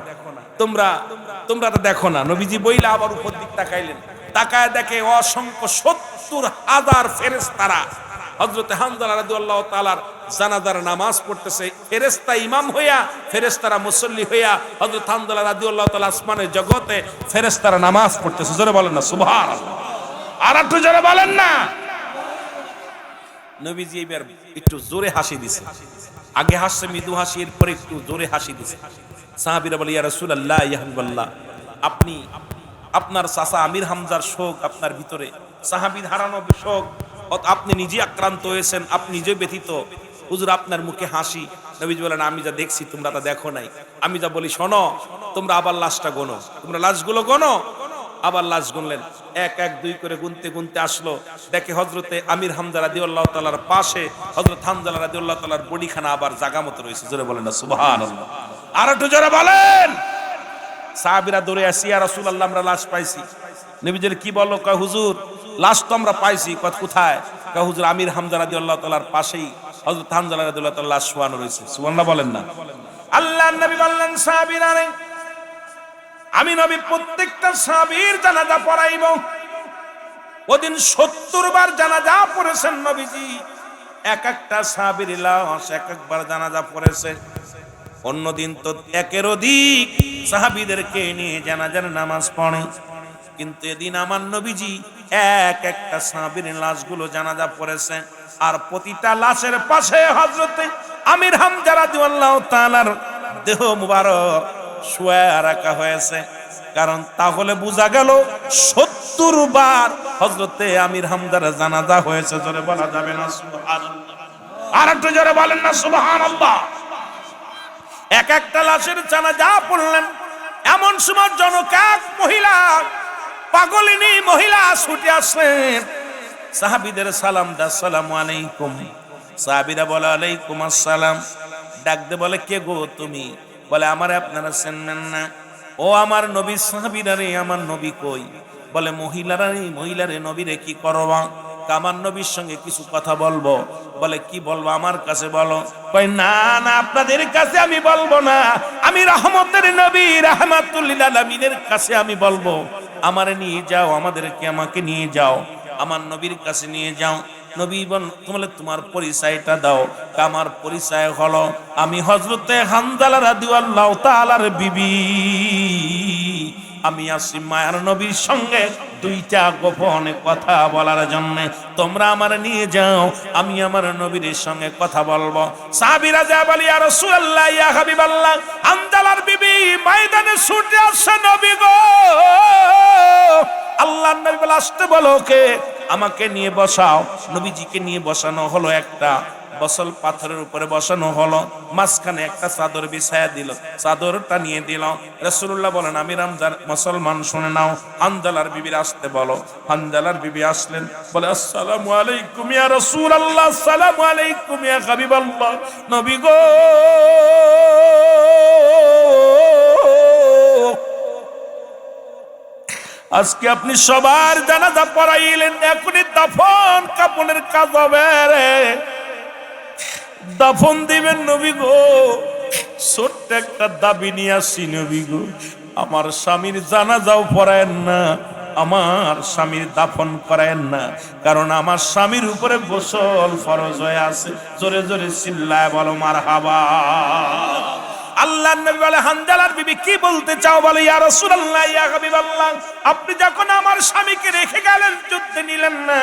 তোমরা তা দেখো না। নবীজি বইলা আবার উপর দিক তাকাইলেন, তাকায় দেখে অসংখ্য 70,000 ফেরেশতারা হযরত হানজালা রাদিয়াল্লাহু তাআলার জানাজার নামাজ পড়তেছে, ফেরেশতা ইমাম হইয়া, ফেরেশতারা মুসল্লি হইয়া, হযরত হানজালা রাদিয়াল্লাহু তাআলা আসমানের জগতে ফেরেশতারা নামাজ পড়তেছে। জোরে বলেন না সুবহানাল্লাহ। আর একটু জোরে বলেন না। নবীজি এবার একটু জোরে হাসি দিছে, আগে হাসছে মৃদু হাসি, এরপরে একটু জোরে হাসি দিছে। সাহাবীরা বলে, ইয়া রাসূলুল্লাহ, ইয়া হাবিবাল্লাহ, আপনি আপনার চাচা আমির হামজার শোক আপনার ভিতরে, সাহাবীর হারানো শোক, আপনি নিজে আক্রান্ত হয়েছেন, আপনি নিজে ব্যথিত, হুজুর আপনার মুখে হাসি। নবীজি বলেন, আমি যা দেখছি তোমরা তা দেখো নাই। আমি যা বলি শোনো, তোমরা আবার লাশটা গোনো, তোমরা লাশগুলো গোনো। আবার লাশ গুনলেন, এক এক দুই করে গুনতে গুনতে আসলো, দেখে হযরতে আমির হামজা রাদিয়াল্লাহু তাআলার পাশে হযরত হানজালা রাদিয়াল্লাহু তাআলার বডিখানা আবার জায়গা মতো রয়েছে। জোরে বলেন না সুবহানাল্লাহ। আর একটু জোরে বলেন। সাহাবীরা দৌড়ে আসি, ইয়া রাসূলুল্লাহ, আমরা লাশ পাইছি। নবীজি কি বললো? কয় হুজুর লাশ তো আমরা পাইছি। কয় কোথায়? কয় হুজুর আমির হামজা রাদিয়াল্লাহু তাআলার পাশেই হযরত হানজালা রাদিয়াল্লাহু তাআলা লাশ শোয়ানো রয়েছে। সুবহানাল্লাহ বলেন না। আল্লাহর নবী বললেন, সাহাবীরা রে, আমি নবী প্রত্যেকটা সাহাবীর জানাজা পড়াইব। ওদিন 70 বার জানাজা পড়েছেন নবীজি, এক একটা সাহাবীর লাশ এক একবার জানাজা পড়েছে। অন্যদিন তো একের অধিক সাহাবীদেরকে নিয়ে জানাজার নামাজ পড়ে, কিন্তু এদিন আমার নবীজি এক একটা সাহাবীর লাশগুলো জানাজা পড়েছে। আর প্রতিটা লাশের পাশে হযরতে আমির হামজা রাদিয়াল্লাহু তাআলার দেহ মুবারক শুয়ে রাখা হয়েছে। কারণ তাহলে বোঝা গেল 70 বার হযরতে আমির হামজার জানাজা হয়েছে। জোরে বলা যাবে না সুবহানাল্লাহ। আর একটু জোরে বলেন না সুবহানাল্লাহ। এক একটা লাশের জানাজা পড়লেন, এমন সময় জনকাক মহিলা, পাগলিনী মহিলা ছুটে আসলেন, সাহাবীদের সালাম দা, আসসালামু আলাইকুম। সাহাবীরা বলে, আলাইকুম আসসালাম। ডাক দে বলে, কে গো তুমি? বলে, আমারে আপনারা চেনেন না। ও আমার নবী। সাহাবীরা রে, আমার নবী কই? বলে, মহিলারা রে, মহিলারে নবীরে কি করবা? আমার নবীর সঙ্গে কিছু কথা বলবো। বলে, কি বলবো? আমার কাছে বলো। কই, না না, আপনাদের কাছে আমি বলবো না, আমি রহমতের নবী রাহমাতুল লিল আলামিনের কাছে আমি বলবো। আমারে নিয়ে যাও, আমাকে নিয়ে যাও, আমার নবীর কাছে নিয়ে যাও। নবী বলে, তোমার পরিচয়টা দাও। আমার পরিচয় হলো, আমি হযরতে হানজালা রাদিয়াল্লাহু তাআলার বিবি। আমি আসি মায়ার নবীর সঙ্গে দুইটা গোপনে কথা বলার জন্য। তোমরা আমার নিয়ে যাও, আমি আমার নবীর সঙ্গে কথা বলবো। সাহাবীরা যা বলি, ইয়া রাসূলুল্লাহ, ইয়া হাবিবাল্লাহ, হানজালার বিবি ময়দানে ছুটে আসছে, নবী গো। আল্লাহর নবী বলে, আসতে বলো কে? আমাকে নিয়ে বসাও। নবীজিকে নিয়ে বসানো হলো, একটা বসল পাথরের উপরে বসানো হলো, মাঝখানে একটা চাদর বিছায়া দিল, চাদরটা নিয়ে দিল। রাসূলুল্লাহ বলেন, আমির হামজা মুসলমান শুনে নাও, হানজালার বিবির আসতে বলো। হানজালার বিবি আসলেন, বলে, আসসালামু আলাইকুম ইয়া রাসূলুল্লাহ, আসসালামু আলাইকুম ইয়া হাবিবাল্লাহ। নবী গো, আজকে আপনি সবার জানাজা পড়াইলেন, এখনই দাফন কাফনের কাজ হবে রে, দাফন দিবেন নবী গো। ছোট্ট একটা দাবি নিয়ে আসছি নবী গো, আমার স্বামীর জানাজাও পড়ায়েন না, আমার স্বামীর দাফন করায়েন না, কারণ আমার স্বামীর উপরে গোসল ফরজ হয়ে আছে। জোরে জোরে চিল্লায় বলো মারহাবা। আল্লাহর নবী বলে, হানজালার বিবি কি বলতে চাও? বলে, ইয়া রাসূলুল্লাহ, ইয়া হাবিবাল্লাহ, আপনি যখন আমার স্বামীকে রেখে গেলেন, যুদ্ধে নিলেন না,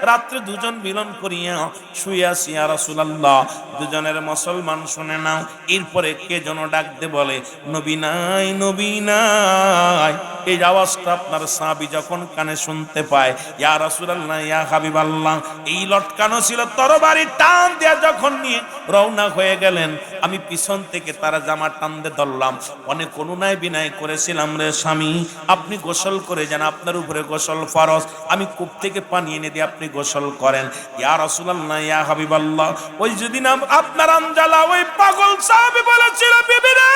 রাত্রে দুজন মিলন করিয়া শুয়ে আছি, ইয়া রাসূলুল্লাহ, দুজনের মুসলমান শুনে নাও। এরপরে কে যেন ডাক দে বলে, নবী নাই, নবী নাই। এই আওয়াজটা আপনার সাহাবী যখন কানে শুনতে পায়, ইয়া রাসূলুল্লাহ, ইয়া হাবিবাল্লাহ, এই লটকানো ছিল তরবারি, টান দেয়া যখন নিয়ে রওনা হয়ে গেলেন, আমি পিছন থেকে তারা জামা টান দিয়ে ধরলাম। অনেক অনুনয় বিনয় করেছিলাম, রে স্বামী, আপনি গোসল করে যান, আপনার উপরে গোসল ফরজ, আমি কূপ থেকে পানি এনে দিয়ে আপনি গোসল করেন। ইয়া রাসূলুল্লাহ, ইয়া হাবিবাল্লাহ, ওই যেদিন আপনার হানজালা ওই পাগল সাহাবী বলেছিল, বিবি রে,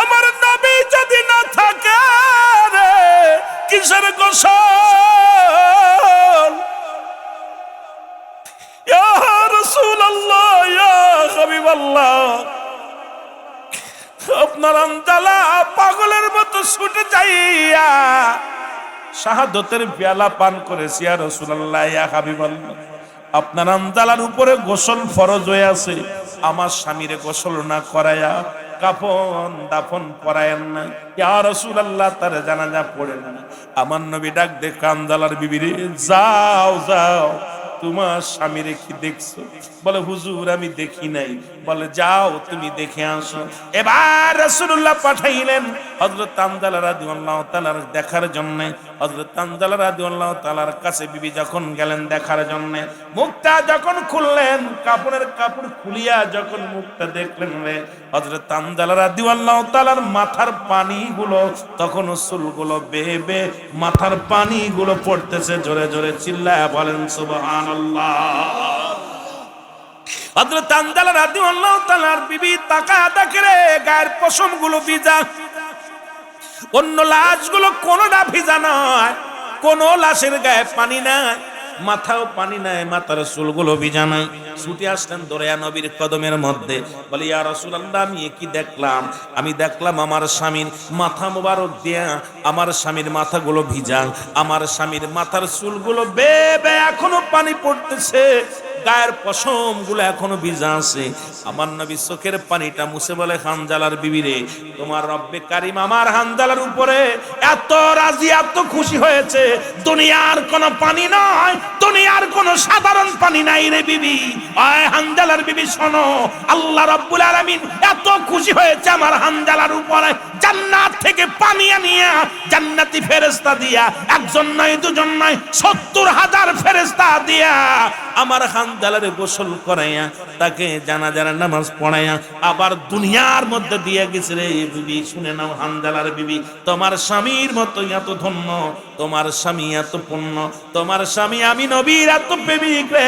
আমার নবী যদি না থাকে রে, কিসের গোসল? ইয়া রাসূলুল্লাহ, ইয়া হাবিবাল্লাহ, আপনার হানজালা পাগলের মতো ছুটে যাইয়া শাহাদাতের পেয়ালা পান করেছি, ইয়া রাসূলুল্লাহ, ইয়া হাবিবাল্লাহ, আপনার হানজালার উপরে গোসল ফরজ হয়ে আছে, আমার স্বামীরে গোসল না করায়া কাফন দাফন পরায়েন না, ইয়া রাসূলুল্লাহ তার জানাজা পড়েন না। আমার নবী ডাক দেখে হানজালার বিবিরে, যাও যাও, তোমার স্বামীরে কি দেখছো? বলে হুজুর আমি দেখি নাই। বলে যাও তুমি দেখে আসো। এবার রাসূলুল্লাহ পাঠাইলেন হযরত হানজালা রাদিয়াল্লাহু তাআলার দেখার জন্য। হযরত হানজালা রাদিয়াল্লাহু তাআলার কাছে বিবি যখন গেলেন দেখার জন্য, মুখটা যখন খুললেন, কাপড়ের কাপড় খুলিয়া যখন মুখটা দেখলেন, হযরত হানজালা রাদিয়াল্লাহু তাআলার মাথার পানিগুলো, তখন চুলগুলো বেয়ে বেয়ে মাথার পানিগুলো পড়তেছে। জোরে জোরে চিল্লায়া বলেন সুবহানাল্লাহ। হযরত হানজালা রাদিয়াল্লাহু তাআলার বিবি তাকায়া দেখে রে, গায়ের পশমগুলো ভিজা, অন্য লাশগুলো কোনোটা ভিজা নয়, কোন লাশের গায়ে পানি নাই, মাথাও পানি নাই, মাথার চুলগুলো ভিজা নাই। ছুটে আসলেন দৌড়ায়া নবীর কদমের মধ্যে, বলে ইয়া রাসূলুল্লাহ আমি কি দেখলাম? আমি দেখলাম আমার স্বামীর মাথা মোবারক দিয়া, আমার স্বামীর মাথাগুলো ভিজা, আমার স্বামীর মাথার চুলগুলো বেয়ে বেয়ে এখনো পানি পড়তেছে, গায়ের পশম গুলো এখনো ভিজা আছে। আমার নবী চোখের পানিটা মুছে বলে, হানজালার বিবিরে, তোমার রব্বে কারিম আমার হানজালার উপরে এত রাজি, এত খুশি হয়েছে, দুনিয়ার কোনো পানি নয়, দুনিয়ার কোনো সাধারণ পানি নাই রে বিবি। আয় হানজালার বিবি শোনো, আল্লাহ রাব্বুল আলামিন এত খুশি হয়েছে আমার হানজালার উপরে, জান্নাত থেকে পানি আনিয়া জান্নাতি ফেরেশতা দিয়া, একজন নয় দুজন নয় ৭০,০০০ ফেরেশতা দিয়া আমার হানজালারে গোসল করাইয়া, তাকে জানাজার নামাজ পড়াইয়া আবার দুনিয়ার মধ্যে দিয়ে গেছে রে বিবি। শুনে নাও হানজালার বিবি, তোমার স্বামীর মতো এত ধন্য, তোমার স্বামী এত পুণ্য, তোমার স্বামী আমি নবীর এত প্রেমিক রে।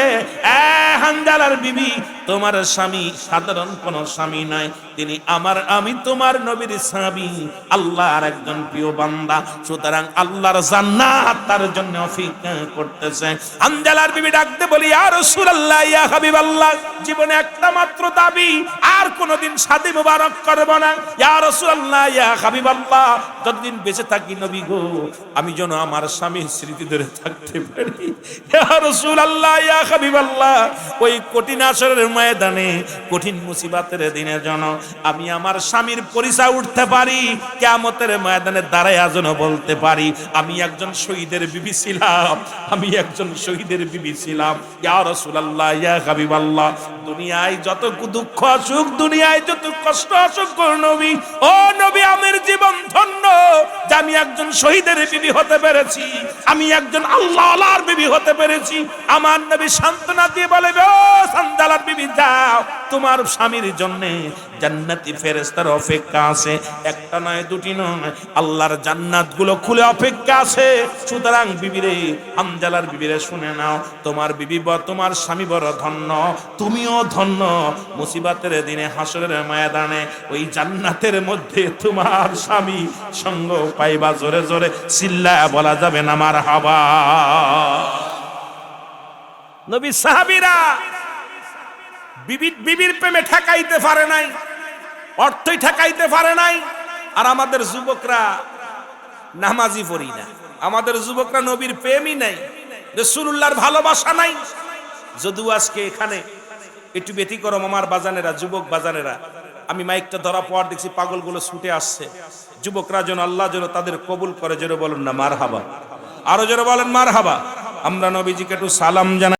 হানজালার বিবি, তোমার স্বামী সাধারণ কোন স্বামী নয়, তিনি আমার, আমি তোমার নবীর স্বামী, আল্লাহর একজন প্রিয় বান্দা। সুতরাং আল্লাহর জান্নাত তার জন্য অপেক্ষা করতেছে। হানজালার বিবি ডাকতে বলি, ইয়া রাসূলুল্লাহ, ইয়া হাবিবাল্লাহ, জীবনে একটা মাত্র দাবি, আর কোনদিন শাদী মুবারক করব না। ইয়া রাসূলুল্লাহ, ইয়া হাবিবাল্লাহ, যতদিন বেঁচে থাকি নবী গো, আমি যেন আমার স্বামীর স্মৃতি ধরে থাকতে পারি। ইয়া রাসূলুল্লাহ, ইয়া হাবিবাল্লাহ, ওই কঠিন আসরের ময়দানে, কঠিন মুসিবতের দিনে যেন আমি আমার স্বামীর পরিচয় উঠতে পারি, কিয়ামতের ময়দানে দাঁড়ায় যেন বলতে পারি আমি একজন শহীদের বিবি ছিলাম, আমি একজন শহীদের বিবি ছিলাম। ইয়া রাসূলুল্লাহ, ইয়া হাবিবাল্লাহ, দুনিয়ায় যত দুঃখ আসুক, দুনিয়ায় যত কষ্ট আসুক গো নবী, ও নবী, আমার জীবন ধন্য যে আমি একজন শহীদের বিবি হতে পেরেছি, আমি একজন আল্লাহর বিবি হতে পেরেছি। আমার নবী সান্ত্বনা দিয়ে বলে, ও হানজালার বিবি, যাও, তোমার স্বামীর জন্য জান্নাতি ফেরেশতার অপেক্ষা আছে, একটা নয় দুটি নয়, আল্লাহর জান্নাত গুলো খুলে অপেক্ষা আছে। সুতরাং বিবিরে, হানজালার বিবিরে শুনে নাও, তোমার বিবি, তোমার স্বামী বড় ধন্য, তুমিও ধন্য। মুসিবতের দিনে হাসরের ময়দানে ওই জান্নাতের মধ্যে তোমার স্বামী সঙ্গ পাইবা। জোরে জোরে চিল্লায়া বলা যাবে না মারহাবা। নবী সাহাবীরা বিবির প্রেমে ঠেকাইতে পারে নাই, অর্থই ঠেকাইতে পারে নাই। আর আমাদের যুবকরা নামাজি পড়ি না, আমাদের যুবকরা নবীর প্রেমই নাই, রাসূলুল্লাহর ভালোবাসা নাই। যদিও আজকে এখানে একটু ব্যতিক্রম, আমার বাজানেরা, যুবক বাজানেরা, আমি মাইকটা ধরা পর দেখছি পাগলগুলো ছুটে আসছে। যুবকরা যেন আল্লাহ যেন তাদের কবুল করে, জোরে বলেন না মারহাবা, আরো জোরে বলেন মারহাবা। আমরা নবীজিকে একটু সালাম জানাই।